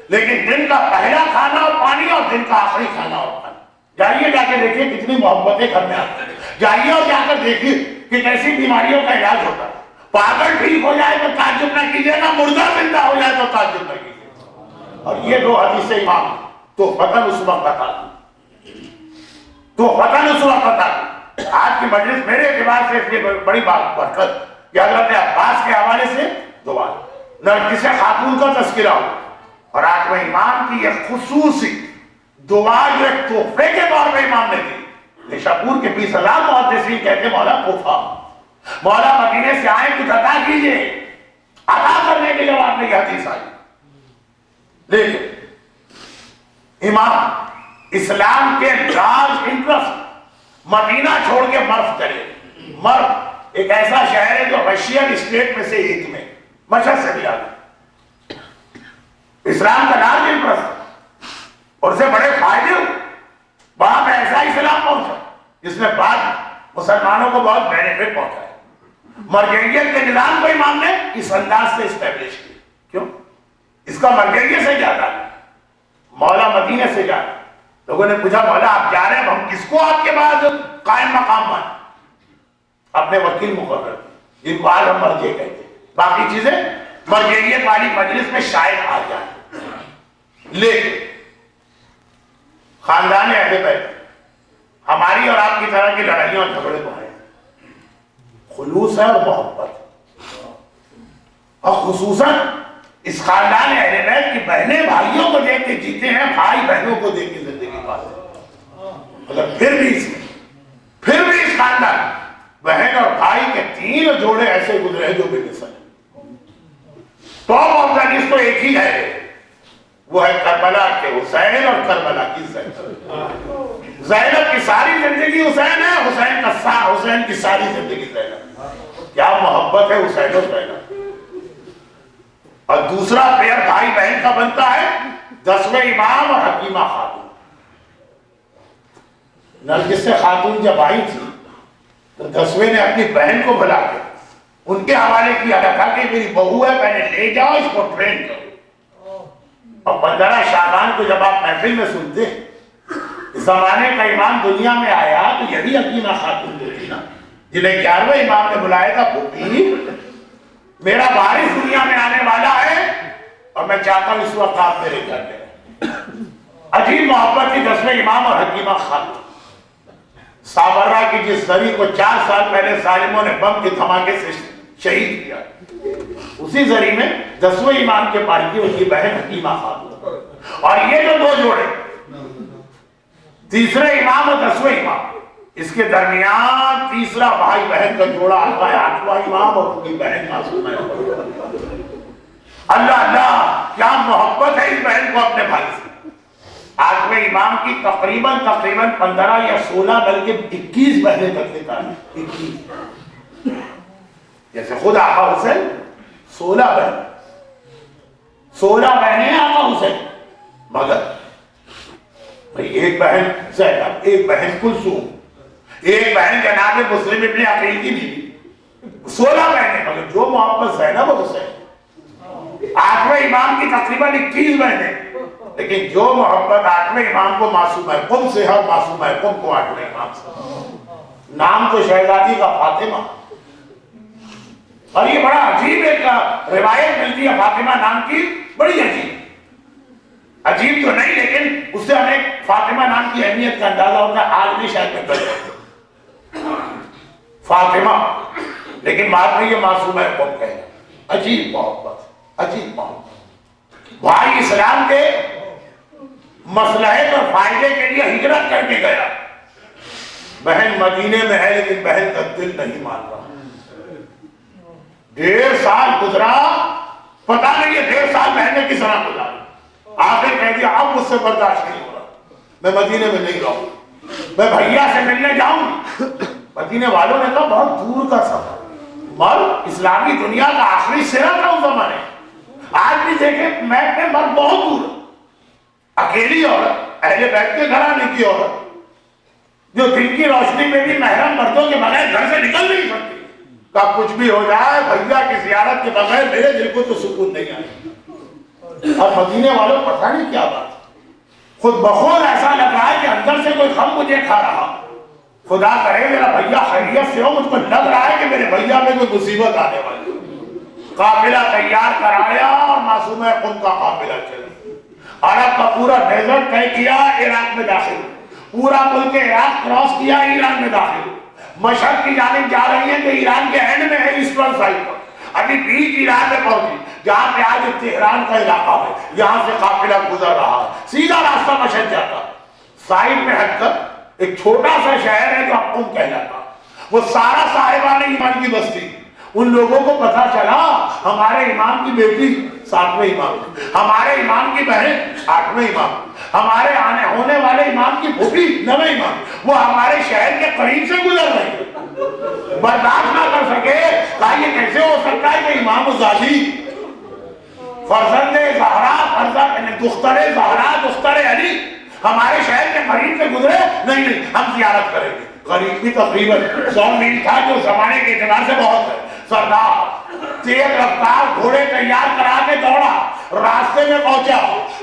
لیکن دن کا پہلا کھانا اور پانی اور دن کا آخری کھانا اور پانی. جائیے جا کے دیکھیے کتنی محبتیں گھر میں آتی ہیں، جائیے اور جا کر دیکھیے کہ کیسی بیماریوں کا علاج ہوتا ہے. پاگل ٹھیک ہو جائے تو تعجب نہ کیجیے گا، مردہ زندہ ہو جائے تو تعجب نہ کیجیے. اور یہ دو حدیثیں امام تو فتن اس وقت بتا تو فتن اس وقت بتا. آج کی مجلس میرے اعتبار سے اس لیے بڑی بات برکت کہ حضرت عباس کے حوالے سے دعا نرگس خاتون کا تذکرہ ہو، اور آٹھویں امام کی یہ خصوصی دعا جو ایک تحفے کے طور پہ امام نے دی. نشاپور کے 20,000 محدثین کہتے مولا تحفہ، مولا مدینے سے آئے کچھ عطا کیجئے، عطا کرنے کے جواب میں یہ حدیث آئی. لیکن امام اسلام کے لارج انٹرسٹ مدینہ چھوڑ کے مرو چلے. مرو ایک ایسا شہر ہے جو رشین اسٹیٹ میں سے ایک میں مشہد سے بھی آگے. اسلام کا لارج انٹرسٹ اور اسے بڑے فائدے ہوئے. وہاں پہ ایسا اسلام پہنچا جس نے بعد مسلمانوں کو بہت بینیفٹ پہنچا ہے. مرجعیت کے نظام کو امام نے اس انداز سے اسٹیبلش کیا. کیوں؟ اس کا مرجعیت سے جاتا ہے، مولا مدینے سے جاتا. لوگوں نے پوچھا مولا آپ جا رہے ہیں، ہم کس کو آپ کے بعد قائم مقام مانے؟ اپنے وکیل مقرر جن کو آج ہم مرجع کہتے ہیں. باقی چیزیں مرجعیت والی مجلس میں شاید آ جائیں. لیکن خاندان اہل بیت ہماری اور آپ کی طرح کی لڑائیوں اور جھگڑے کو ہے، خلوص ہے اور محبت. اور خصوصاً اس خاندان اہل بیت کی بہنیں بھائیوں کو دیکھ کے جیتے ہیں، بھائی بہنوں کو دیکھ کے زندگی پاتے ہیں. مگر پھر بھی اس خاندان بہن اور بھائی کے 3 جوڑے ایسے گزرے جو بے مثل ہیں. ٹاپ آف دا لسٹ تو ایک ہی ہے، وہ ہے کربلا کے حسین اور کربلا کی زینب. زینب کی ساری زندگی حسین ہے، حسین کی ساری زندگی زینب. کیا محبت ہے حسین اور زینب. اور دوسرا پیئر بھائی بہن کا بنتا ہے 10ویں امام اور حکیمہ خاتون. نرگس خاتون جب آئی تھی تو 10ویں نے اپنی بہن کو بلا کے ان کے حوالے کیا تھا کہ میری بہو ہے، پہلے لے جاؤ اس کو ٹرین کرو. اور 15 شعبان کو جب آپ محفل میں سنتے زمانے کا امام دنیا میں آیا تو یہی حکیمہ خاتون جو تھی نا، جنہیں 11ویں امام نے بلایا تھا، پوپی میرا وارث دنیا میں آنے والا ہے اور میں چاہتا ہوں اس وقت آپ میرے گھر میں۔ عجیب محبت تھی 10ویں امام اور حکیمہ خاتون۔ سابرہ کی جس زری کو 4 سال پہلے ظالموں نے بم کے دھماکے سے شہید کیا، اسی زری میں 10ویں امام کے پاس کی ان کی بہن حکیمہ خاتون، اور یہ جو 2 جوڑے، تیسرے امام اور 10ویں امام، اس کے درمیان تیسرا بھائی بہن کا جوڑا آتا ہے 8واں امام اور ان کی بہن معصومہ ہے۔ اللہ اللہ، کیا محبت ہے اس بہن کو اپنے بھائی سے۔ 8ویں امام کی تقریباً 15 یا 16 بلکہ 21 بہنیں تک کے تھا، 21، جیسے خود آقا حسین 16 بہنیں آقا حسین، مگر ایک بہن زینب، ایک بہن کلثوم، ایک بہن جناب مسلم ابن عقیل کی بیوی، 16 بہنیں، مگر جو محبت زینب اور حسین۔ 8ویں امام کی تقریباً 21 بہنیں، لیکن جو محبت 8ویں امام کو معصومہ قم سے ہے، معصومہ قم کو 8ویں امام سے۔ نام تو شہزادی کا فاطمہ، اور یہ بڑا عجیب ایک روایت ملتی ہے فاطمہ نام کی، بڑی عجیب تو نہیں، لیکن اس سے ہمیں فاطمہ نام کی اہمیت کا اندازہ ہوتا ہے۔ آج بھی شاید میں کر فاطمہ، لیکن بعد میں یہ معصومہ قوم کہے گا۔ عجیب محبت، عجیب محبت۔ بھائی اسلام کے مصلحت اور فائدے کے لیے ہجرت کر کے گیا، بہن مدینے میں ہے لیکن بہن کا دل نہیں مان رہا۔ 1.5 سال گزرا، پتا نہیں یہ 1.5 سال بہن نے کس طرح گزارا۔ آخر کہہ دیا اب مجھ سے برداشت نہیں ہو رہا، میں مدینے میں نہیں رہوں، میں بھیا سے ملنے جاؤں گی۔ مدینے والوں نے کہا بہت دور کا سفر، مرد اسلامی دنیا کا آخری سرا تھا اس زمانے۔ آج بھی دیکھیں میپ میں مرد بہت دور، اکیلی عورت، اہل بیت کے گھرانے کی عورت، جو دن کی روشنی میں بھی محرم مردوں کے بغیر گھر سے نکل نہیں سکتی۔ کہا کچھ بھی ہو جائے بھیا کی زیارت کے بغیر میرے دل کو تو سکون نہیں آئے۔ اور مدینے والوں پتہ نہیں کیا بات، خود بخود ایسا لگ رہا ہے کہ اندر سے کوئی غم مجھے کھا رہا، خدا کرے میرا بھیا خیریت سے ہو، مجھ کو لگ رہا ہے کہ میرے بھیا میں کوئی مصیبت آنے والی۔ قافلہ تیار کرایا اور معصومہ قم کا قافلہ چلا، عرب کا پورا ڈیزرٹ طے کیا، عراق میں داخل، پورا ملک عراق کراس کیا، ایران میں داخل، مشہد کی جانب جا رہی ہیں کہ ایران کے اینڈ میں ہے ایسٹرن سائڈ پر، ابھی بیچ ایران میں پہنچی جہاں پہ آج تہران کا علاقہ ہے، یہاں سے قافلہ گزر رہا ہے، سیدھا راستہ مشہد جاتا، سائڈ میں ہٹ کر ایک چھوٹا سا شہر ہے جو قم کہلاتا، وہ سارا صاحبان ایمان کی بستی۔ ان لوگوں کو پتا چلا ہمارے امام کی بیٹی 7ویں امام، ہمارے امام کی بہن 8ویں امام، ہمارے آنے ہونے والے امام کی بھوپی 9ویں امام، وہ ہمارے شہر کے قریب سے گزر رہی ہے۔ برداشت نہ کر سکے، کہا یہ کیسے ہو سکتا ہے کہ امام زادی فرزند زہرا، دختر زہرا، دختر علی ہمارے شہر کے قریب سے گزرے؟ نہیں ہم زیارت کریں گے۔ قریب بھی تقریباً 100 میل تھا، جو زمانے کے اعتبار سے بہت ہے۔ سردار تیز رفتار گھوڑے تیار کرا کے دوڑا، راستے میں پہنچا،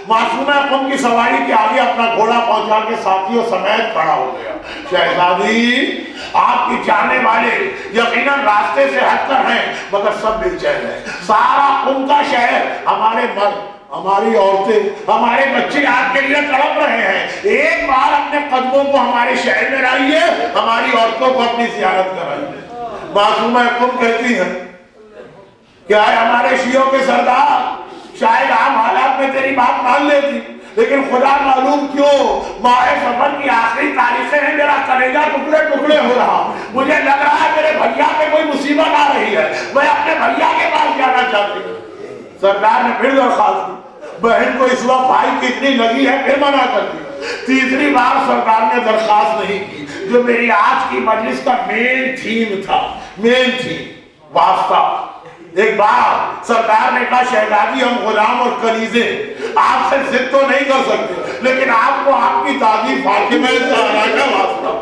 معصومہ قم کی سواری کے آگے اپنا گھوڑا پہنچا کے ساتھیوں سمیت کھڑا ہو گیا۔ شہزادی آپ کی جانے والے یقیناً راستے سے ہٹ کر ہیں، مگر سب بے چین ہیں، سارا قم کا شہر، ہمارے مرد، ہماری عورتیں، ہمارے بچے آپ کے لیے تڑپ رہے ہیں، ایک بار اپنے قدموں کو ہمارے شہر میں لائیے، ہماری عورتوں کو اپنی زیارت کرائیے۔ معصومہ قم کہتی ہے کیا ہے ہمارے شیعوں کے سردار، شاید عام حالات میں تیری بات مان لیتی، لیکن خدا معلوم کیوں ماہ سفر کی آخری تاریخیں ہیں، میرا کلیجہ ٹکڑے ٹکڑے ہو رہا، مجھے لگ رہا ہے میرے بھیا پہ کوئی مصیبت آ رہی ہے، میں اپنے بھیا کے پاس جانا چاہتی ہوں۔ سردار نے پھر درخواست کی، بہن کو اس وقت بھائی کی اتنی لگی ہے، پھر منع کر دیا۔ تیسری بار سردار نے درخواست نہیں کی، جو میری آج کی مجلس کا مین تھیم تھا، مین تھیم واسطہ۔ ایک بار سردار نے کہا شہزادی ہم غلام اور کنیزے آپ سے ضد تو نہیں کر سکتے، لیکن آپ کو آپ کی دادی فاطمہ زہرا کا واسطہ،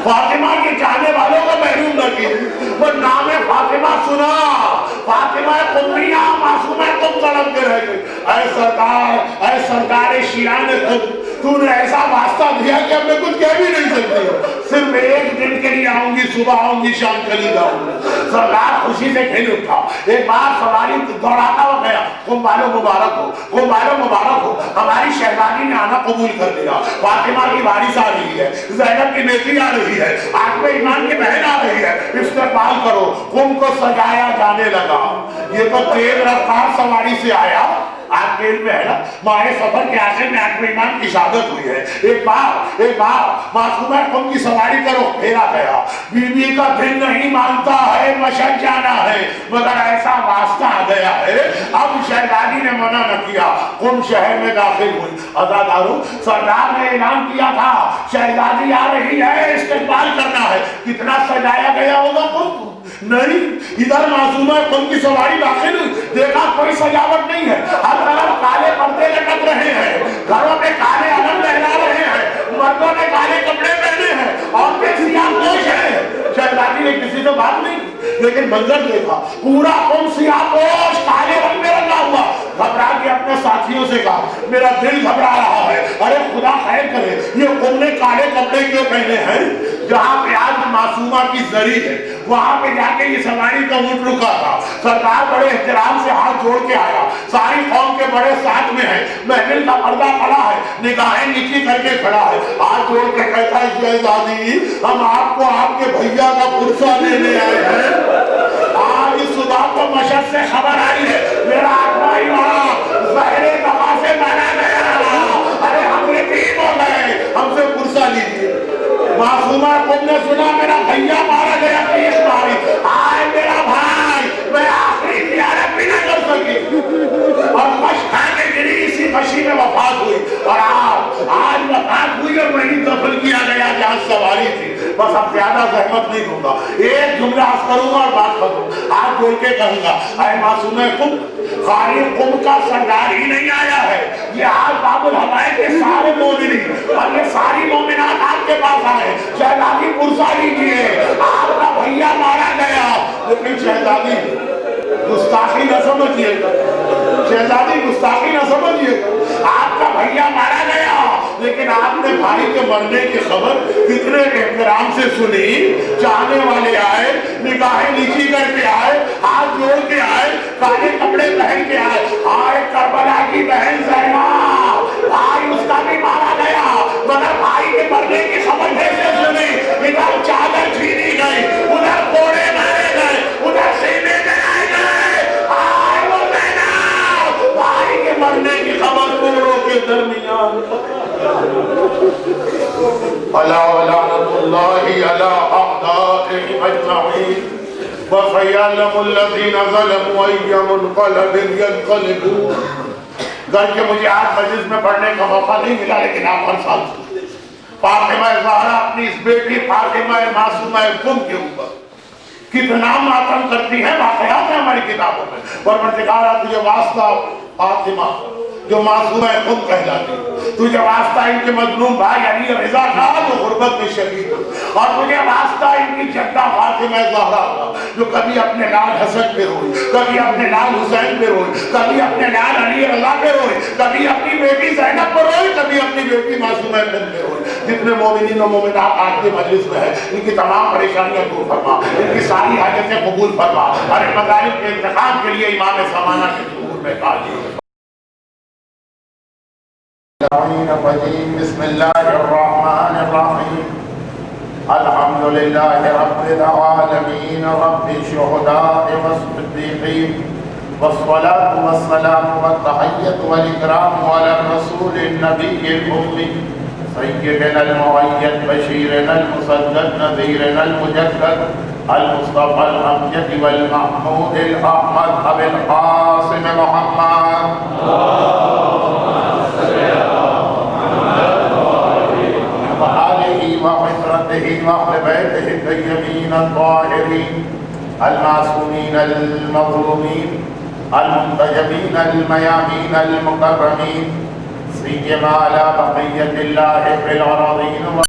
فاطمہ کے چاہنے والوں کو محروم نہ کیجیے۔ وہ نام فاطمہ سنا، فاطمہ قمیہ معصومہ قم تڑپ کے رہ گئی۔ اے سردار شیعان قم، تو نے ایسا واسطہ دیا کہ اب میں کچھ کہہ بھی نہیں سکتی ہوں، صرف ایک دن کے لیے آؤں گی، صبح آؤں گی، شام چلی جاؤں گی۔ سردار خوشی سے کھیل اٹھا، ایک بار سواری دوڑاتا ہوا گیا، تم والو مبارک ہو، تم والو مبارک ہو، ہماری شہزادی نے آنا قبول کر لیا، فاطمہ کی وارث آ رہی ہے، زینب کی بیٹی آ رہی ہے، عاقبہ ایمان کی بہن آ رہی ہے، استقبال کرو۔ قم کو سجایا جانے لگا۔ یہ تو تیز رفتار سواری سے آیا، آپ کے علم میں ہے نا، ماہ سفر کے آخر میں عاقبہ ایمان کی شہادت ہوئی ہے۔ ایک بار معصومہ قم کی سواری کرو، پھیرا گیا، بیوی کا دل نہیں مانتا ہے، مشہد جانا ہے، مگر ایسا واسطہ آ گیا ہے، اب شہزادی نے منع نہ کیا، قم شہر میں داخل ہوئی۔ عزادارو، سردار نے اعلان کیا تھا شہزادی آ رہی ہے، استقبال کرنا ہے، کتنا سجایا گیا ہوگا قم کو؟ نہیں، ادھر معصومہ قم کی سواری داخل ہوئی، دیکھا کوئی سجاوٹ نہیں ہے، ہر طرف کالے پردے لٹک رہے ہیں، گھروں میں کالے علم لہرا رہے ہیں، مردوں نے کالے کپڑے پہنے ہیں، عورتیں سیاہ پوش ہیں۔ شہزادی نے کسی سے بات نہیں کی، لیکن منظر دیکھا، پورا قم سیاہ پوش کالے رنگ میں رنگا ہوا۔ گھبرا کے اپنے ساتھیوں سے کہا، میرا دل گھبرا رہا ہے، ارے خدا خیر کرے، یہ قم نے کالے کپڑے کیوں پہنے ہیں؟ جہاں پہ آج معصومہ کی زری ہے، وہاں پہ جا کے یہ سواری کا اونٹ رکا تھا۔ سردار بڑے احترام سے ہاتھ جوڑ کے آیا، ساری قوم کے بڑے ساتھ میں ہیں، محفل کا پردہ پڑا ہے، نگاہیں نیچی کر کے کھڑا ہے، ہاتھ جوڑ کے کہتا ہے شہزادی، ہم آپ کو آپ کے بھیا کا پرسہ دینے آئے ہیں۔ آج اس صبح کو مشہد سے خبر آئی ہے، میرا عاقبہ ایمان زہر دغا سے مارا گیا، ارے ہم یتیم ہو گئے، ہم سے پرسہ لیجیے۔ معصومہ قم نے سنا میرا بھیا مارا گیا، تیز ماری، آئے میرا بھائی، میں آخری زیارت بھی نہ کر سکی، اور مشق کھا کے گری، اسی مشی میں وفات ہوئی، اور آج وفات ہوئی اور وہیں دفن کیا گیا جہاں سواری تھی۔ بس اب زیادہ زحمت نہیں دوں گا، ایک جملہ عرض کروں گا اور بات ختم، ہاتھ جوڑ کے کہوں گا، اے معصومہ قم، خالی قم کا سردار ہی نہیں آیا ہے، یہ آج باب الحوائج کے سارے مومنین اور یہ ساری مومنات آپ کے پاس آئے، شہزادی پرسہ لیجیے، آپ کا بھیا مارا گیا۔ لیکن شہزادی گستاخی نہ سمجھیے گا، شہزادی گستاخی نہ سمجھیے گا، آپ کا بھیا مارا گیا، لیکن آپ نے بھائی کے مرنے کی خبر کتنے احترام سے سنی، چاہنے والے آئے، نگاہیں نیچی کر کے آئے، ہاتھ جوڑ کے آئے، کالے کپڑے پہن کے آئے کربلا کی بہن زینب، بھائی اس کا بھی مارا گیا، مگر بھائی کے مرنے کی خبر کیسے سنی؟ ادھر چادر چھینی گئی، ادھر کوڑے مارے گئے، ادھر سینے جلائے گئے، آئے وہ زینب، بھائی کے مرنے کی خبر کوڑوں کے درمیان۔ الا ولعنۃ اللہ علی اعدائهم اجمعین وسيعلم الذين ظلموا أي منقلب ينقلبون۔ گرچہ مجھے آج مجلس میں پڑھنے کا موقع نہیں ملا، لیکن آپ ہر سال سنتے فاطمہ زہرا اپنی اس بیٹی فاطمہ معصومہ قم کے اوپر کتنا ماتم کرتی ہے، واقعات ہیں ہماری کتابوں میں، پروردگارا تجھے واسطہ فاطمہ جو معصومہ قم کہلاتی، تجھے واسطہ ان کے مظلوم بھائی علی رضا کا جو غربت میں شہید ہو، اور تجھے واسطہ ان کی جدہ فاطمہ زہرا کا جو کبھی اپنے لال حسن پہ روئی، کبھی اپنے لال حسین پہ روئی، کبھی اپنے لال علی رضا پہ روئی، کبھی اپنی بیٹی زینب پہ روئی، کبھی اپنی بیٹی معصومہ قم پہ روئی۔ جتنے مومنین و مومنات آج کے مجلس میں ہیں، ان کی تمام پریشانیاں دور فرما، ان کی ساری حاجتیں قبول فرما، اور ان مطالب کے انتخاب کے لیے امام زمانہ کے ظہور میں قادر۔ بسم اللہ الرحمن الرحیم الحمد للہ رب العالمین رب الشہداء والصدیقین والصلاة والسلام والتحیۃ والاکرام علی الرسول النبی الأمی سیدنا المؤید بشیرنا المصدق نذیرنا المجدد المصطفى الامجد والمحمود الاحمد ابی القاسم محمد وعترته وأهل بيته الطيبين الطاهرين المعصومين المظلومين المنتجبين الميامين المكرمين سيما على بقية الله في الأراضين